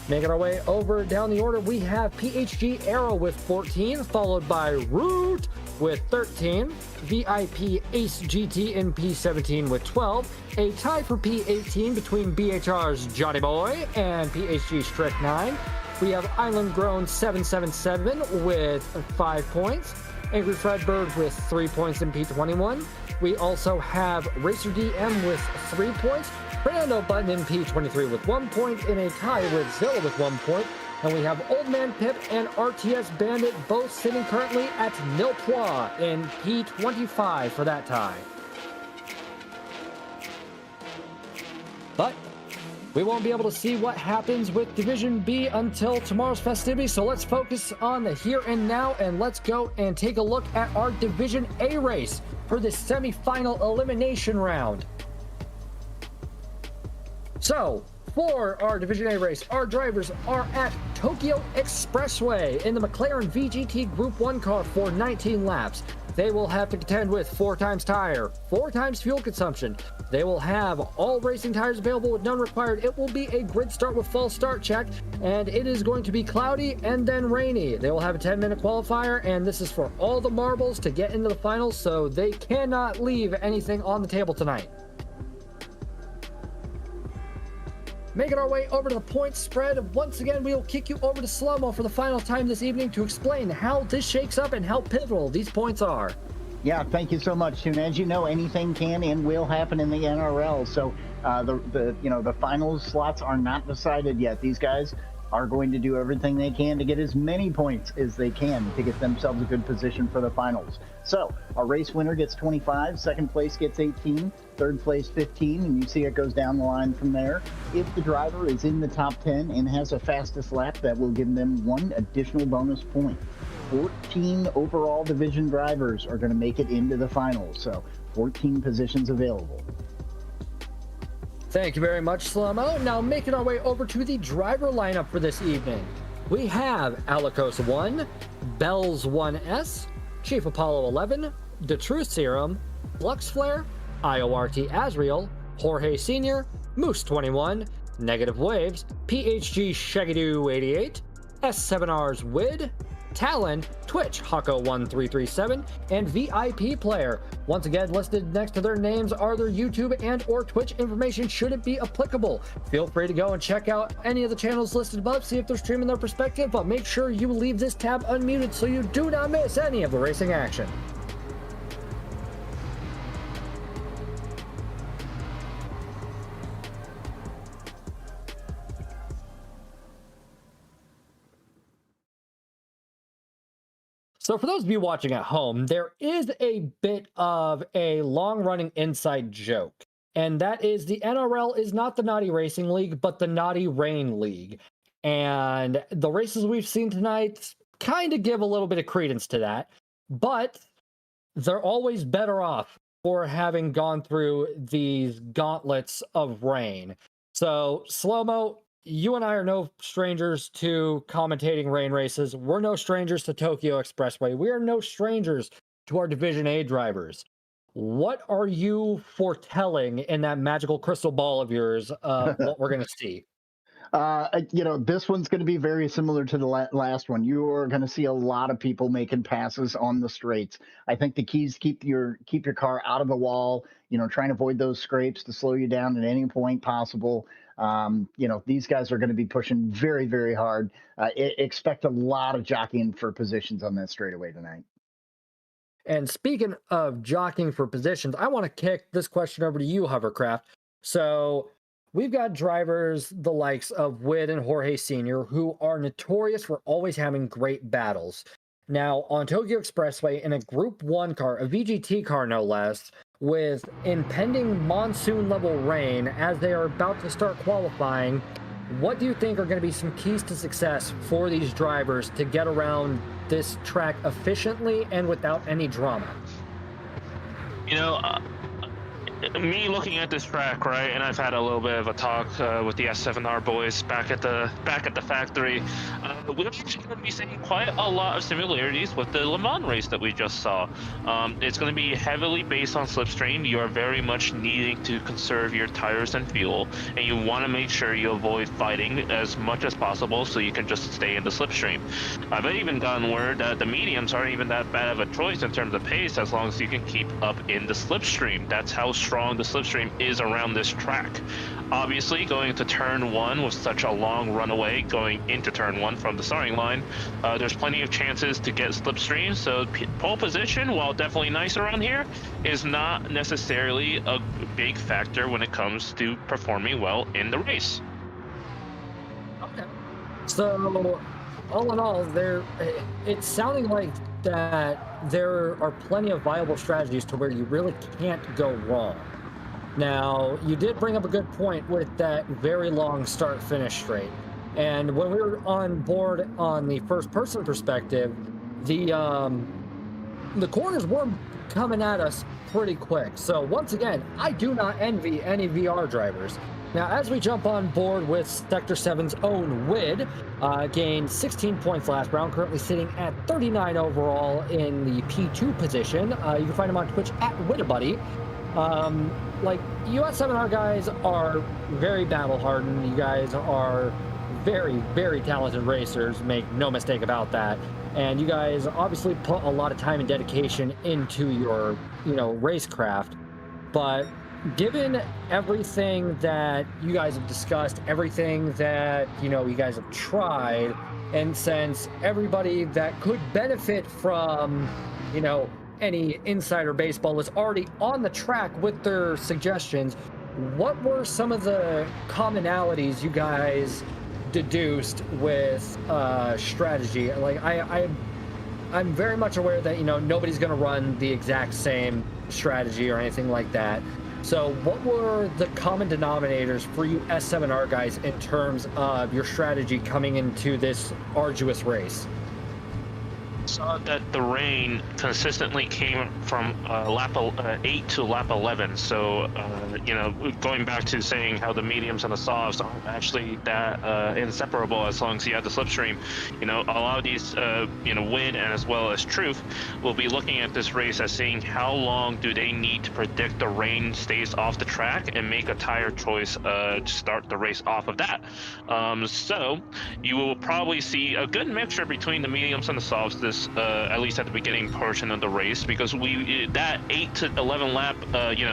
Making our way over down the order, we have PHG Arrow with 14, followed by Root with 13, VIP Ace GT in P17 with 12, a tie for P18 between BHR's Johnny Boy and PHG Strict 9. We have Island Grown 777 with 5 points, Angry Fredbird with 3 points in P21. We also have Racer DM with 3 points, Fernando Button in P23 with 1 point, in a tie with Zilla with 1 point. And we have Old Man Pip and RTS Bandit both sitting currently at nil points in P25 for that tie. But we won't be able to see what happens with Division B until tomorrow's festivities, so let's focus on the here and now, and let's go and take a look at our Division A race for this semi-final elimination round. So, for our Division A race, our drivers are at Tokyo Expressway in the McLaren VGT Group 1 car for 19 laps. They will have to contend with 4 times tire, 4 times fuel consumption. They will have all racing tires available with none required. It will be a grid start with false start check, and it is going to be cloudy and then rainy. They will have a 10-minute qualifier, and this is for all the marbles to get into the finals, so they cannot leave anything on the table tonight. Making our way over to the points spread, once again we will kick you over to Slow-Mo for the final time this evening to explain how this shakes up and how pivotal these points are. Yeah, thank you so much, Toon. As you know, anything can and will happen in the NRL. So the finals slots are not decided yet. These guys are going to do everything they can to get as many points as they can to get themselves a good position for the finals. So our race winner gets 25, second place gets 18, third place 15, and you see it goes down the line from there. If the driver is in the top 10 and has a fastest lap, that will give them 1 additional bonus point. 14 overall division drivers are going to make it into the finals, so 14 positions available. Thank you very much, Slow-Mo. Now making our way over to the driver lineup for this evening. We have Alicos 1, Bells 1S, Chief Apollo 11, The Truth Serum, Flux Flare, IORT Azriel, Jorge Sr., Moose 21, Negative Waves, PHG Shagadoo 88, S7R's Wid, Talon, Twitch, Hako1337, and VIP Player. Once again, listed next to their names are their YouTube and or Twitch information should it be applicable. Feel free to go and check out any of the channels listed above, see if they're streaming their perspective, but make sure you leave this tab unmuted so you do not miss any of the racing action. So for those of you watching at home, there is a bit of a long-running inside joke, and that is the NRL is not the Naughty Racing League, but the Naughty Rain League. And the races we've seen tonight kind of give a little bit of credence to that, but they're always better off for having gone through these gauntlets of rain. So, Slow-Mo, you and I are no strangers to commentating rain races. We're no strangers to Tokyo Expressway. We are no strangers to our Division A drivers. What are you foretelling in that magical crystal ball of yours of what we're going to see? This one's going to be very similar to the last one. You are going to see a lot of people making passes on the straights. I think the keys keep your car out of the wall. Try and avoid those scrapes to slow you down at any point possible. These guys are going to be pushing very, very hard. Expect a lot of jockeying for positions on that straightaway tonight. And speaking of jockeying for positions, I want to kick this question over to you, Hovercraft. So we've got drivers the likes of Witt and Jorge Sr., who are notorious for always having great battles. Now, on Tokyo Expressway, in a Group 1 car, a VGT car no less, with impending monsoon-level rain as they are about to start qualifying, what do you think are going to be some keys to success for these drivers to get around this track efficiently and without any drama? Me looking at this track, right, and I've had a little bit of a talk with the S7R boys back at the factory. We're actually going to be seeing quite a lot of similarities with the Le Mans race that we just saw. It's going to be heavily based on slipstream. You are very much needing to conserve your tires and fuel, and you want to make sure you avoid fighting as much as possible so you can just stay in the slipstream. I've even gotten word that the mediums aren't even that bad of a choice in terms of pace as long as you can keep up in the slipstream. That's how strong the slipstream is around this track. Obviously, going to turn 1 with such a long runaway going into turn 1 from the starting line, there's plenty of chances to get slipstream. So pole position, while definitely nice around here, is not necessarily a big factor when it comes to performing well in the race. Okay. So, all in all, it's sounding like that there are plenty of viable strategies to where you really can't go wrong. Now, you did bring up a good point with that very long start-finish straight. And when we were on board on the first-person perspective, the corners were coming at us pretty quick. So once again, I do not envy any VR drivers. Now, as we jump on board with Sector 7's own Witt, gained 16 points last round, currently sitting at 39 overall in the P2 position. You can find him on Twitch at Wittabuddy. You S7R guys are very battle-hardened. You guys are very, very talented racers, make no mistake about that. And you guys obviously put a lot of time and dedication into your, racecraft. But given everything that you guys have discussed, everything that, you guys have tried, and since everybody that could benefit from, any insider baseball is already on the track with their suggestions, what were some of the commonalities you guys deduced with strategy? Like, I'm very much aware that, nobody's going to run the exact same strategy or anything like that. So what were the common denominators for you S7R guys in terms of your strategy coming into this arduous race? Saw that the rain consistently came from lap 8 to lap 11. So, going back to saying how the mediums and the softs aren't actually that inseparable as long as you have the slipstream, a lot of these, Witt and as well as Truth will be looking at this race as seeing how long do they need to predict the rain stays off the track and make a tire choice to start the race off of that. So you will probably see a good mixture between the mediums and the softs this at least at the beginning portion of the race, because that 8 to 11 lap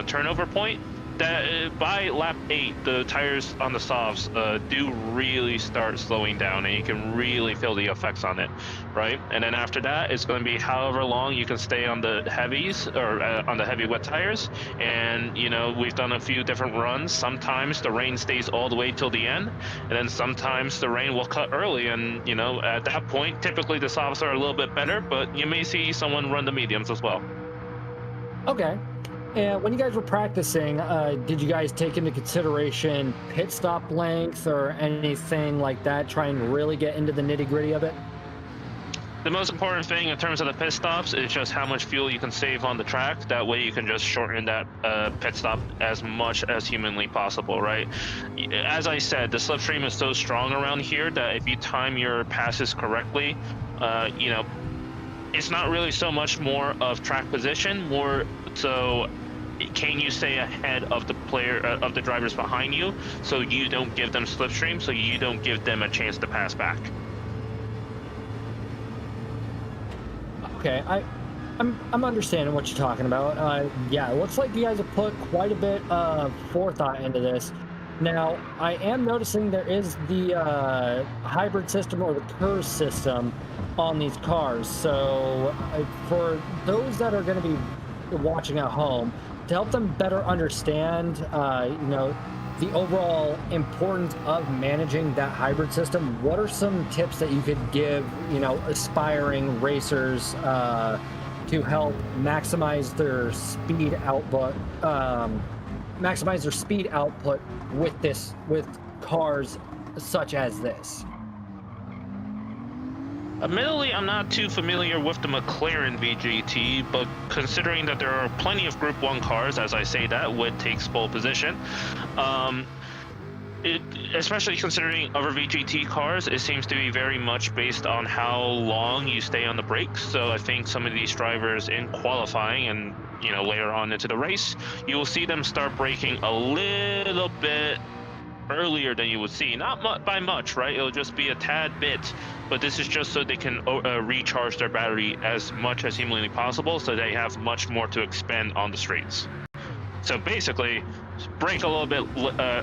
turnover point, that by lap 8 the tires on the softs do really start slowing down, and you can really feel the effects on it, right? And then after that, it's going to be however long you can stay on the heavies or on the heavy wet tires. And we've done a few different runs. Sometimes the rain stays all the way till the end, and then sometimes the rain will cut early, and at that point typically the softs are a little bit better, but you may see someone run the mediums as well. Okay. And when you guys were practicing, did you guys take into consideration pit stop length or anything like that? Try and really get into the nitty gritty of it? The most important thing in terms of the pit stops is just how much fuel you can save on the track. That way you can just shorten that pit stop as much as humanly possible, right? As I said, the slipstream is so strong around here that if you time your passes correctly, you know, it's not really so much more of track position, more so can you stay ahead of the of the drivers behind you, so you don't give them slipstream, so you don't give them a chance to pass back. Okay, I'm understanding what you're talking about. Yeah, it looks like you guys have put quite a bit of forethought into this. Now, I am noticing there is the hybrid system or the KERS system on these cars. So for those that are going to be watching at home, to help them better understand, you know, the overall importance of managing that hybrid system, what are some tips that you could give, you know, aspiring racers to help maximize their speed output, with cars such as this? Admittedly, I'm not too familiar with the McLaren VGT, but considering that there are plenty of Group 1 cars, as I say that, Wood takes pole position. Especially considering other VGT cars, it seems to be very much based on how long you stay on the brakes. So I think some of these drivers in qualifying and, you know, later on into the race, you will see them start braking a little bit earlier than you would see. Not by much, right? It'll just be a tad bit, but this is just so they can recharge their battery as much as humanly possible, so they have much more to expend on the streets. So basically, brake a little bit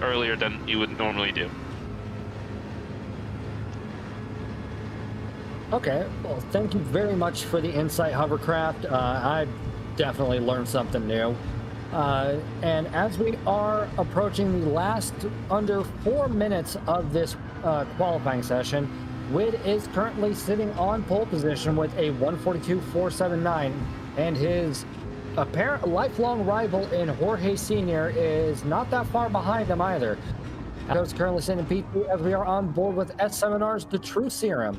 earlier than you would normally do. Okay, well, thank you very much for the insight, Hovercraft. I definitely learned something new. And as we are approaching the last under 4 minutes of this qualifying session, Wid is currently sitting on pole position with a 142.479, and his apparent lifelong rival in Jorge Sr. is not that far behind him either. Aleco's currently sitting in P2 as we are on board with S7R's The True Serum.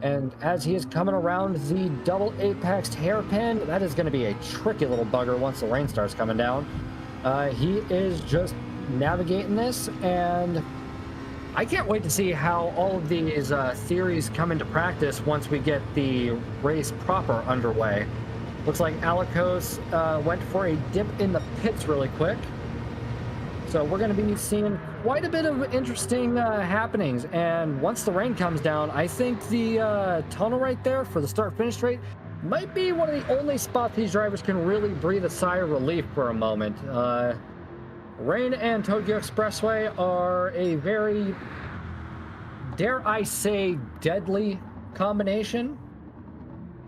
And as he is coming around the double apexed hairpin, that is going to be a tricky little bugger once the rain starts coming down. He is just navigating this, and I can't wait to see how all of these theories come into practice once we get the race proper underway. Looks like Alicos went for a dip in the pits really quick. So we're going to be seeing quite a bit of interesting happenings. And once the rain comes down, I think the tunnel right there for the start-finish straight might be one of the only spots these drivers can really breathe a sigh of relief for a moment. Rain and Tokyo Expressway are a very, dare I say, deadly combination.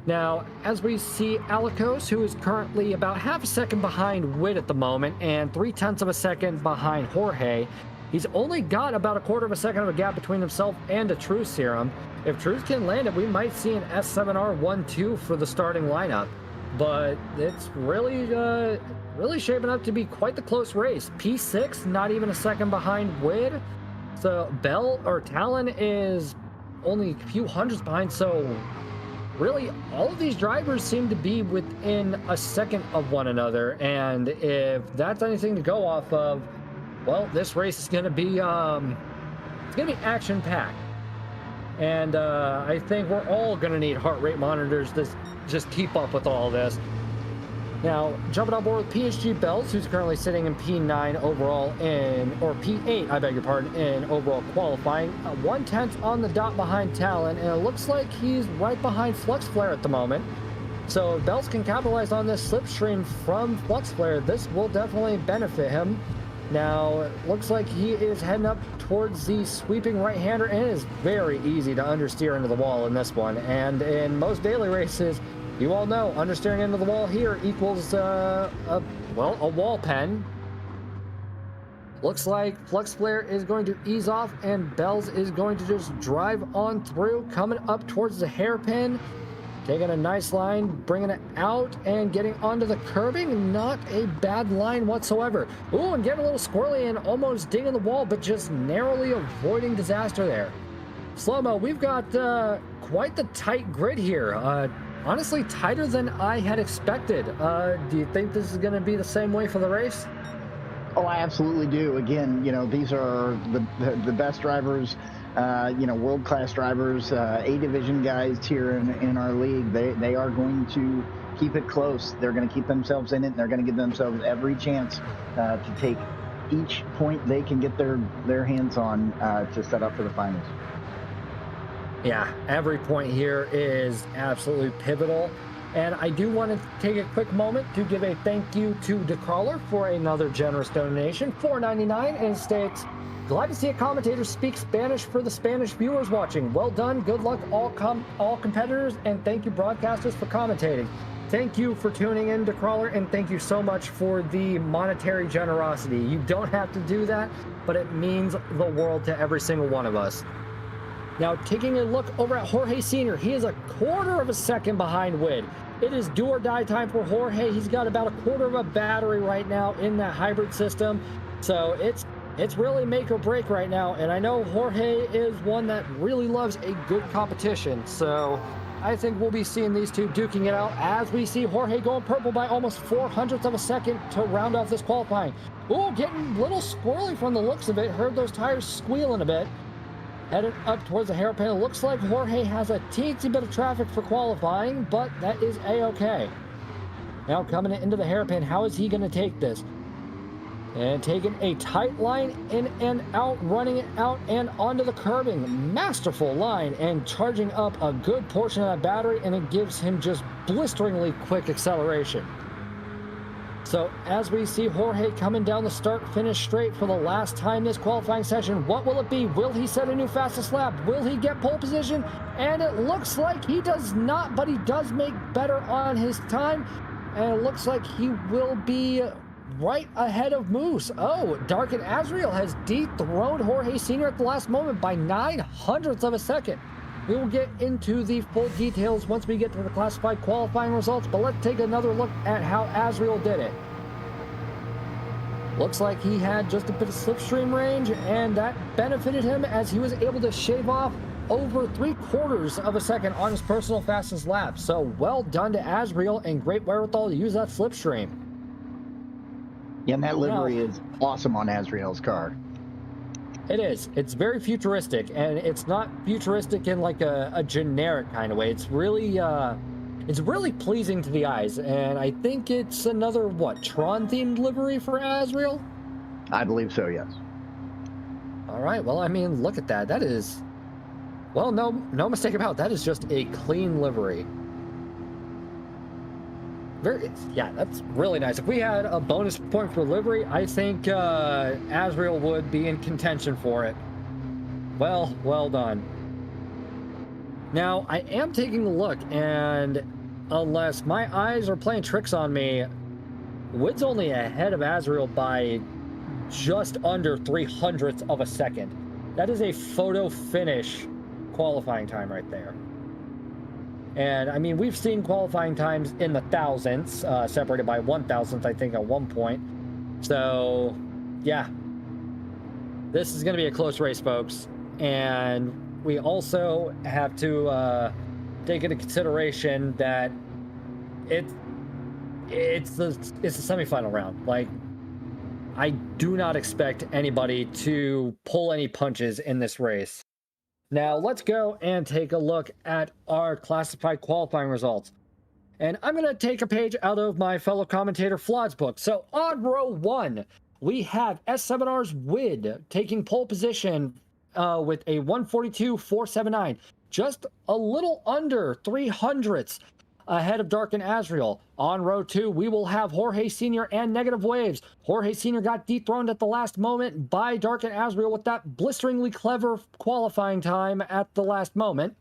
Now, as we see Alicos, who is currently about half a second behind Wid at the moment and 0.3 of a second behind Jorge, he's only got about a 1/4 of a second of a gap between himself and a True Serum. If Truth can land it, we might see an S7R 1-2 for the starting lineup. But it's really shaping up to be quite the close race. P6, not even a second behind Wid. So Talon is only a few hundreds behind, so really, all of these drivers seem to be within a second of one another, and if that's anything to go off of, well, this race is going to be action-packed, and I think we're all going to need heart rate monitors to just keep up with all this. Now, jumping on board with PSG Bells, who's currently sitting in P9 overall or P8, I beg your pardon, in overall qualifying. 1/10 on the dot behind Talon, and it looks like he's right behind Flux Flare at the moment. So if Bells can capitalize on this slipstream from Flux Flare, this will definitely benefit him. Now, it looks like he is heading up towards the sweeping right-hander, and it is very easy to understeer into the wall in this one. And in most daily races, you all know, understeering into the wall here equals, a wall pen. Looks like Flux Flare is going to ease off, and Bells is going to just drive on through, coming up towards the hairpin. Taking a nice line, bringing it out and getting onto the curbing. Not a bad line whatsoever. Ooh, and getting a little squirrely and almost dinging the wall, but just narrowly avoiding disaster there. Slow-mo, we've got quite the tight grid here. Honestly, tighter than I had expected. Do you think this is going to be the same way for the race? Oh, I absolutely do. Again, these are the best drivers, world-class drivers, A-division guys here in our league. They are going to keep it close. They're going to keep themselves in it, and they're going to give themselves every chance to take each point they can get their hands on to set up for the finals. Yeah, every point here is absolutely pivotal. And I do want to take a quick moment to give a thank you to DeCrawler for another generous donation, $4.99, and states, glad to see a commentator speak Spanish for the Spanish viewers watching. Well done. Good luck all competitors, and thank you broadcasters for commentating. Thank you for tuning in, DeCrawler, and thank you so much for the monetary generosity. You don't have to do that, but it means the world to every single one of us. Now, taking a look over at Jorge Sr., he is a quarter of a second behind Wid. It is do or die time for Jorge. He's got about a quarter of a battery right now in that hybrid system. So it's really make or break right now. And I know Jorge is one that really loves a good competition. So I think we'll be seeing these two duking it out as we see Jorge going purple by almost 400ths of a second to round off this qualifying. Ooh, getting a little squirrely from the looks of it. Heard those tires squealing a bit. Headed up towards the hairpin. It looks like Jorge has a teensy bit of traffic for qualifying, but that is a-okay. Now coming into the hairpin, how is he going to take this? And taking a tight line in and out, running it out and onto the curbing. Masterful line and charging up a good portion of that battery, and it gives him just blisteringly quick acceleration. So as we see Jorge coming down the start-finish straight for the last time this qualifying session, what will it be? Will he set a new fastest lap? Will he get pole position? And it looks like he does not, but he does make better on his time. And it looks like he will be right ahead of Moose. Oh, Dark and Azrael has dethroned Jorge Sr. at the last moment by 900ths of a second. We will get into the full details once we get to the classified qualifying results, but let's take another look at how Azrael did it. Looks like he had just a bit of slipstream range, and that benefited him as he was able to shave off over 3/4 of a second on his personal fastest lap. So well done to Azrael, and great wherewithal to use that slipstream. Yeah, and that livery is awesome on Azrael's car. It is. It's very futuristic, and it's not futuristic in like a generic kind of way. It's really pleasing to the eyes, and I think it's another, Tron-themed livery for Azrael? I believe so, yes. All right, well, I mean, look at that. That is, well, no mistake about it. That is just a clean livery. Yeah, that's really nice. If we had a bonus point for livery, I think Azrael would be in contention for it. Well done. Now, I am taking a look, and unless my eyes are playing tricks on me, Wood's only ahead of Azrael by just under 300ths of a second. That is a photo finish qualifying time right there. And I mean, we've seen qualifying times in the thousands, separated by 1,000th, I think, at one point. So, yeah, this is going to be a close race, folks. And we also have to take into consideration that it's the semifinal round. Like, I do not expect anybody to pull any punches in this race. Now, let's go and take a look at our classified qualifying results. And I'm going to take a page out of my fellow commentator Flawed's book. So on row 1, we have S7R's Wid taking pole position with a 142.479. Just a little under 300ths ahead of Dark and Azrael. On row 2, we will have Jorge Sr. and Negative Waves. Jorge Sr. got dethroned at the last moment by Dark and Azrael with that blisteringly clever qualifying time at the last moment.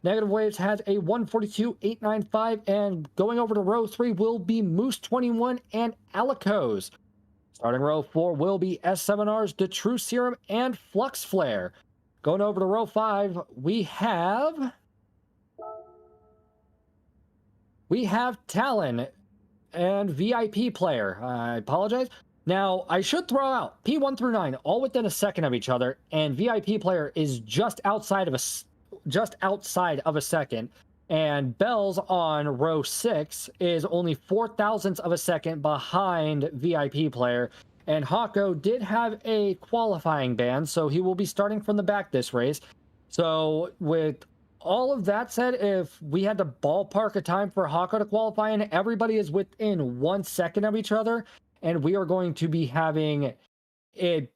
Negative Waves has a 142.895, and going over to row 3 will be Moose 21 and Alicos. Starting row 4 will be S7R's The True Serum and Flux Flare. Going over to row 5, we have we have Talon and VIP player. I apologize. Now, I should throw out P1 through 9 all within a second of each other, and VIP player is just outside of a second. And Bells on row 6 is only 0.004 of a second behind VIP player. And Hako did have a qualifying ban, so he will be starting from the back this race. So with all of that said, if we had to ballpark a time for Hako to qualify, and everybody is within 1 second of each other, and we are going to be having it.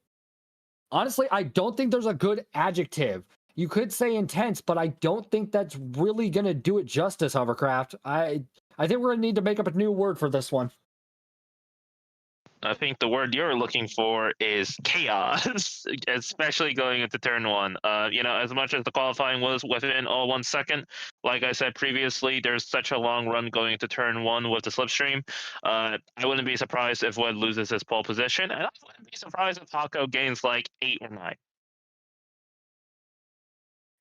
Honestly, I don't think there's a good adjective. You could say intense, but I don't think that's really going to do it justice, Hovercraft. I think we're going to need to make up a new word for this one. I think the word you're looking for is chaos, especially going into turn 1. As much as the qualifying was within all 1 second, like I said previously, there's such a long run going into turn 1 with the slipstream. I wouldn't be surprised if Wood loses his pole position, and I wouldn't be surprised if Hako gains like 8 or 9.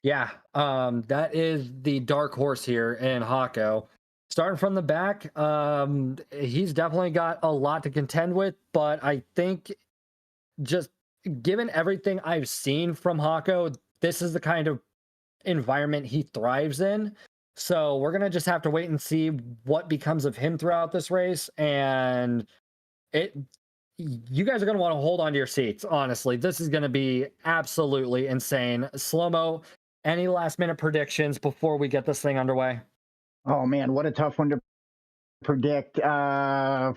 Yeah, that is the dark horse here in Hako. Starting from the back, he's definitely got a lot to contend with, but I think just given everything I've seen from Hako, this is the kind of environment he thrives in. So we're going to just have to wait and see what becomes of him throughout this race. And you guys are going to want to hold on to your seats, honestly. This is going to be absolutely insane. Slow-mo, any last-minute predictions before we get this thing underway? Oh, man, what a tough one to predict. I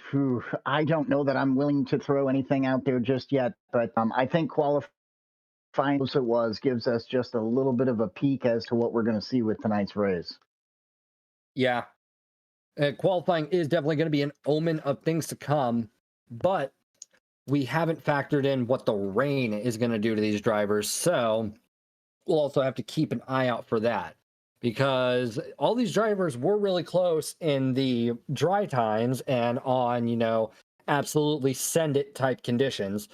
don't know that I'm willing to throw anything out there just yet, but I think qualifying as it was gives us just a little bit of a peek as to what we're going to see with tonight's race. Yeah. Qualifying is definitely going to be an omen of things to come, but we haven't factored in what the rain is going to do to these drivers, so we'll also have to keep an eye out for that. Because all these drivers were really close in the dry times and on, absolutely send it type conditions.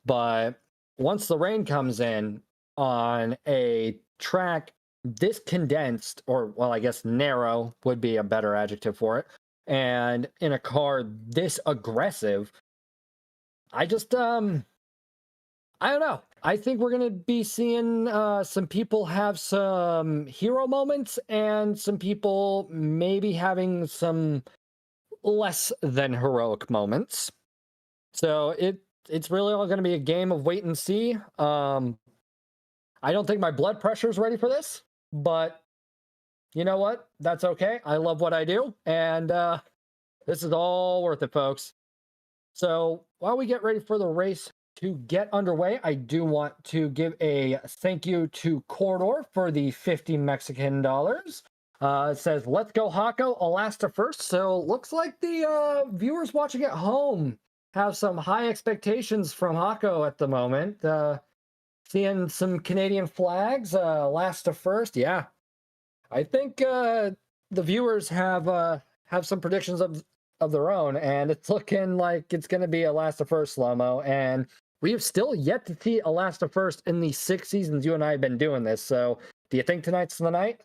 But once the rain comes in on a track this condensed, or, well, I guess narrow would be a better adjective for it, and in a car this aggressive, I don't know. I think we're going to be seeing some people have some hero moments and some people maybe having some less than heroic moments. So it's really all going to be a game of wait and see. I don't think my blood pressure is ready for this, but you know what? That's okay. I love what I do, and this is all worth it, folks. So while we get ready for the race to get underway, I do want to give a thank you to Corridor for the 50 Mexican dollars. It says, let's go Hako, Alasta first. So looks like the viewers watching at home have some high expectations from Hako at the moment. Seeing some Canadian flags, Alasta first. Yeah, I think the viewers have some predictions of their own, and it's looking like it's going to be Alasta first, Slow-mo, and we have still yet to see Alasta first in the 6 seasons you and I have been doing this. So do you think tonight's the night?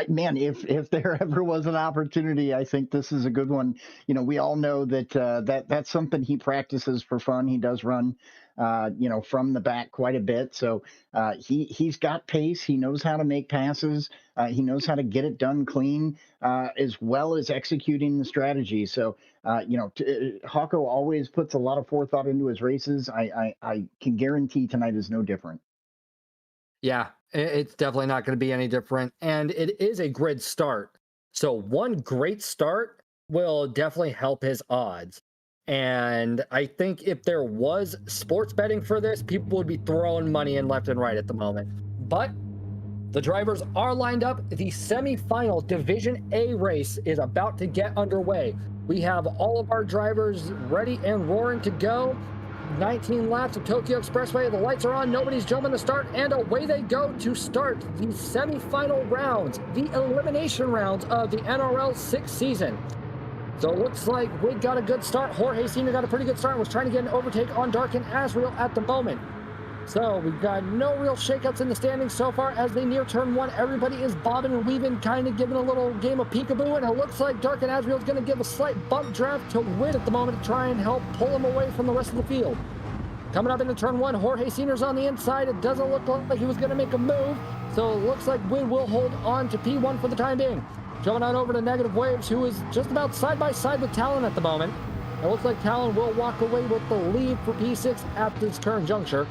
Man, if there ever was an opportunity, I think this is a good one. We all know that that's something he practices for fun. He does run, from the back quite a bit. So he's got pace. He knows how to make passes. He knows how to get it done clean, as well as executing the strategy. So, Hako always puts a lot of forethought into his races. I can guarantee tonight is no different. Yeah, it's definitely not going to be any different. And it is a grid start. So one great start will definitely help his odds. And I think if there was sports betting for this, people would be throwing money in left and right at the moment. But the drivers are lined up. The semifinal Division A race is about to get underway. We have all of our drivers ready and roaring to go. 19 laps of Tokyo Expressway. The lights are on. Nobody's jumping the start, and away they go to start the semifinal rounds, the elimination rounds of the NRL 6th season. So it looks like we got a good start. Jorge Sr. got a pretty good start and was trying to get an overtake on Dark and Asriel at the moment. So we've got no real shakeups in the standings so far as they near turn 1. Everybody is bobbing and weaving, kind of giving a little game of peekaboo, and it looks like Dark and Azrael is going to give a slight bump draft to Wid at the moment to try and help pull him away from the rest of the field. Coming up into turn 1, Jorge Senior's on the inside. It doesn't look like he was going to make a move, so it looks like Wid will hold on to P1 for the time being. Jumping on over to Negative Waves, who is just about side by side with Talon at the moment. It looks like Talon will walk away with the lead for P6 at this current juncture.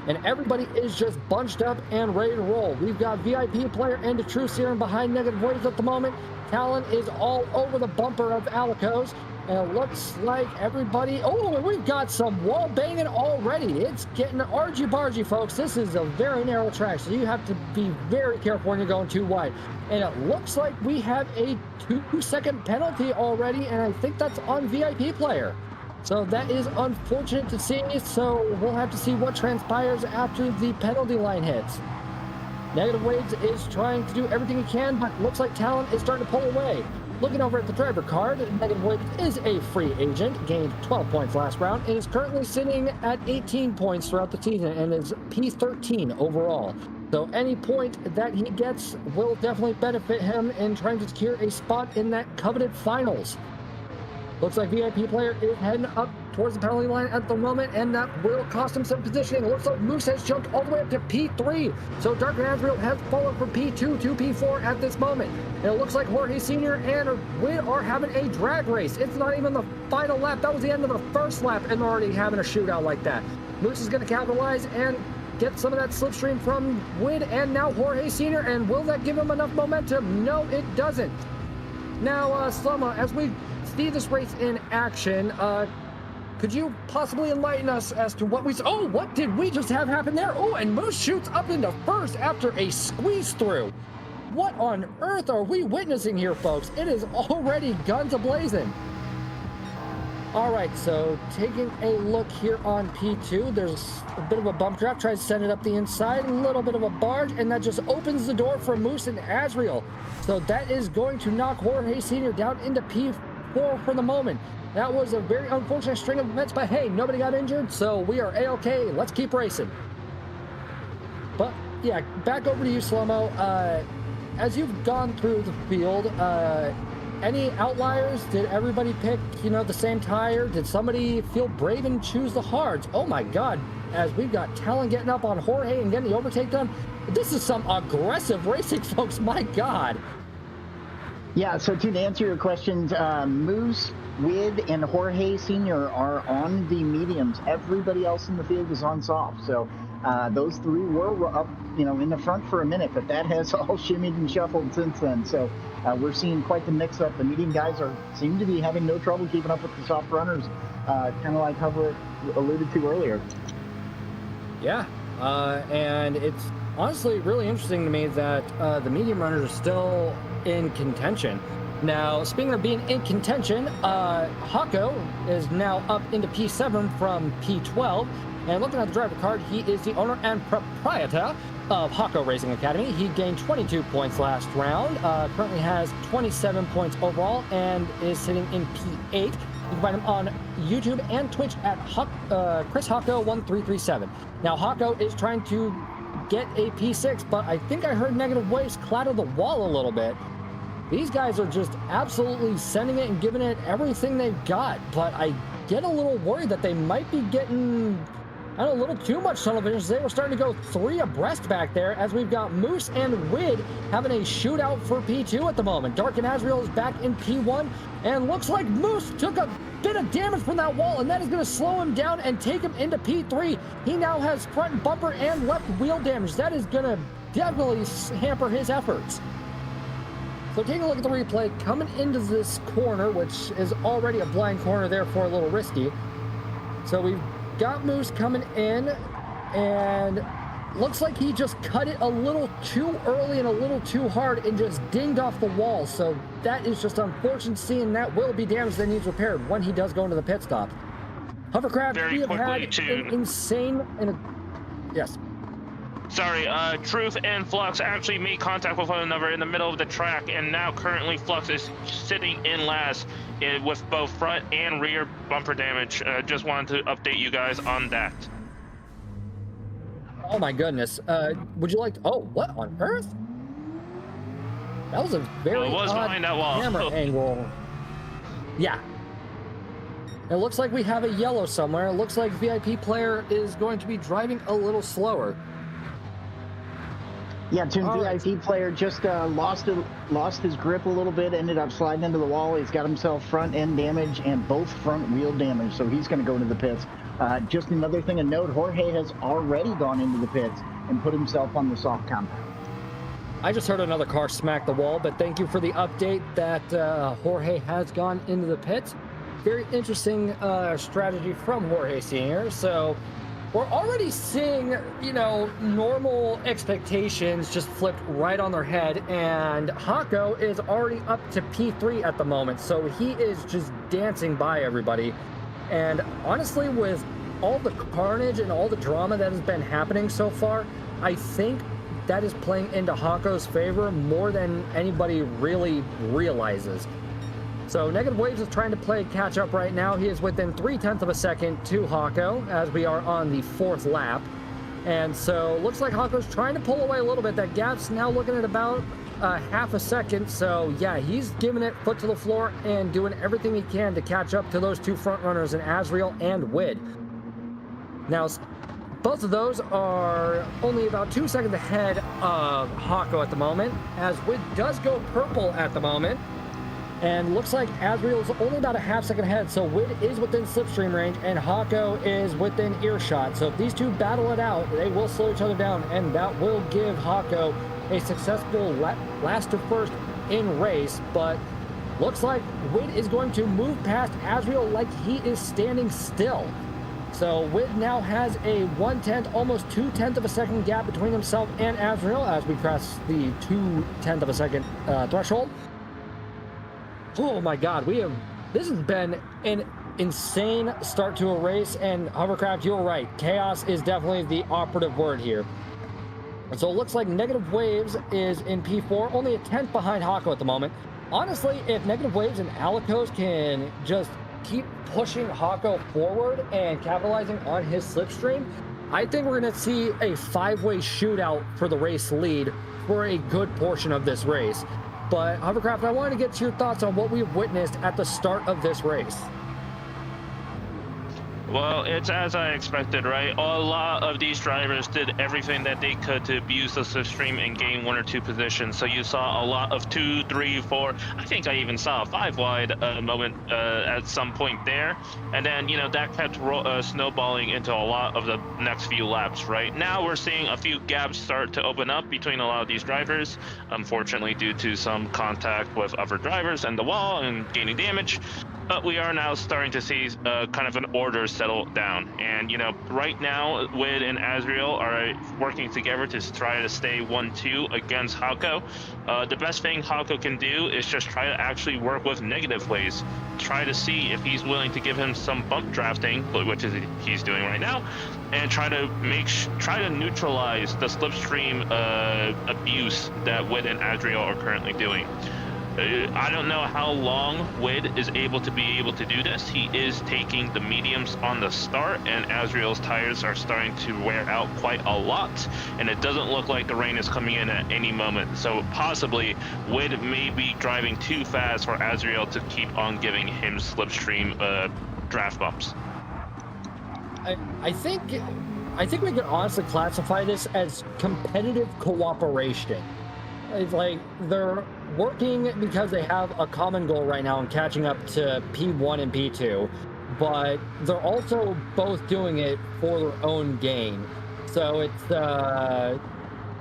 And everybody is just bunched up and ready to roll. We've got VIP player and a True Serum behind Negative Waves at the moment. Talon is all over the bumper of Alicos. And it looks like everybody... Oh, and we've got some wall banging already. It's getting argy-bargy, folks. This is a very narrow track, so you have to be very careful when you're going too wide. And it looks like we have a 2-second penalty already, and I think that's on VIP player. So that is unfortunate to see, so we'll have to see what transpires after the penalty line hits. Negative Waves is trying to do everything he can, but looks like Talon is starting to pull away. Looking over at the driver card, Negative Waves is a free agent, gained 12 points last round, and is currently sitting at 18 points throughout the season and is P13 overall. So any point that he gets will definitely benefit him in trying to secure a spot in that coveted finals. Looks like VIP player is heading up towards the penalty line at the moment, and that will cost him some positioning. It looks like Moose has jumped all the way up to P3. So Dark and Azrael has fallen from P2 to P4 at this moment. And it looks like Jorge Sr. and Wid are having a drag race. It's not even the final lap. That was the end of the first lap, and they're already having a shootout like that. Moose is going to capitalize and get some of that slipstream from Wid and now Jorge Sr. And will that give him enough momentum? No, it doesn't. Now, Slumma, as we see this race in action, could you possibly enlighten us as to what we... Oh, what did we just have happen there? Oh, and Moose shoots up into first after a squeeze through. What on earth are we witnessing here, folks? It is already guns a-blazing. All right, so taking a look here on P2, there's a bit of a bump draft, tries to send it up the inside, a little bit of a barge, and that just opens the door for Moose and Azrael. So that is going to knock Jorge Sr. down into P4 for the moment. That was a very unfortunate string of events, but hey, nobody got injured, so we are A-okay. Let's keep racing. But yeah, back over to you, Slow-Mo. As you've gone through the field, any outliers? Did everybody pick, the same tire? Did somebody feel brave and choose the hards? Oh my God, as we've got Talon getting up on Jorge and getting the overtake done. This is some aggressive racing, folks, my God. Yeah, so to answer your questions, Moose, Wid, and Jorge Sr. are on the mediums. Everybody else in the field is on soft. So those three were up, in the front for a minute, but that has all shimmied and shuffled since then. So we're seeing quite the mix-up. The medium guys seem to be having no trouble keeping up with the soft runners, kind of like Hover alluded to earlier. Yeah, and it's honestly really interesting to me that the medium runners are still in contention. Now, speaking of being in contention, Hako is now up into P7 from P12. And looking at the driver card, he is the owner and proprietor of Hako Racing Academy. He gained 22 points last round, currently has 27 points overall, and is sitting in P8. You can find him on YouTube and Twitch at Chris Hako1337. Now, Hako is trying to get a P6, but I think I heard Negative Waves clatter the wall a little bit. These guys are just absolutely sending it and giving it everything they've got, but I get a little worried that they might be getting, a little too much tunnel vision. They were starting to go 3 abreast back there, as we've got Moose and Wid having a shootout for P2 at the moment. Dark and Azrael is back in P1, and looks like Moose took a bit of damage from that wall, and that is going to slow him down and take him into P3. He now has front bumper and left wheel damage. That is going to definitely hamper his efforts. So taking a look at the replay, coming into this corner, which is already a blind corner, therefore a little risky. So we've got Moose coming in, and looks like he just cut it a little too early and a little too hard and just dinged off the wall. So that is just unfortunate, seeing that will be damage that needs repaired when he does go into the pit stop. Hovercraft, we have had an insane... Yes. Sorry, Truth and Flux actually made contact with one another in the middle of the track, and now currently Flux is sitting in last with both front and rear bumper damage. Just wanted to update you guys on that. Oh my goodness. Would you like to, oh, what on earth? That was a very It was odd behind that wall. camera angle. Yeah. It looks like we have a yellow somewhere. It looks like VIP player is going to be driving a little slower. Yeah, Toon All right. VIP player just lost his grip a little bit, ended up sliding into the wall. He's got himself front end damage and both front wheel damage, so he's going to go into the pits. Just another thing to note, Jorge has already gone into the pits and put himself on the soft compound. I just heard another car smack the wall, but thank you for the update that Jorge has gone into the pits. Very interesting strategy from Jorge Sr. So we're already seeing, you know, normal expectations just flipped right on their head, and Hako is already up to P3 at the moment, so he is just dancing by everybody. And honestly, with all the carnage and all the drama that has been happening so far, I think that is playing into Hako's favor more than anybody really realizes. So Negative Waves is trying to play catch up right now. He is within 0.3 of a second to Hako as we are on the 4th lap. And so looks like Hako's trying to pull away a little bit. That gap's now looking at about half a second. So yeah, he's giving it foot to the floor and doing everything he can to catch up to those two front runners in Azriel and Wid. Now, both of those are only about 2 seconds ahead of Hako at the moment, as Wid does go purple at the moment. And looks like Azriel is only about a half second ahead, so Wid is within slipstream range and Hako is within earshot. So if these two battle it out, they will slow each other down, and that will give Hako a successful last to first in race. But looks like Wid is going to move past Azriel like he is standing still. So Wid now has a 1/10, almost 2/10 of a second gap between himself and Azriel as we cross the 2/10 of a second threshold. Oh my God, this has been an insane start to a race, and Hovercraft, you're right. Chaos is definitely the operative word here. And so it looks like Negative Waves is in P4, only a 10th behind Hako at the moment. Honestly, if Negative Waves and Alicos can just keep pushing Hako forward and capitalizing on his slipstream, I think we're going to see a 5-way shootout for the race lead for a good portion of this race. But Hovercraft, I wanted to get your thoughts on what we've witnessed at the start of this race. Well, it's as I expected, right? A lot of these drivers did everything that they could to abuse the slipstream and gain 1 or 2 positions. So you saw a lot of 2, 3, 4. I think I even saw a 5-wide moment at some point there. And then, you know, that kept snowballing into a lot of the next few laps, right? Now we're seeing a few gaps start to open up between a lot of these drivers, unfortunately due to some contact with other drivers and the wall and gaining damage. But we are now starting to see kind of an order settle down. And, you know, right now, Wid and Azriel are working together to try to stay 1-2 against Hako. The best thing Hako can do is just try to actually work with Negative Waves. Try to see if he's willing to give him some bump drafting, which is he's doing right now, and try to neutralize the slipstream abuse that Wid and Azriel are currently doing. I don't know how long Wid is able to do this. He is taking the mediums on the start, and Azriel's tires are starting to wear out quite a lot, and it doesn't look like the rain is coming in at any moment. So possibly Wid may be driving too fast for Azriel to keep on giving him slipstream draft bumps. I think we can honestly classify this as competitive cooperation. It's like they're working because they have a common goal right now and catching up to P1 and P2, but they're also both doing it for their own gain. So it's, I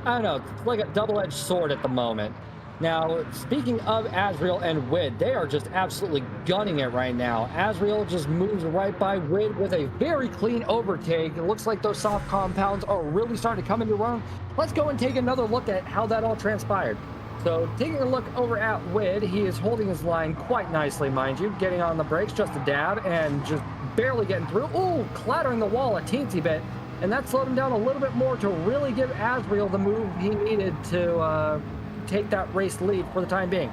don't know, it's like a double-edged sword at the moment. Now, speaking of Azriel and Wid, they are just absolutely gunning it right now. Azriel just moves right by Wid with a very clean overtake. It looks like those soft compounds are really starting to come into run. Let's go and take another look at how that all transpired. So taking a look over at Wid, he is holding his line quite nicely, mind you, getting on the brakes just a dab and just barely getting through. Ooh, clattering the wall a teensy bit. And that slowed him down a little bit more to really give Azriel the move he needed to take that race lead for the time being.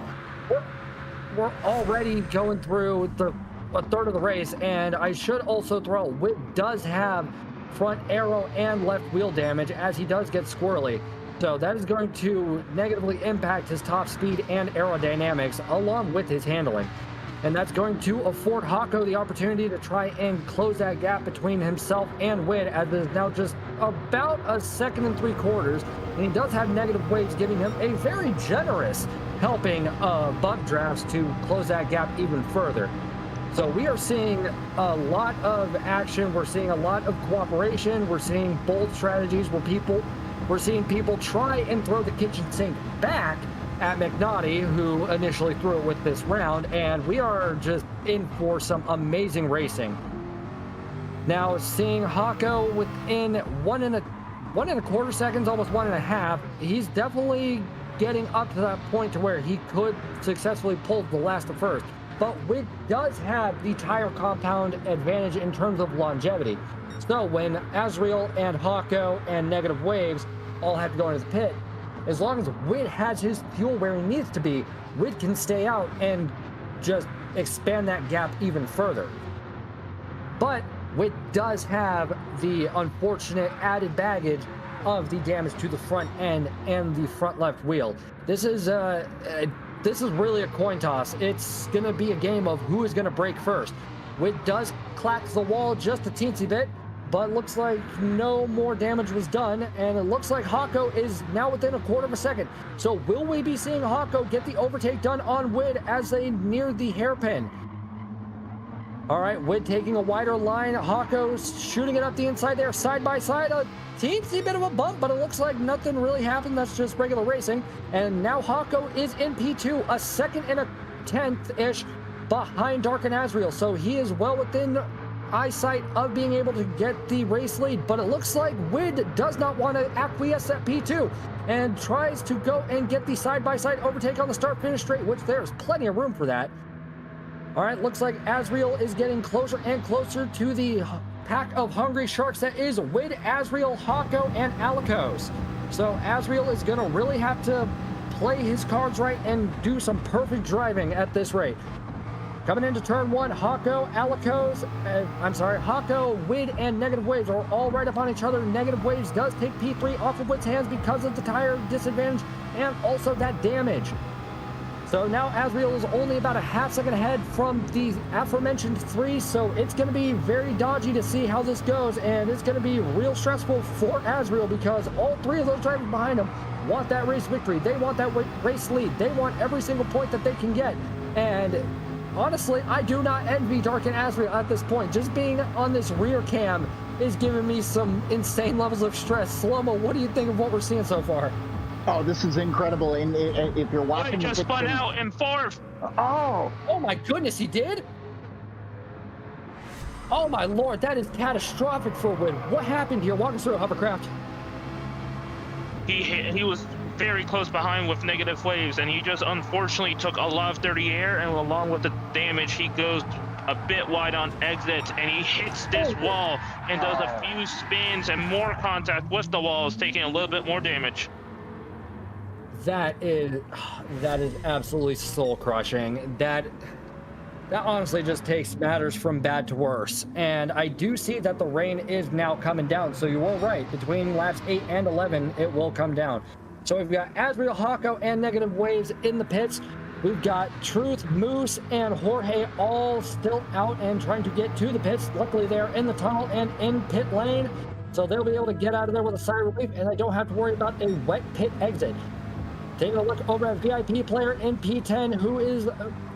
We're already going through a third of the race, and I should also throw out, Wid does have front aero and left wheel damage as he does get squirrely. So that is going to negatively impact his top speed and aerodynamics along with his handling. And that's going to afford Hako the opportunity to try and close that gap between himself and Wid, as it is now just about a 2 3/4. And he does have negative waves, giving him a very generous helping of bump drafts to close that gap even further. So we are seeing a lot of action. We're seeing a lot of cooperation. We're seeing bold strategies where we're seeing people try and throw the kitchen sink back at McNaughty, who initially threw it with this round, and we are just in for some amazing racing. Now, seeing Hako within 1.25 seconds, almost 1.5, he's definitely getting up to that point to where he could successfully pull the last of first. But Wid does have the tire compound advantage in terms of longevity. So when Azriel and Hako and Negative Waves all have to go into the pit, as long as Wid has his fuel where he needs to be, Wid can stay out and just expand that gap even further. But Wid does have the unfortunate added baggage of the damage to the front end and the front left wheel. This is really a coin toss. It's going to be a game of who is going to break first. Wid does clack the wall just a teensy bit, but looks like no more damage was done, and it looks like Hako is now within 1/4 second. So will we be seeing Hako get the overtake done on Wid as they near the hairpin? All right, Wid taking a wider line. Hako's shooting it up the inside there, side by side. A teensy bit of a bump, but it looks like nothing really happened. That's just regular racing. And now Hako is in P2, a 2nd and 1/10-ish behind Dark and Azriel. So he is well within eyesight of being able to get the race lead, but it looks like Wid does not want to acquiesce at P2 and tries to go and get the side-by-side overtake on the start-finish straight, which there's plenty of room for that. All right, looks like Azriel is getting closer and closer to the pack of hungry sharks that is Wid, Azriel, Hako, and Alikos. So Azriel is going to really have to play his cards right and do some perfect driving at this rate. Coming into turn 1, Hako, Wid, and Negative Waves are all right up on each other. Negative Waves does take P3 off of Wid's hands because of the tire disadvantage and also that damage. So now Azriel is only about a half second ahead from the aforementioned 3, so it's going to be very dodgy to see how this goes, and it's going to be real stressful for Azriel because all 3 of those drivers behind him want that race victory. They want that race lead. They want every single point that they can get, and honestly, I do not envy Dark and Azriel at this point. Just being on this rear cam is giving me some insane levels of stress. Slomo, what do you think of what we're seeing so far? Oh, this is incredible. And if you're watching, I just spun out in 4th. Oh my goodness, he did? Oh my lord, that is catastrophic for Wid. What happened here? Walk us through, Hovercraft. He was very close behind with Negative Waves, and he just unfortunately took a lot of dirty air, and along with the damage, he goes a bit wide on exit, and he hits this wall and does a few spins and more contact with the walls, taking a little bit more damage. That is absolutely soul crushing. That honestly just takes matters from bad to worse. And I do see that the rain is now coming down. So you were right. Between laps 8 and 11, it will come down. So we've got Azriel, Hako, and Negative Waves in the pits. We've got Truth, Moose, and Jorge all still out and trying to get to the pits. Luckily, they're in the tunnel and in pit lane. So they'll be able to get out of there with a sigh of relief, and they don't have to worry about a wet pit exit. Taking a look over at VIP player in P10, who is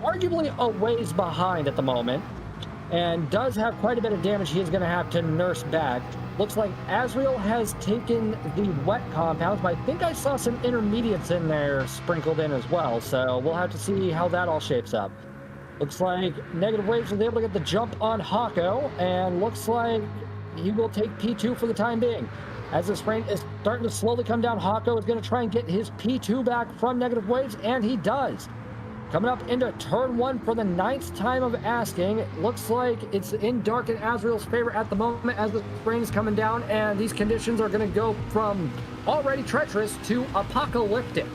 arguably a ways behind at the moment and does have quite a bit of damage he is going to have to nurse back. Looks like Azriel has taken the wet compounds, but I think I saw some intermediates in there sprinkled in as well, so we'll have to see how that all shapes up. Looks like Negative Waves was able to get the jump on Hako, and looks like he will take P2 for the time being. As this rain is starting to slowly come down, Hako is going to try and get his P2 back from Negative Waves, and he does. Coming up into turn 1 for the 9th time of asking. It looks like it's in Dark and Azriel's favor at the moment as the rain is coming down, and these conditions are going to go from already treacherous to apocalyptic.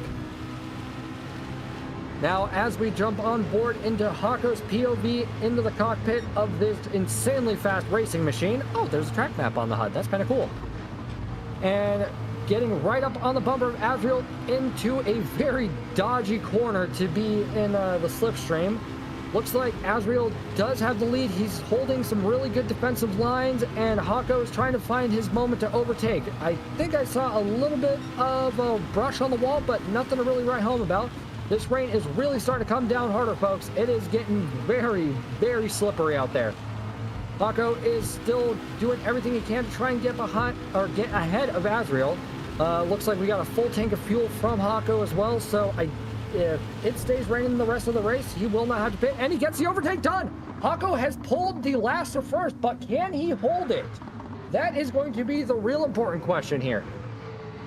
Now, as we jump on board into Hako's POV into the cockpit of this insanely fast racing machine. Oh, there's a track map on the HUD. That's kind of cool. And getting right up on the bumper of Azriel into a very dodgy corner to be in the slipstream. Looks like Azriel does have the lead. He's holding some really good defensive lines, and Hako is trying to find his moment to overtake. I think I saw a little bit of a brush on the wall, but nothing to really write home about. This rain is really starting to come down harder, folks. It is getting very, very slippery out there. Hako is still doing everything he can to try and get behind or get ahead of Azriel. Looks like we got a full tank of fuel from Hako as well, so if it stays raining the rest of the race, he will not have to pit, and he gets the overtake done. Hako has pulled the last to first, but can he hold it? That is going to be the real important question here.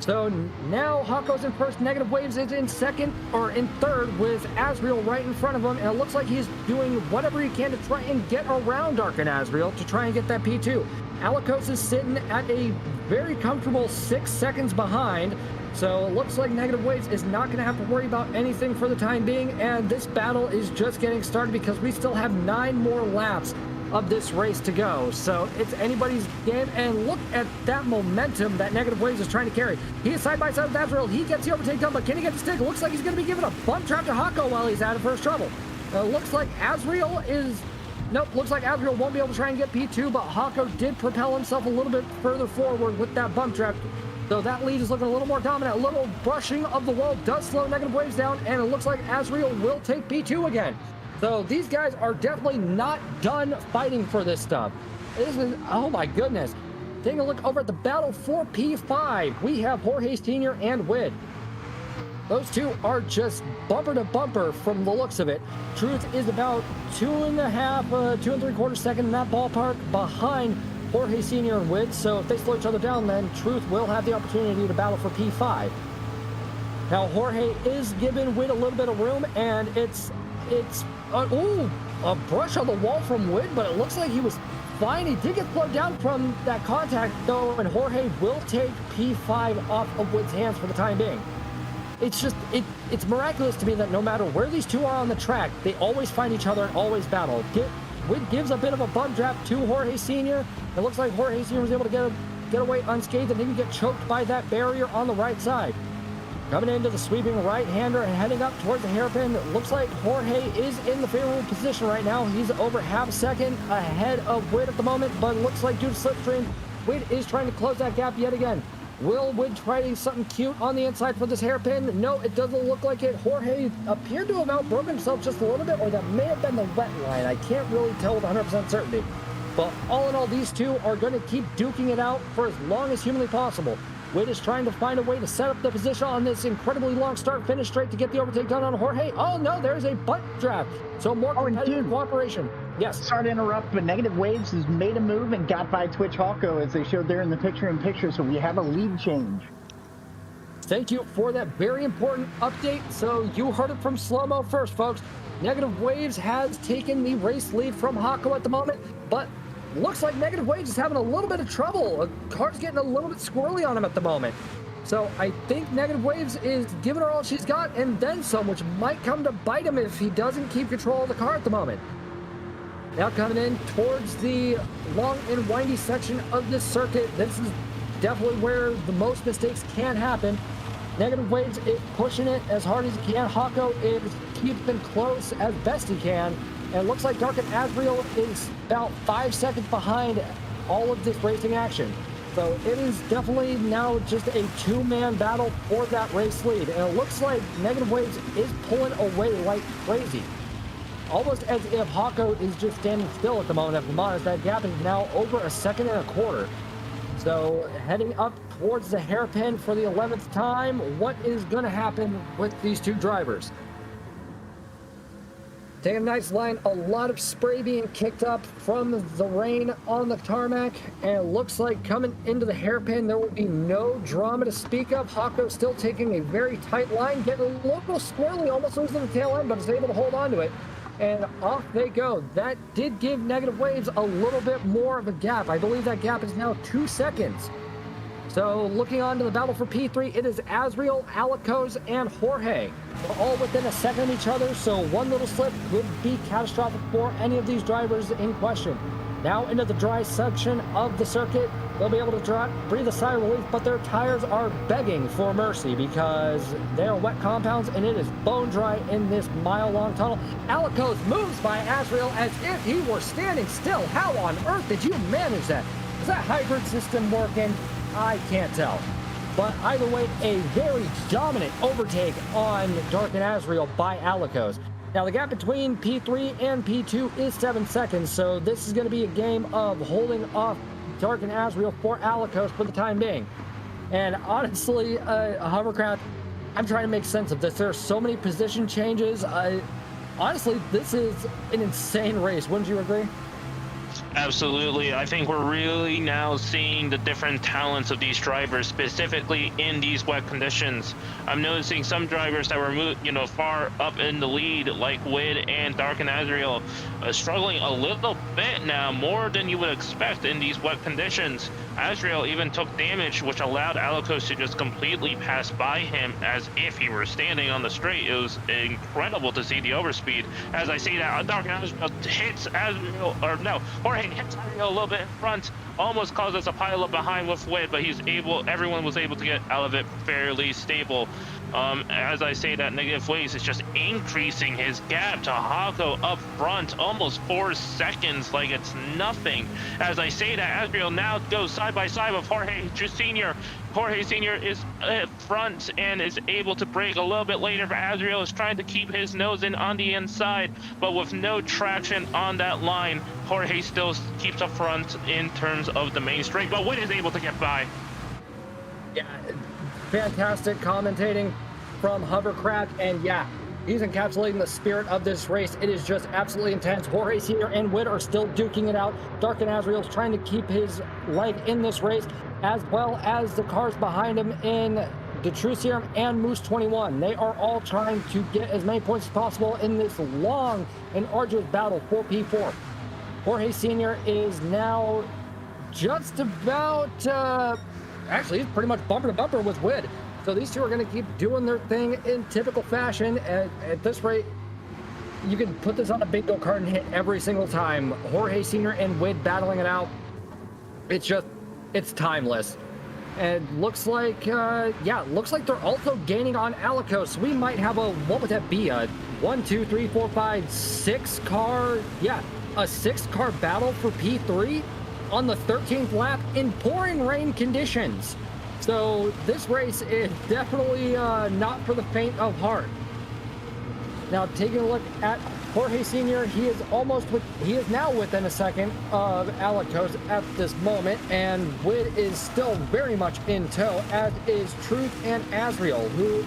So now Hako's in first, Negative Waves is in second or in third with Azriel right in front of him, and it looks like he's doing whatever he can to try and get around Dark and Azriel to try and get that P2. Alikos is sitting at a very comfortable 6 seconds behind, so it looks like Negative Waves is not going to have to worry about anything for the time being, and this battle is just getting started because we still have 9 more laps of this race to go. So it's anybody's game, and look at that momentum that Negative Waves is trying to carry. He is side by side with Azriel. He gets the overtake done, but can he get the stick? It looks like he's going to be giving a bump trap to Hako while he's out of first trouble. Looks like Azriel is... Nope, looks like Azriel won't be able to try and get P2, but Hako did propel himself a little bit further forward with that bump trap. So that lead is looking a little more dominant. A little brushing of the wall does slow Negative Waves down, and it looks like Azriel will take P2 again. So these guys are definitely not done fighting for this stuff. This is, oh my goodness. Taking a look over at the battle for P5, we have Jorge Sr. and Wid. Those two are just bumper to bumper from the looks of it. Truth is about 2.5, 2 3/4 seconds in that ballpark behind Jorge Sr. and Wid. So if they slow each other down, then Truth will have the opportunity to battle for P5. Now Jorge is giving Wid a little bit of room, and it's a brush on the wall from Wid, but it looks like he was fine. He did get slowed down from that contact though, and Jorge will take P5 off of Wid's hands for the time being. It's just, it's miraculous to me that no matter where these two are on the track, they always find each other and always battle. Wid gives a bit of a bump trap to Jorge Sr. It looks like Jorge Sr. was able to get away unscathed and didn't get choked by that barrier on the right side. Coming into the sweeping right-hander and heading up towards the hairpin, it looks like Jorge is in the favorable position right now. He's over half a second ahead of Wid at the moment, but it looks like due to slipstream, Wid is trying to close that gap yet again. Will Wid try something cute on the inside for this hairpin? No, it doesn't look like it. Jorge appeared to have outbroken himself just a little bit, or that may have been the wet line. I can't really tell with 100% certainty. But all in all, these two are going to keep duking it out for as long as humanly possible. Wid is trying to find a way to set up the position on this incredibly long start-finish straight to get the overtake done on Jorge. Oh no, there's a butt draft. So more competitive cooperation. Yes. Sorry to interrupt, but Negative Waves has made a move and got by Twitch Hawko as they showed there in the picture-in-picture, so we have a lead change. Thank you for that very important update. So you heard it from Slow-Mo first, folks. Negative Waves has taken the race lead from Hako at the moment, but looks like Negative Waves is having a little bit of trouble. The car's getting a little bit squirrely on him at the moment. So I think Negative Waves is giving her all she's got and then some, which might come to bite him if he doesn't keep control of the car at the moment. Now coming in towards the long and windy section of this circuit, this is definitely where the most mistakes can happen. Negative Waves is pushing it as hard as he can. Hako is keeping close as best he can. And it looks like Dark and Azriel is about 5 seconds behind all of this racing action. So it is definitely now just a two-man battle for that race lead. And it looks like Negative Waves is pulling away like crazy. Almost as if Hako is just standing still at the moment. If I'm honest, that gap is now over 1.25 seconds. So heading up towards the hairpin for the 11th time, what is going to happen with these two drivers? Taking a nice line, a lot of spray being kicked up from the rain on the tarmac, and it looks like coming into the hairpin, there will be no drama to speak of. Hako still taking a very tight line, getting a little squirrely, almost losing the tail end, but is able to hold on to it. And off they go. That did give Negative Waves a little bit more of a gap. I believe that gap is now 2 seconds. So looking on to the battle for P3, it is Azriel, Alikos, and Jorge. They're all within a second of each other, so one little slip would be catastrophic for any of these drivers in question. Now into the dry section of the circuit, they'll be able to breathe a sigh of relief, but their tires are begging for mercy because they are wet compounds and it is bone dry in this mile-long tunnel. Alikos moves by Azriel as if he were standing still. How on earth did you manage that? Is that hybrid system working? I can't tell. But either way, a very dominant overtake on Dark and Azriel by Alikos. Now, the gap between P3 and P2 is 7 seconds, so this is going to be a game of holding off Dark and Azriel for Alikos for the time being. And honestly, Hovercraft, I'm trying to make sense of this. There are so many position changes. Honestly, this is an insane race. Wouldn't you agree? Absolutely. I think we're really now seeing the different talents of these drivers, specifically in these wet conditions. I'm noticing some drivers that were, far up in the lead, like Wid and Dark and Azriel, struggling a little bit now, more than you would expect in these wet conditions. Azriel even took damage, which allowed Alikos to just completely pass by him as if he were standing on the straight. It was incredible to see the overspeed. As I see that, Dark and Azriel hits Azriel, or no, Jorge hits Azriel a little bit in front, almost caused us a pile up behind with Wid, but everyone was able to get out of it fairly stable. As I say that, Negative Waves is just increasing his gap to Hako up front, almost 4 seconds, like it's nothing. As I say that, Azriel now goes side by side with Jorge Sr. Jorge Sr. is front and is able to brake a little bit later, but Azriel is trying to keep his nose in on the inside, but with no traction on that line, Jorge still keeps up front in terms of the main straight, but Wid is able to get by. Yeah, fantastic commentating from Hovercraft, and yeah, he's encapsulating the spirit of this race. It is just absolutely intense. Jorge Sr. and Wid are still duking it out. Dark and Azriel is trying to keep his leg in this race, as well as the cars behind him in the True Serum and Moose 21. They are all trying to get as many points as possible in this long and arduous battle for P4. Jorge Sr. is now just about, actually, he's pretty much bumper to bumper with Wid. So these two are going to keep doing their thing in typical fashion. At this rate, you can put this on a bingo card and hit every single time. Jorge Sr. and Wid battling it out. It's timeless. And looks like, looks like they're also gaining on Alikos. We might have what would that be? A 1, 2, 3, 4, 5, 6 car, a 6-car battle for P3 on the 13th lap in pouring rain conditions. So this race is definitely not for the faint of heart. Now taking a look at Jorge Sr., he is now within a second of Alikos at this moment, and Wid is still very much in tow, as is Truth and Azriel, who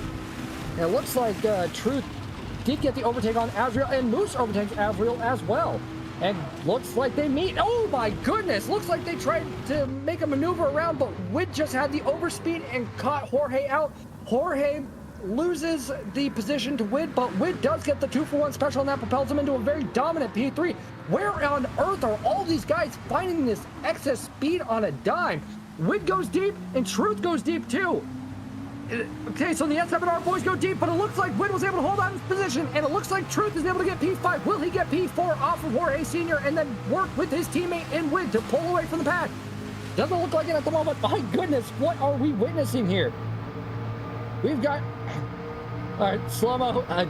it looks like Truth did get the overtake on Azriel, and Moose overtakes Azriel as well. And looks like they meet. Oh my goodness! Looks like they tried to make a maneuver around, but Wid just had the overspeed and caught Jorge out. Jorge loses the position to Wid, but Wid does get the 2-for-1 special, and that propels him into a very dominant P3. Where on earth are all these guys finding this excess speed on a dime? Wid goes deep, and Truth goes deep too. Okay, so the S7R boys go deep, but it looks like Wid was able to hold on his position, and it looks like Truth is able to get P5. Will he get P4 off of Jorge Sr. and then work with his teammate in Wid to pull away from the pack? Doesn't look like it at the moment. My goodness, what are we witnessing here? We've got... All right, Slow-Mo,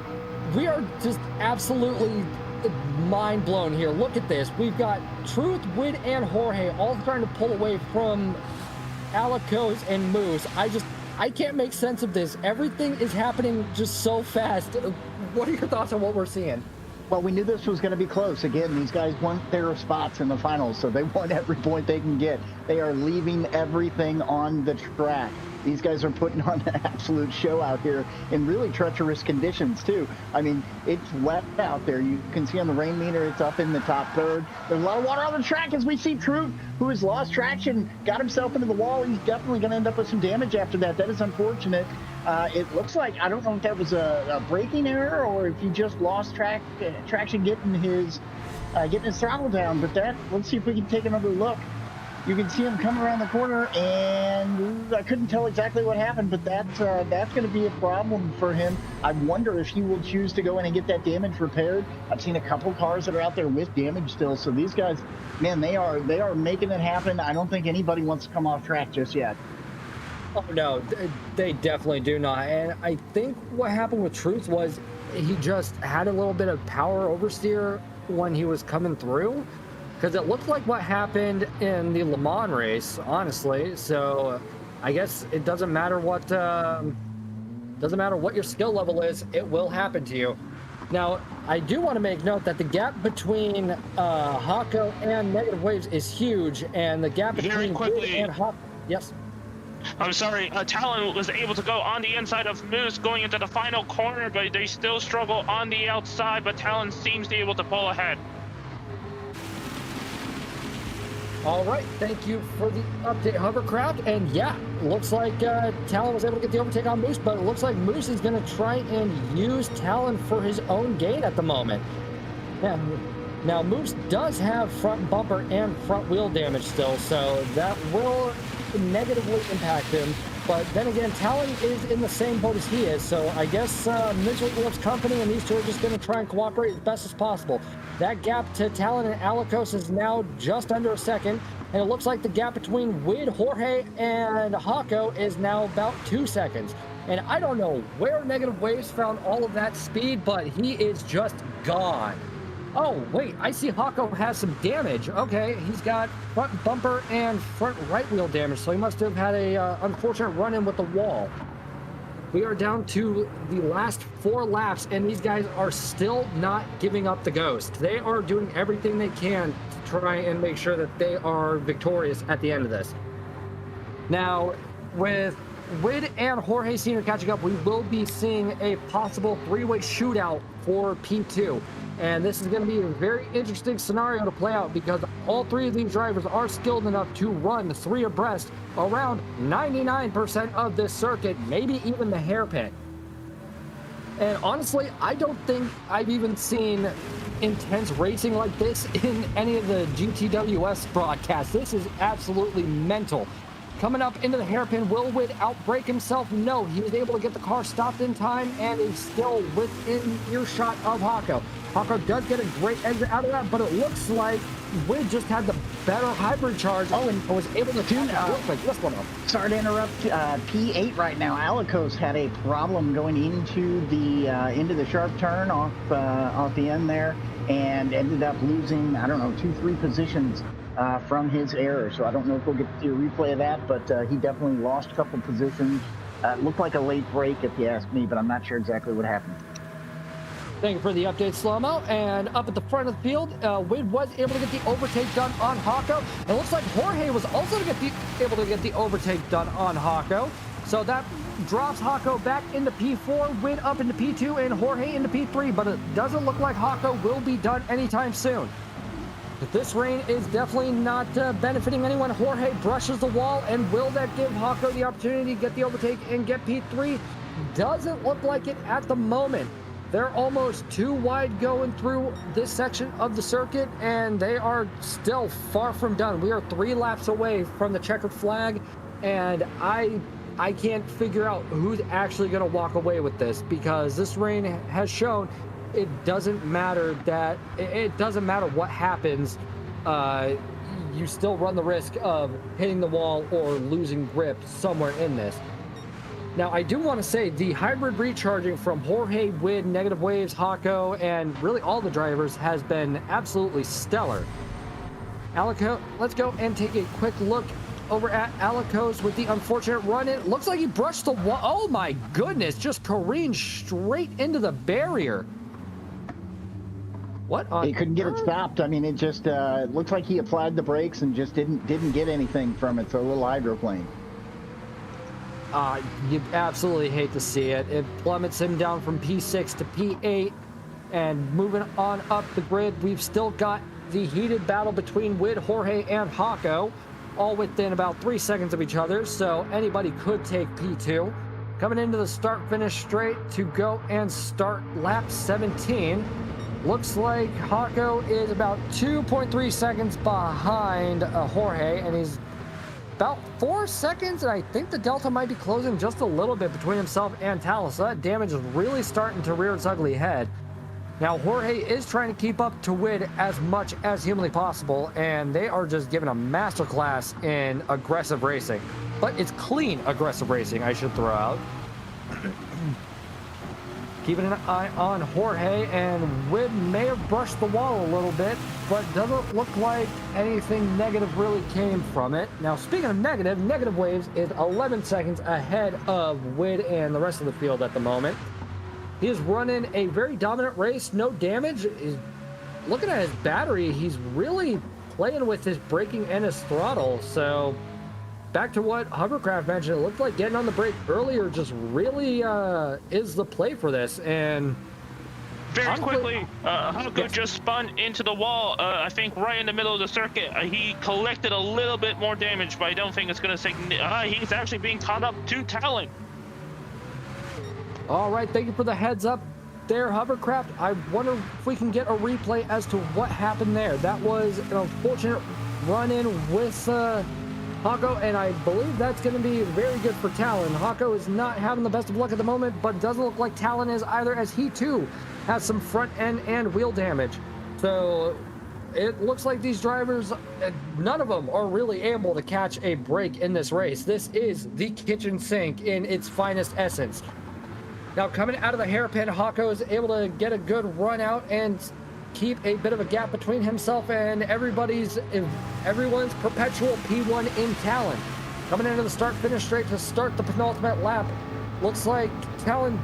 we are just absolutely mind blown here. Look at this. We've got Truth, Wid, and Jorge all trying to pull away from Alikos and Moose. I can't make sense of this. Everything is happening just so fast. What are your thoughts on what we're seeing? Well, we knew this was going to be close. Again, these guys want their spots in the finals, so they want every point they can get. They are leaving everything on the track. These guys are putting on an absolute show out here in really treacherous conditions, too. I mean, it's wet out there. You can see on the rain meter, it's up in the top third. There's a lot of water on the track as we see Truth, who has lost traction, got himself into the wall. He's definitely going to end up with some damage after that. That is unfortunate. It looks like, I don't know if that was a braking error or if he just lost traction getting his throttle down. But let's see if we can take another look. You can see him come around the corner, and I couldn't tell exactly what happened, but that's going to be a problem for him. I wonder if he will choose to go in and get that damage repaired. I've seen a couple cars that are out there with damage still. So these guys, man, they are making it happen. I don't think anybody wants to come off track just yet. Oh, no, they definitely do not. And I think what happened with Truth was he just had a little bit of power oversteer when he was coming through, because it looked like what happened in the Le Mans race, honestly. So I guess it doesn't matter what your skill level is, it will happen to you. Now, I do want to make note that the gap between Hako and Negative Waves is huge, and the gap between Wood and Hako. Yes. I'm sorry, Talon was able to go on the inside of Moose going into the final corner, but they still struggle on the outside, but Talon seems to be able to pull ahead. All right, thank you for the update, Hovercraft. And yeah, looks like Talon was able to get the overtake on Moose, but it looks like Moose is going to try and use Talon for his own gain at the moment. Yeah. Now, Moose does have front bumper and front wheel damage still, so that will negatively impact him. But then again, Talon is in the same boat as he is, so I guess Misery loves company, and these two are just going to try and cooperate as best as possible. That gap to Talon and Alikos is now just under a second, and it looks like the gap between Wid, Jorge, and Hako is now about 2 seconds. And I don't know where Negative Waves found all of that speed, but he is just gone. Oh, wait, I see Hako has some damage. Okay, he's got front bumper and front right wheel damage, so he must have had a unfortunate run-in with the wall. We are down to the last 4 laps, and these guys are still not giving up the ghost. They are doing everything they can to try and make sure that they are victorious at the end of this. Now, with Wid and Jorge Sr. catching up, we will be seeing a possible 3-way shootout for P2. And this is going to be a very interesting scenario to play out, because all 3 of these drivers are skilled enough to run 3 abreast around 99% of this circuit, maybe even the hairpin. And honestly, I don't think I've even seen intense racing like this in any of the GTWS broadcasts. This is absolutely mental. Coming up into the hairpin, will Wid outbrake himself? No, he was able to get the car stopped in time and is still within earshot of Hako. Hako does get a great exit out of that, but it looks like Wid just had the better hybrid charge and was able to do this one up. Sorry to interrupt. P8 right now. Alikos had a problem going into the sharp turn off the end there, and ended up losing, I don't know, 2-3 positions from his error. So I don't know if we'll get to see a replay of that, but he definitely lost a couple positions. It looked like a late break, if you ask me, but I'm not sure exactly what happened. Thank you for the update, Slow-Mo. And up at the front of the field, Wid was able to get the overtake done on Hako. And it looks like Jorge was also able to get the overtake done on Hako. So that drops Hako back into P4, Wid up into P2, and Jorge into P3. But it doesn't look like Hako will be done anytime soon. But this rain is definitely not benefiting anyone. Jorge brushes the wall, and will that give Hako the opportunity to get the overtake and get P3? Doesn't look like it at the moment. They're almost 2 wide going through this section of the circuit, and they are still far from done. We are 3 laps away from the checkered flag, and I can't figure out who's actually going to walk away with this, because this rain has shown it doesn't matter what happens. You still run the risk of hitting the wall or losing grip somewhere in this. Now, I do want to say the hybrid recharging from Jorge, Wid, Negative Waves, Hako, and really all the drivers has been absolutely stellar. Alikos, let's go and take a quick look over at Alikos with the unfortunate run-in. Looks like he brushed the wall. Oh my goodness, just careened straight into the barrier. What on He couldn't get it stopped. I mean, it just looks like he applied the brakes and just didn't get anything from it. So a little hydroplane. You absolutely hate to see it. It plummets him down from P6 to P8. And moving on up the grid, we've still got the heated battle between Wid, Jorge, and Hako, all within about 3 seconds of each other. So anybody could take P2. Coming into the start-finish straight to go and start lap 17. Looks like Hako is about 2.3 seconds behind Jorge, and he's about 4 seconds, and I think the delta might be closing just a little bit between himself and Talon, so that damage is really starting to rear its ugly head. Now, Jorge is trying to keep up to Wid as much as humanly possible, and they are just giving a masterclass in aggressive racing. But it's clean aggressive racing, I should throw out. Keeping an eye on Jorge, and Wid may have brushed the wall a little bit, but doesn't look like anything negative really came from it. Now, speaking of negative waves is 11 seconds ahead of Wid and the rest of the field at the moment. He is running a very dominant race, no damage. Looking at his battery, he's really playing with his braking and his throttle. So back to what Hovercraft mentioned, it looked like getting on the brake earlier just really is the play for this. And very quickly, Hako just spun into the wall, I think right in the middle of the circuit. He collected a little bit more damage, but I don't think it's going to take... he's actually being caught up to Talon. All right, thank you for the heads up there, Hovercraft. I wonder if we can get a replay as to what happened there. That was an unfortunate run-in with Hako, and I believe that's going to be very good for Talon. Hako is not having the best of luck at the moment, but doesn't look like Talon is either, as he too has some front end and wheel damage. So it looks like these drivers, none of them are really able to catch a break in this race. This is the kitchen sink in its finest essence. Now, coming out of the hairpin, Hako is able to get a good run out and keep a bit of a gap between himself and everyone's perpetual P1 in Talon. Coming into the start-finish straight to start the penultimate lap. Looks like Talon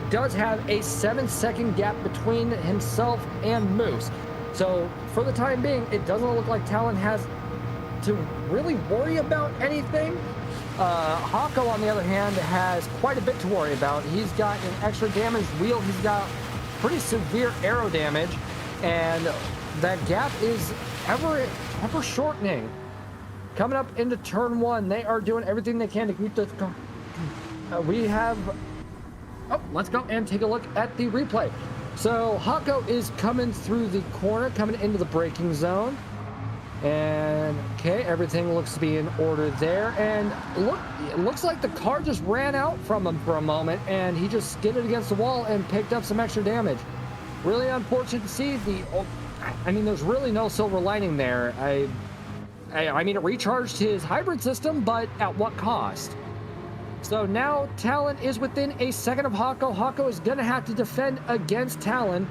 does have a 7-second gap between himself and Moose. So, for the time being, it doesn't look like Talon has to really worry about anything. Hako, on the other hand, has quite a bit to worry about. He's got an extra damaged wheel. He's got pretty severe aero damage, and that gap is ever shortening. Coming up into turn one, they are doing everything they can to keep this going. Let's go and take a look at the replay. So Hako is coming through the corner, coming into the braking zone. And okay, everything looks to be in order there, and it looks like the car just ran out from him for a moment, and he just skidded against the wall and picked up some extra damage. Really unfortunate to see. There's really no silver lining there. I mean, it recharged his hybrid system, but at what cost? So now Talon is within a second of Hako. Hako is gonna have to defend against Talon.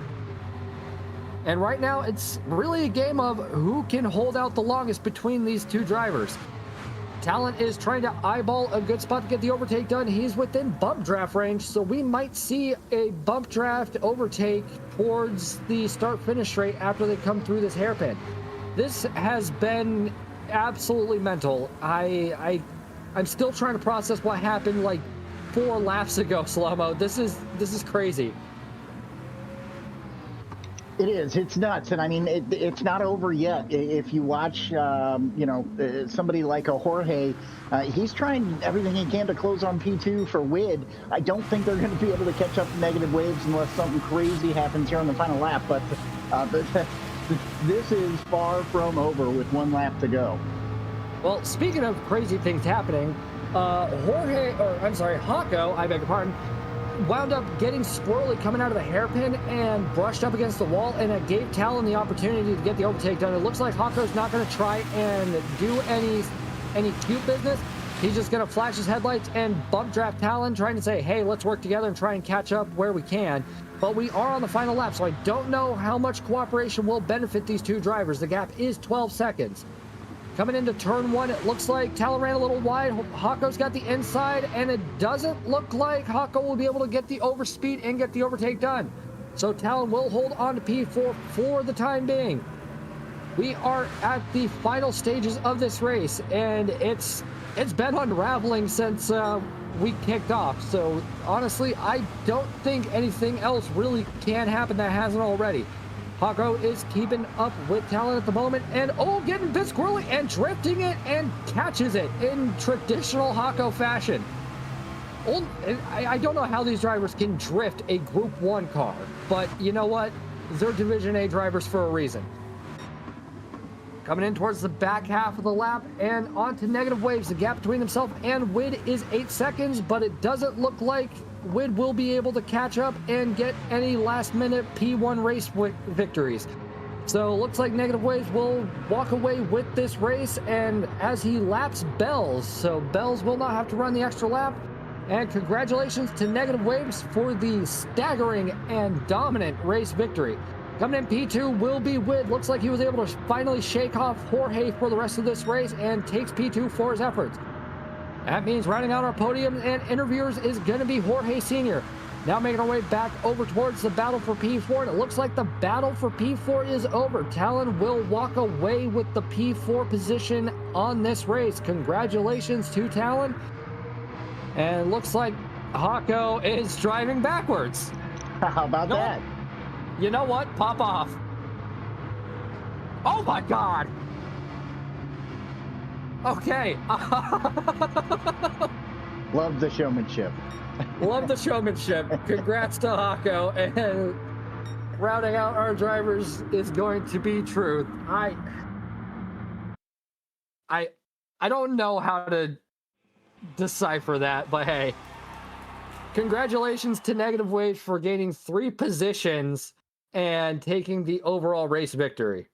And right now, it's really a game of who can hold out the longest between these two drivers. Talon is trying to eyeball a good spot to get the overtake done. He's within bump draft range, so we might see a bump draft overtake towards the start-finish straight after they come through this hairpin. This has been absolutely mental. I'm still trying to process what happened like 4 laps ago, Slow-Mo. This is crazy. It is. It's nuts. And I mean, it's not over yet. If you watch, somebody like a Jorge, he's trying everything he can to close on P2 for Wid. I don't think they're going to be able to catch up to negative waves unless something crazy happens here on the final lap. But this is far from over with 1 lap to go. Well, speaking of crazy things happening, Hako, I beg your pardon, wound up getting squirrely coming out of the hairpin and brushed up against the wall, and it gave Talon the opportunity to get the overtake done. It looks like Hako's not going to try and do any cute business. He's just going to flash his headlights and bump draft Talon, trying to say, hey, let's work together and try and catch up where we can. But we are on the final lap, so I don't know how much cooperation will benefit these two drivers. The gap is 12 seconds. Coming into turn one, it looks like Talon ran a little wide. Hako's got the inside, and it doesn't look like Hako will be able to get the overspeed and get the overtake done. So Talon will hold on to P4 for the time being. We are at the final stages of this race, and it's been unraveling since we kicked off. So honestly, I don't think anything else really can happen that hasn't already. Hako is keeping up with Talon at the moment, and getting a bit squirrely and drifting it and catches it in traditional Hako fashion. I don't know how these drivers can drift a Group 1 car, but you know what? They're Division A drivers for a reason. coming in towards the back half of the lap and onto negative waves. The gap between himself and Wid is 8 seconds, but it doesn't look like Wid will be able to catch up and get any last-minute P1 race victories. So looks like Negative Waves will walk away with this race, and as he laps Bells, so Bells will not have to run the extra lap. And congratulations to Negative Waves for the staggering and dominant race victory. Coming in P2 will be Wid. Looks like he was able to finally shake off Jorge for the rest of this race and takes P2 for his efforts. That means rounding out our podium and interviewers is going to be Jorge Sr. Now making our way back over towards the battle for P4, and it looks like the battle for P4 is over. Talon will walk away with the P4 position on this race. Congratulations to Talon. And it looks like Hako is driving backwards. How about that? You know what? Pop off. Oh my God. Okay. Love the showmanship. Love the showmanship. Congrats to Hako. And rounding out our drivers is going to be Truth. I don't know how to decipher that, but hey, congratulations to Negative Waves for gaining 3 positions and taking the overall race victory.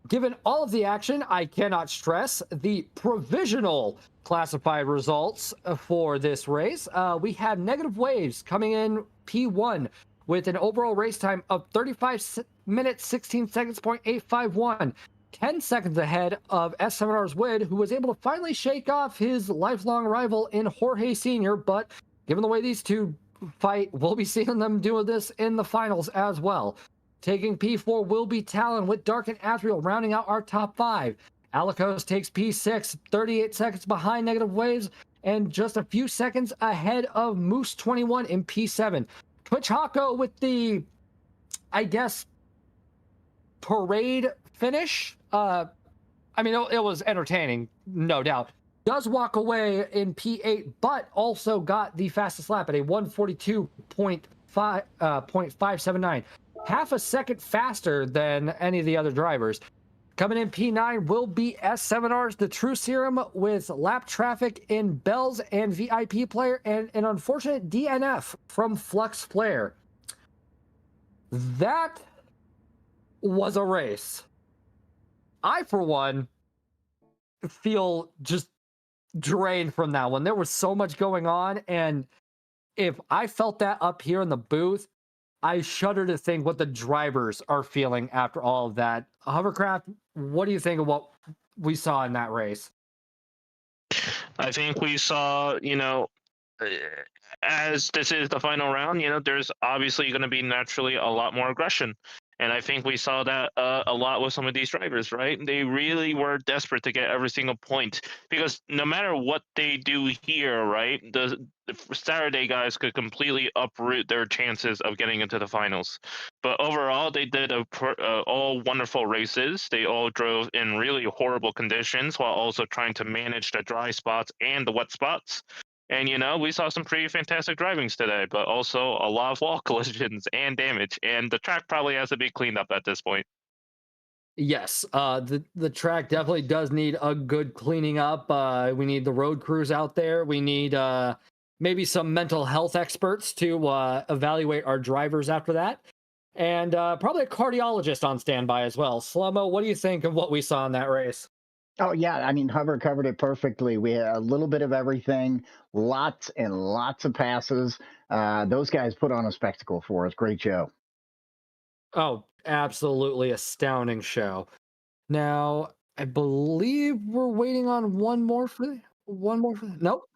Given all of the action, I cannot stress the provisional classified results for this race. We have Negative Waves coming in P1 with an overall race time of 35 minutes, 16 seconds, .851. 10 seconds ahead of S7R's Wid, who was able to finally shake off his lifelong rival in Jorge Sr., but given the way these two fight, we'll be seeing them doing this in the finals as well. Taking P4 will be Talon with Dark and Azrael rounding out our top 5. Alikos takes P6, 38 seconds behind Negative Waves, and just a few seconds ahead of Moose 21 in P7. Twitch Hako with the, I guess, parade finish. I mean, it was entertaining, no doubt. Does walk away in P8, but also got the fastest lap at a 142.579. Half a second faster than any of the other drivers. Coming in P9 will be S7R's The True Serum with lap traffic in Bells and VIP player and an unfortunate DNF from Flux Flare. That was a race. I, for one, feel just drained from that one. There was so much going on, and if I felt that up here in the booth, I shudder to think what the drivers are feeling after all of that. Hovercraft, what do you think of what we saw in that race? I think we saw, as this is the final round, there's obviously going to be naturally a lot more aggression. And I think we saw that a lot with some of these drivers, right? They really were desperate to get every single point because no matter what they do here, right, the Saturday guys could completely uproot their chances of getting into the finals. But overall, they did all wonderful races. They all drove in really horrible conditions while also trying to manage the dry spots and the wet spots. And, we saw some pretty fantastic drivings today, but also a lot of wall collisions and damage. And the track probably has to be cleaned up at this point. Yes, the track definitely does need a good cleaning up. We need the road crews out there. We need maybe some mental health experts to evaluate our drivers after that. And probably a cardiologist on standby as well. Slow-mo, what do you think of what we saw in that race? Oh, yeah. I mean, Hover covered it perfectly. We had a little bit of everything, lots and lots of passes. Those guys put on a spectacle for us. Great show. Oh, absolutely astounding show. Now, I believe we're waiting on one more for nope.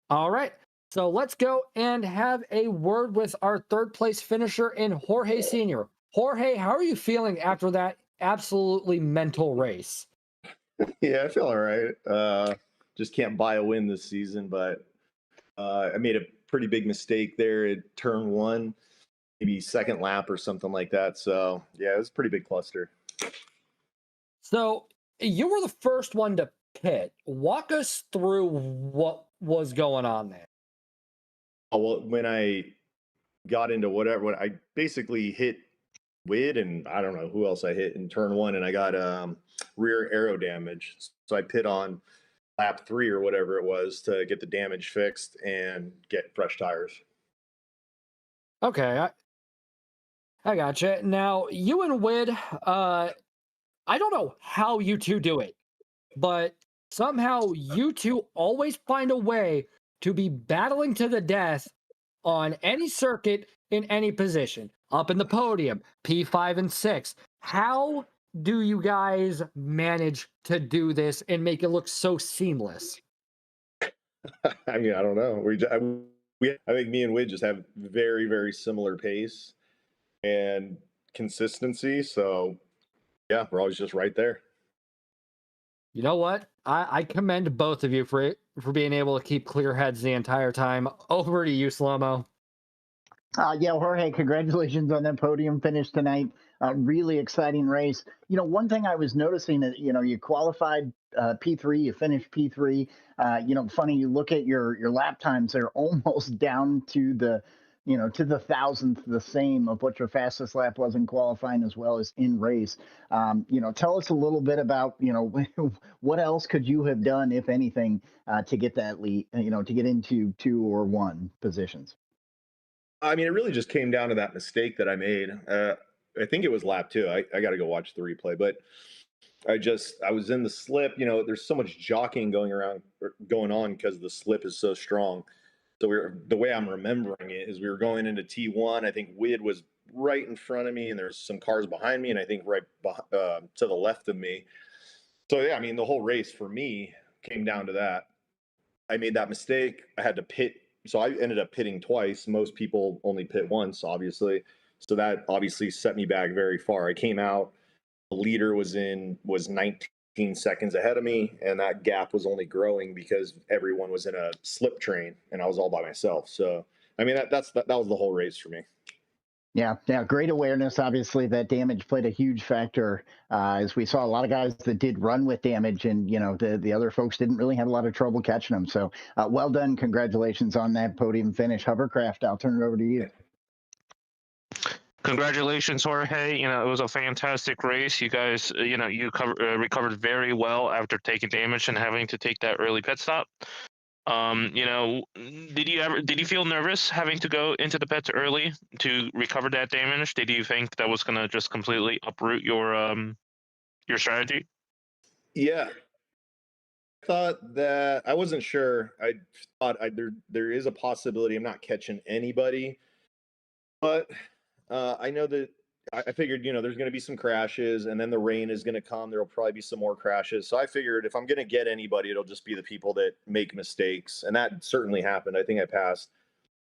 All right. So let's go and have a word with our third place finisher in Jorge Sr. Jorge, how are you feeling after that absolutely mental race? Yeah, I feel all right. Just can't buy a win this season, but I made a pretty big mistake there at turn 1, maybe second lap or something like that. So yeah, it was a pretty big cluster. So you were the first one to pit. Walk us through what was going on there. Oh, well, when I got into whatever. I basically hit Wid, and I don't know who else I hit in turn one, and I got rear aero damage. So I pit on lap 3 or whatever it was to get the damage fixed and get fresh tires. Okay, I gotcha. Now, you and Wid, I don't know how you two do it, but somehow you two always find a way to be battling to the death on any circuit in any position, up in the podium, P5 and 6. How do you guys manage to do this and make it look so seamless? I mean, I don't know. I think me and Wid just have very, very similar pace and consistency. So yeah, we're always just right there. You know what? I commend both of you for being able to keep clear heads the entire time. Over to you, Slow-Mo. Yeah, Jorge, congratulations on that podium finish tonight. Really exciting race. One thing I was noticing that, you qualified P3, you finished P3. Funny, you look at your lap times, they're almost down to the, to the thousandth, the same of what your fastest lap was in qualifying as well as in race. Tell us a little bit about, what else could you have done, if anything, to get that lead, to get into 2 or 1 positions? I mean, it really just came down to that mistake that I made. I think it was lap 2. I got to go watch the replay, but I was in the slip. There's so much jockeying going on because the slip is so strong. So the way I'm remembering it is we were going into T1. I think Wid was right in front of me, and there's some cars behind me, and I think right to the left of me. So yeah, I mean, the whole race for me came down to that. I made that mistake. I had to pit. So I ended up pitting twice. Most people only pit once, obviously. So that obviously set me back very far. I came out, the leader was 19 seconds ahead of me, and that gap was only growing because everyone was in a slip train and I was all by myself. So I mean, that was the whole race for me. Yeah, great awareness. Obviously, that damage played a huge factor, as we saw a lot of guys that did run with damage, and the other folks didn't really have a lot of trouble catching them. So, well done. Congratulations on that podium finish, Hovercraft. I'll turn it over to you. Congratulations, Jorge. It was a fantastic race. You guys, you recovered very well after taking damage and having to take that early pit stop. Did you feel nervous having to go into the pits early to recover that damage? Did you think that was gonna just completely uproot your strategy? Yeah, I thought that I wasn't sure. I thought there is a possibility I'm not catching anybody, but I know that I figured, there's going to be some crashes, and then the rain is going to come. There'll probably be some more crashes. So I figured if I'm going to get anybody, it'll just be the people that make mistakes. And that certainly happened. I think I passed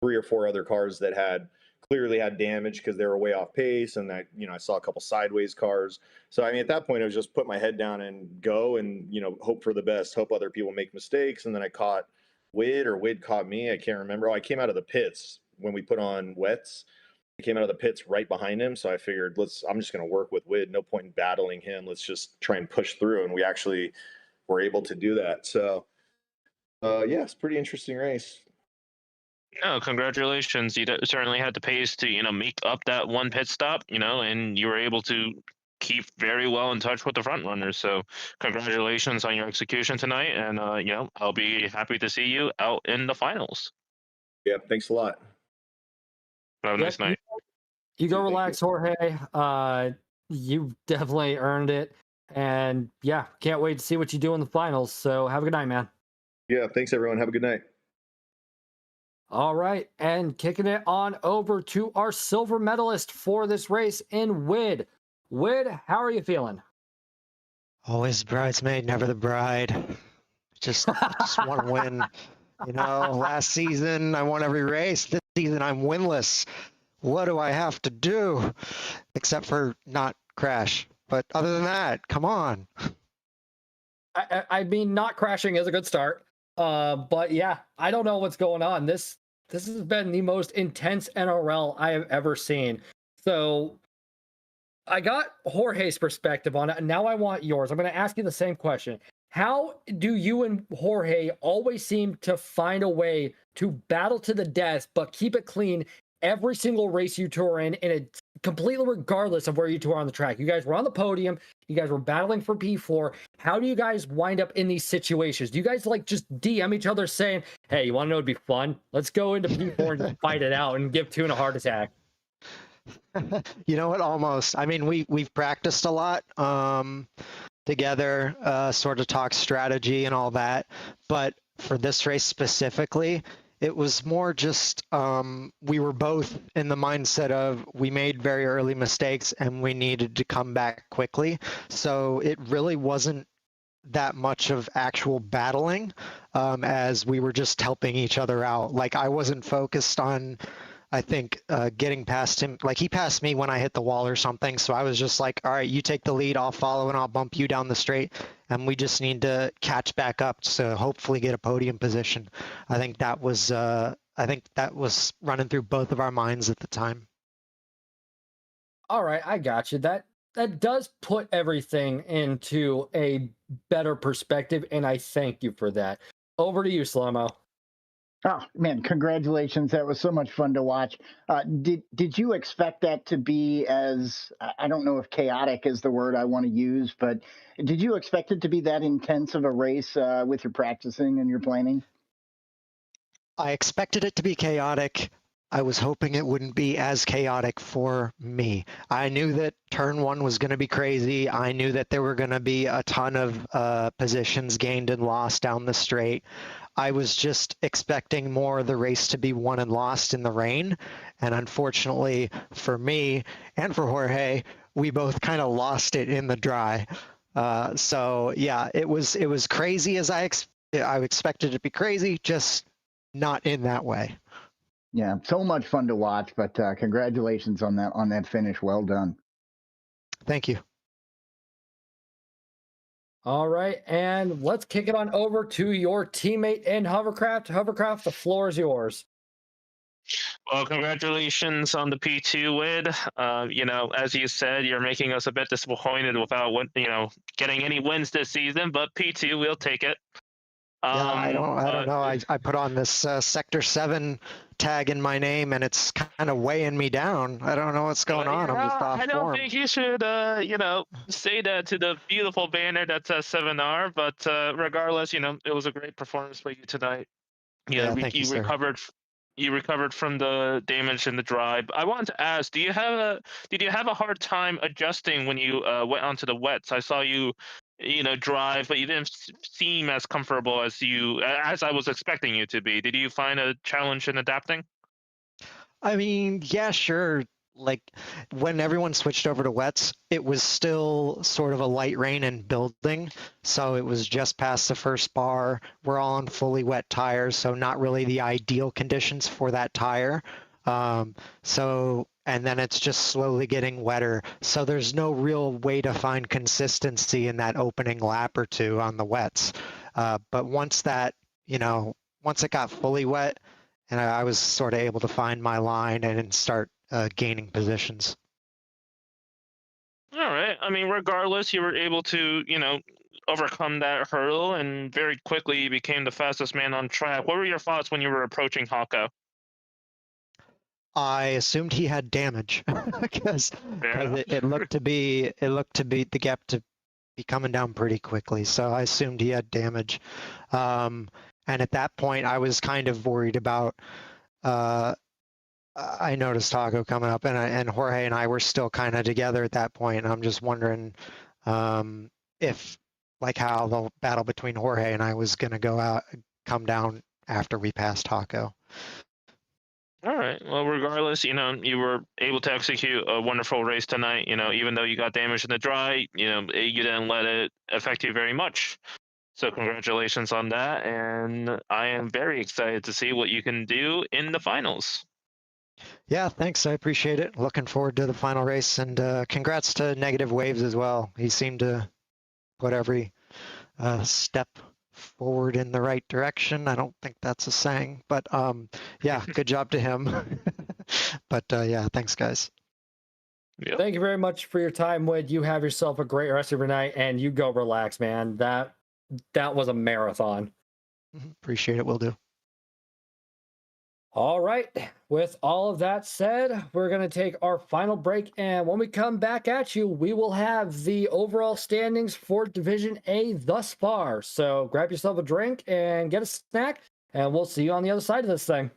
3 or 4 other cars that clearly had damage because they were way off pace. And I saw a couple sideways cars. So, I mean, at that point, I was just put my head down and go and, hope for the best, hope other people make mistakes. And then I caught Wid caught me. I can't remember. Oh, I came out of the pits when we put on wets. Came out of the pits right behind him. So I figured, I'm just going to work with Wid. No point in battling him. Let's just try and push through. And we actually were able to do that. So, yeah, it's a pretty interesting race. No, congratulations. You certainly had the pace to, make up that one pit stop, and you were able to keep very well in touch with the front runners. So congratulations on your execution tonight. And, I'll be happy to see you out in the finals. Yeah, thanks a lot. Have a nice night. You go relax, Jorge. You definitely earned it. And yeah, can't wait to see what you do in the finals. So have a good night, man. Yeah, thanks everyone. Have a good night. All right, and kicking it on over to our silver medalist for this race in Wid. Wid, how are you feeling? Always the bridesmaid, never the bride. Just want to win. Last season I won every race. This season I'm winless. What do I have to do? Except for not crash. But other than that, come on. I mean, not crashing is a good start. But yeah, I don't know what's going on. This has been the most intense NRL I have ever seen. So I got Jorge's perspective on it, and now I want yours. I'm going to ask you the same question. How do you and Jorge always seem to find a way to battle to the death, but keep it clean every single race you two are in it completely regardless of where you two are on the track. You guys were on the podium. You guys were battling for P4. How do you guys wind up in these situations? Do you guys like just DM each other saying, hey, you want to know it'd be fun? Let's go into P4 and just fight it out and give Tune a heart attack. You know what? Almost. I mean, we've practiced a lot together, sort of talk strategy and all that. But for this race specifically, it was more just we were both in the mindset of we made very early mistakes and we needed to come back quickly. So it really wasn't that much of actual battling as we were just helping each other out. Like I wasn't focused on, I think, getting past him. Like he passed me when I hit the wall or something. So I was just like, all right, you take the lead, I'll follow and I'll bump you down the straight. And we just need to catch back up to hopefully get a podium position. I think that was running through both of our minds at the time. All right, I got you. That does put everything into a better perspective, and I thank you for that. Over to you, Slow-Mo. Oh man, congratulations! That was so much fun to watch. Did you expect that to be as, I don't know if chaotic is the word I want to use, but did you expect it to be that intense of a race with your practicing and your planning? I expected it to be chaotic. I was hoping it wouldn't be as chaotic for me. I knew that turn one was going to be crazy. I knew that there were going to be a ton of positions gained and lost down the straight. I was just expecting more of the race to be won and lost in the rain. And unfortunately for me and for Jorge, we both kind of lost it in the dry. So yeah, it was crazy as I expected it to be crazy, just not in that way. Yeah, so much fun to watch, but congratulations on that finish. Well done. Thank you. All right, and let's kick it on over to your teammate in Hovercraft. Hovercraft, the floor is yours. Well, congratulations on the P2 win. You know, as you said, you're making us a bit disappointed without getting any wins this season, but P2, we'll take it. Yeah, I don't know. I put on this Sector 7 tag in my name, and it's kind of weighing me down. I don't know what's going on. I'm just off I don't form. think you should, say that to the beautiful banner that says 7R. But regardless, it was a great performance by you tonight. Yeah, thank you, sir. You recovered from the damage in the drive. I wanted to ask, did you have a hard time adjusting when you went onto the wets? I saw you, drive, but you didn't seem as comfortable as I was expecting you to be. Did you find a challenge in adapting? I mean, yeah, sure. Like when everyone switched over to wets, it was still sort of a light rain and building. So it was just past the first bar. We're all on fully wet tires, so not really the ideal conditions for that tire. And then it's just slowly getting wetter. So there's no real way to find consistency in that opening lap or two on the wets. But once it got fully wet, and I was sort of able to find my line and start gaining positions. All right. I mean, regardless, you were able to, overcome that hurdle and very quickly you became the fastest man on track. What were your thoughts when you were approaching Hako? I assumed he had damage because it looked to be the gap to be coming down pretty quickly. So I assumed he had damage. And at that point, I was kind of worried about. I noticed Taco coming up, and Jorge and I were still kind of together at that point. And I'm just wondering if, like, how the battle between Jorge and I was going to come down after we passed Taco. All right. Well, regardless, you were able to execute a wonderful race tonight. Even though you got damaged in the dry, you didn't let it affect you very much. So congratulations on that. And I am very excited to see what you can do in the finals. Yeah, thanks. I appreciate it. Looking forward to the final race, and congrats to Negative Waves as well. He seemed to put every step forward in the right direction. I don't think that's a saying, but yeah, good job to him. But yeah, thanks, guys. Yep. Thank you very much for your time, Wid. You have yourself a great rest of your night, and you go relax, man. That was a marathon. Appreciate it. Will do. All right. With all of that said, we're going to take our final break. And when we come back at you, we will have the overall standings for Division A thus far. So grab yourself a drink and get a snack, and we'll see you on the other side of this thing.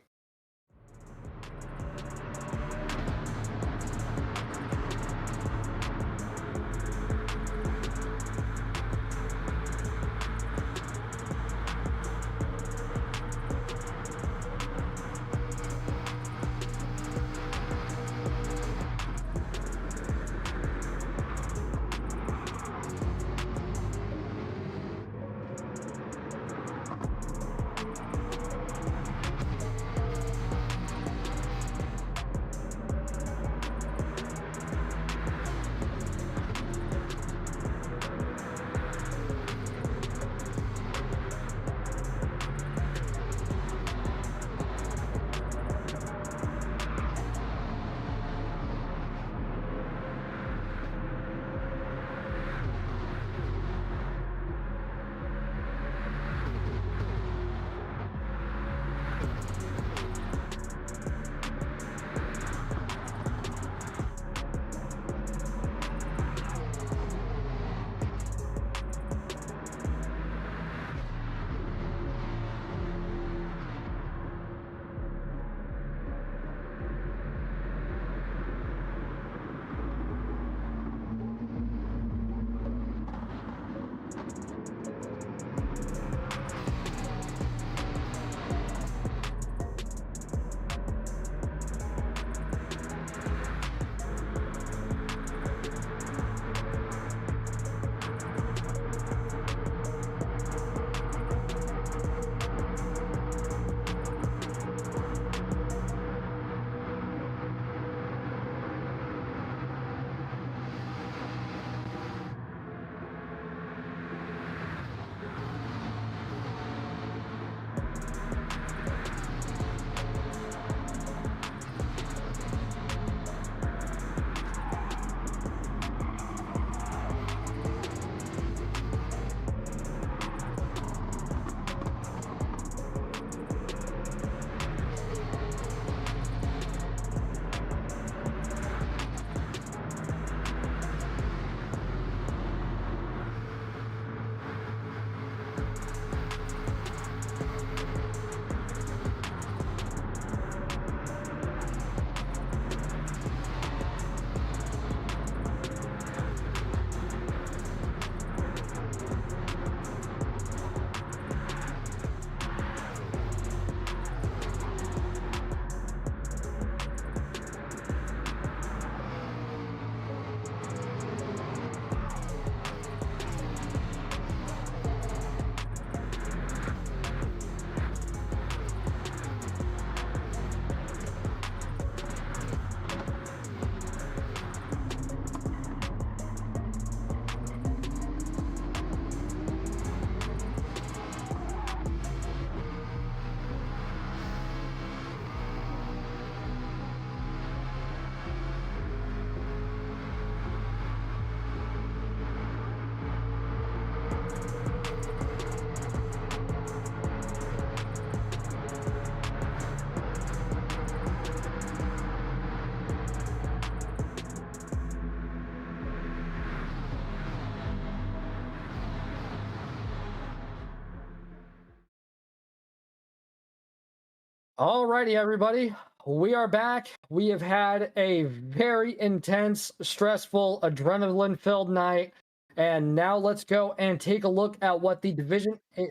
Alrighty, everybody. We are back. We have had a very intense, stressful, adrenaline-filled night. And now let's go and take a look at what the Division A...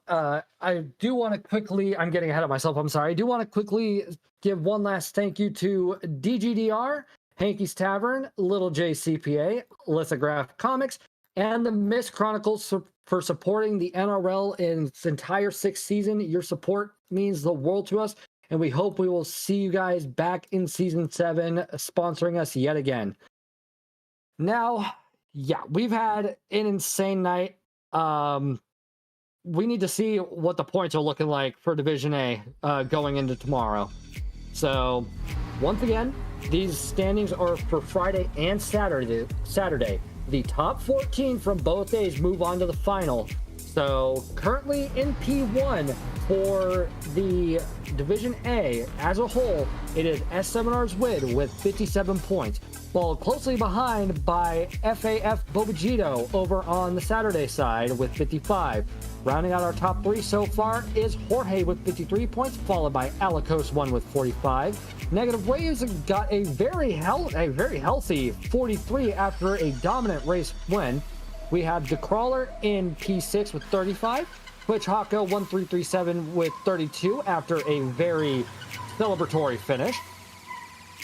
I do want to quickly... I'm getting ahead of myself. I'm sorry. I do want to quickly give one last thank you to DGDR, Hanky's Tavern, Little J CPA, Lithograph Comics, and the Mist Chronicles for supporting the NRL in its entire 6th season. Your support means the world to us, and we hope we will see you guys back in Season 7, sponsoring us yet again. Now, yeah, we've had an insane night. We need to see what the points are looking like for Division A going into tomorrow. So, once again, these standings are for Friday and Saturday. The top 14 from both days move on to the final. So currently in P1 for the Division A as a whole, it is S7R's WID with 57 points, followed closely behind by FAF Bobajito over on the Saturday side with 55. Rounding out our top three so far is Jorge with 53 points, followed by Alicos 1 with 45. Negative Waves got a very healthy 43 after a dominant race win. We have The Crawler in P6 with 35. Twitch Hako 1337 with 32 after a very celebratory finish.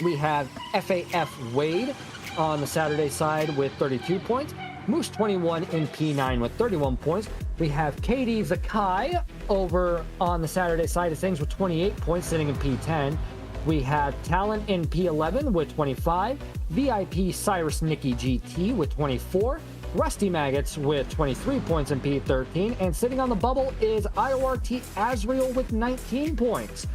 We have FAF Wade on the Saturday side with 32 points. Moose 21 in P9 with 31 points. We have Katie Zakai over on the Saturday side of things with 28 points, sitting in P10. We have Talent in P11 with 25. VIP Cyrus Nikki GT with 24. Rusty Maggots with 23 points in P13, and sitting on the bubble is IORT Azrael with 19 points.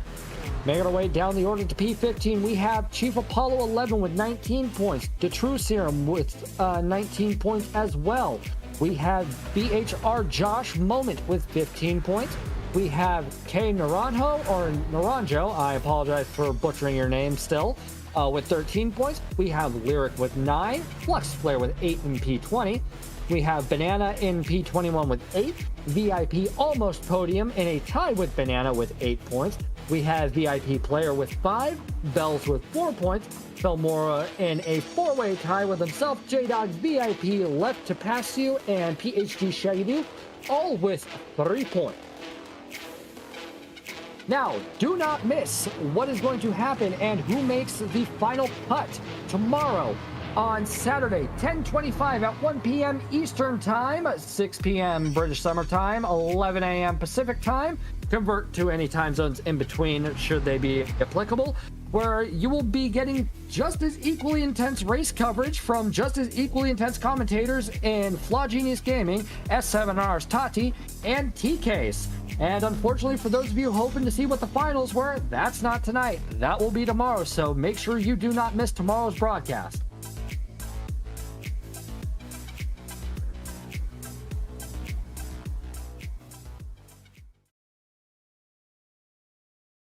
Making our way down the order to P15, we have Chief Apollo 11 with 19 points, The True Serum with 19 points as well. We have BHR Josh Moment with 15 points. We have K Naranjo, or Naranjo, I apologize for butchering your name still, with 13 points. We have Lyric with 9, Flux Flare with 8 in P20. We have Banana in P21 with 8, VIP Almost Podium in a tie with Banana with 8 points. We have VIP Player with 5, Bells with 4 points, Felmora in a 4-way tie with himself, J-Dog's VIP Left to Pass You, and PhD Shaggy all with 3 points. Now, do not miss what is going to happen and who makes the final cut tomorrow on Saturday, 10:25 at 1 p.m. Eastern Time, 6 p.m. British Summer Time, 11 a.m. Pacific Time. Convert to any time zones in between should they be applicable, where you will be getting just as equally intense race coverage from just as equally intense commentators in Flaw Genius Gaming, S7R's Tati, and TK's. And unfortunately, for those of you hoping to see what the finals were, that's not tonight. That will be tomorrow, so make sure you do not miss tomorrow's broadcast.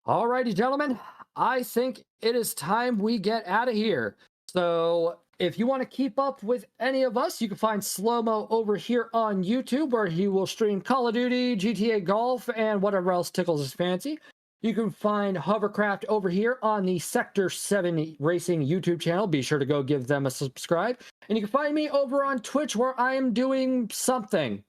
Alrighty, gentlemen, I think it is time we get out of here. So if you want to keep up with any of us, you can find Slow-Mo over here on YouTube, where he will stream Call of Duty, GTA Golf, and whatever else tickles his fancy. You can find Hovercraft over here on the Sector 7 Racing YouTube channel. Be sure to go give them a subscribe. And you can find me over on Twitch, where I am doing something.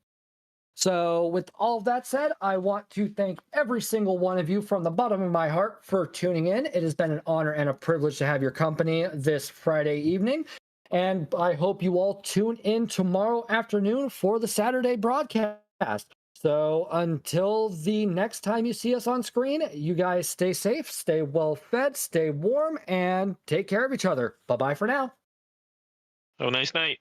So with all of that said, I want to thank every single one of you from the bottom of my heart for tuning in. It has been an honor and a privilege to have your company this Friday evening. And I hope you all tune in tomorrow afternoon for the Saturday broadcast. So until the next time you see us on screen, you guys stay safe, stay well fed, stay warm, and take care of each other. Bye-bye for now. Have a nice night.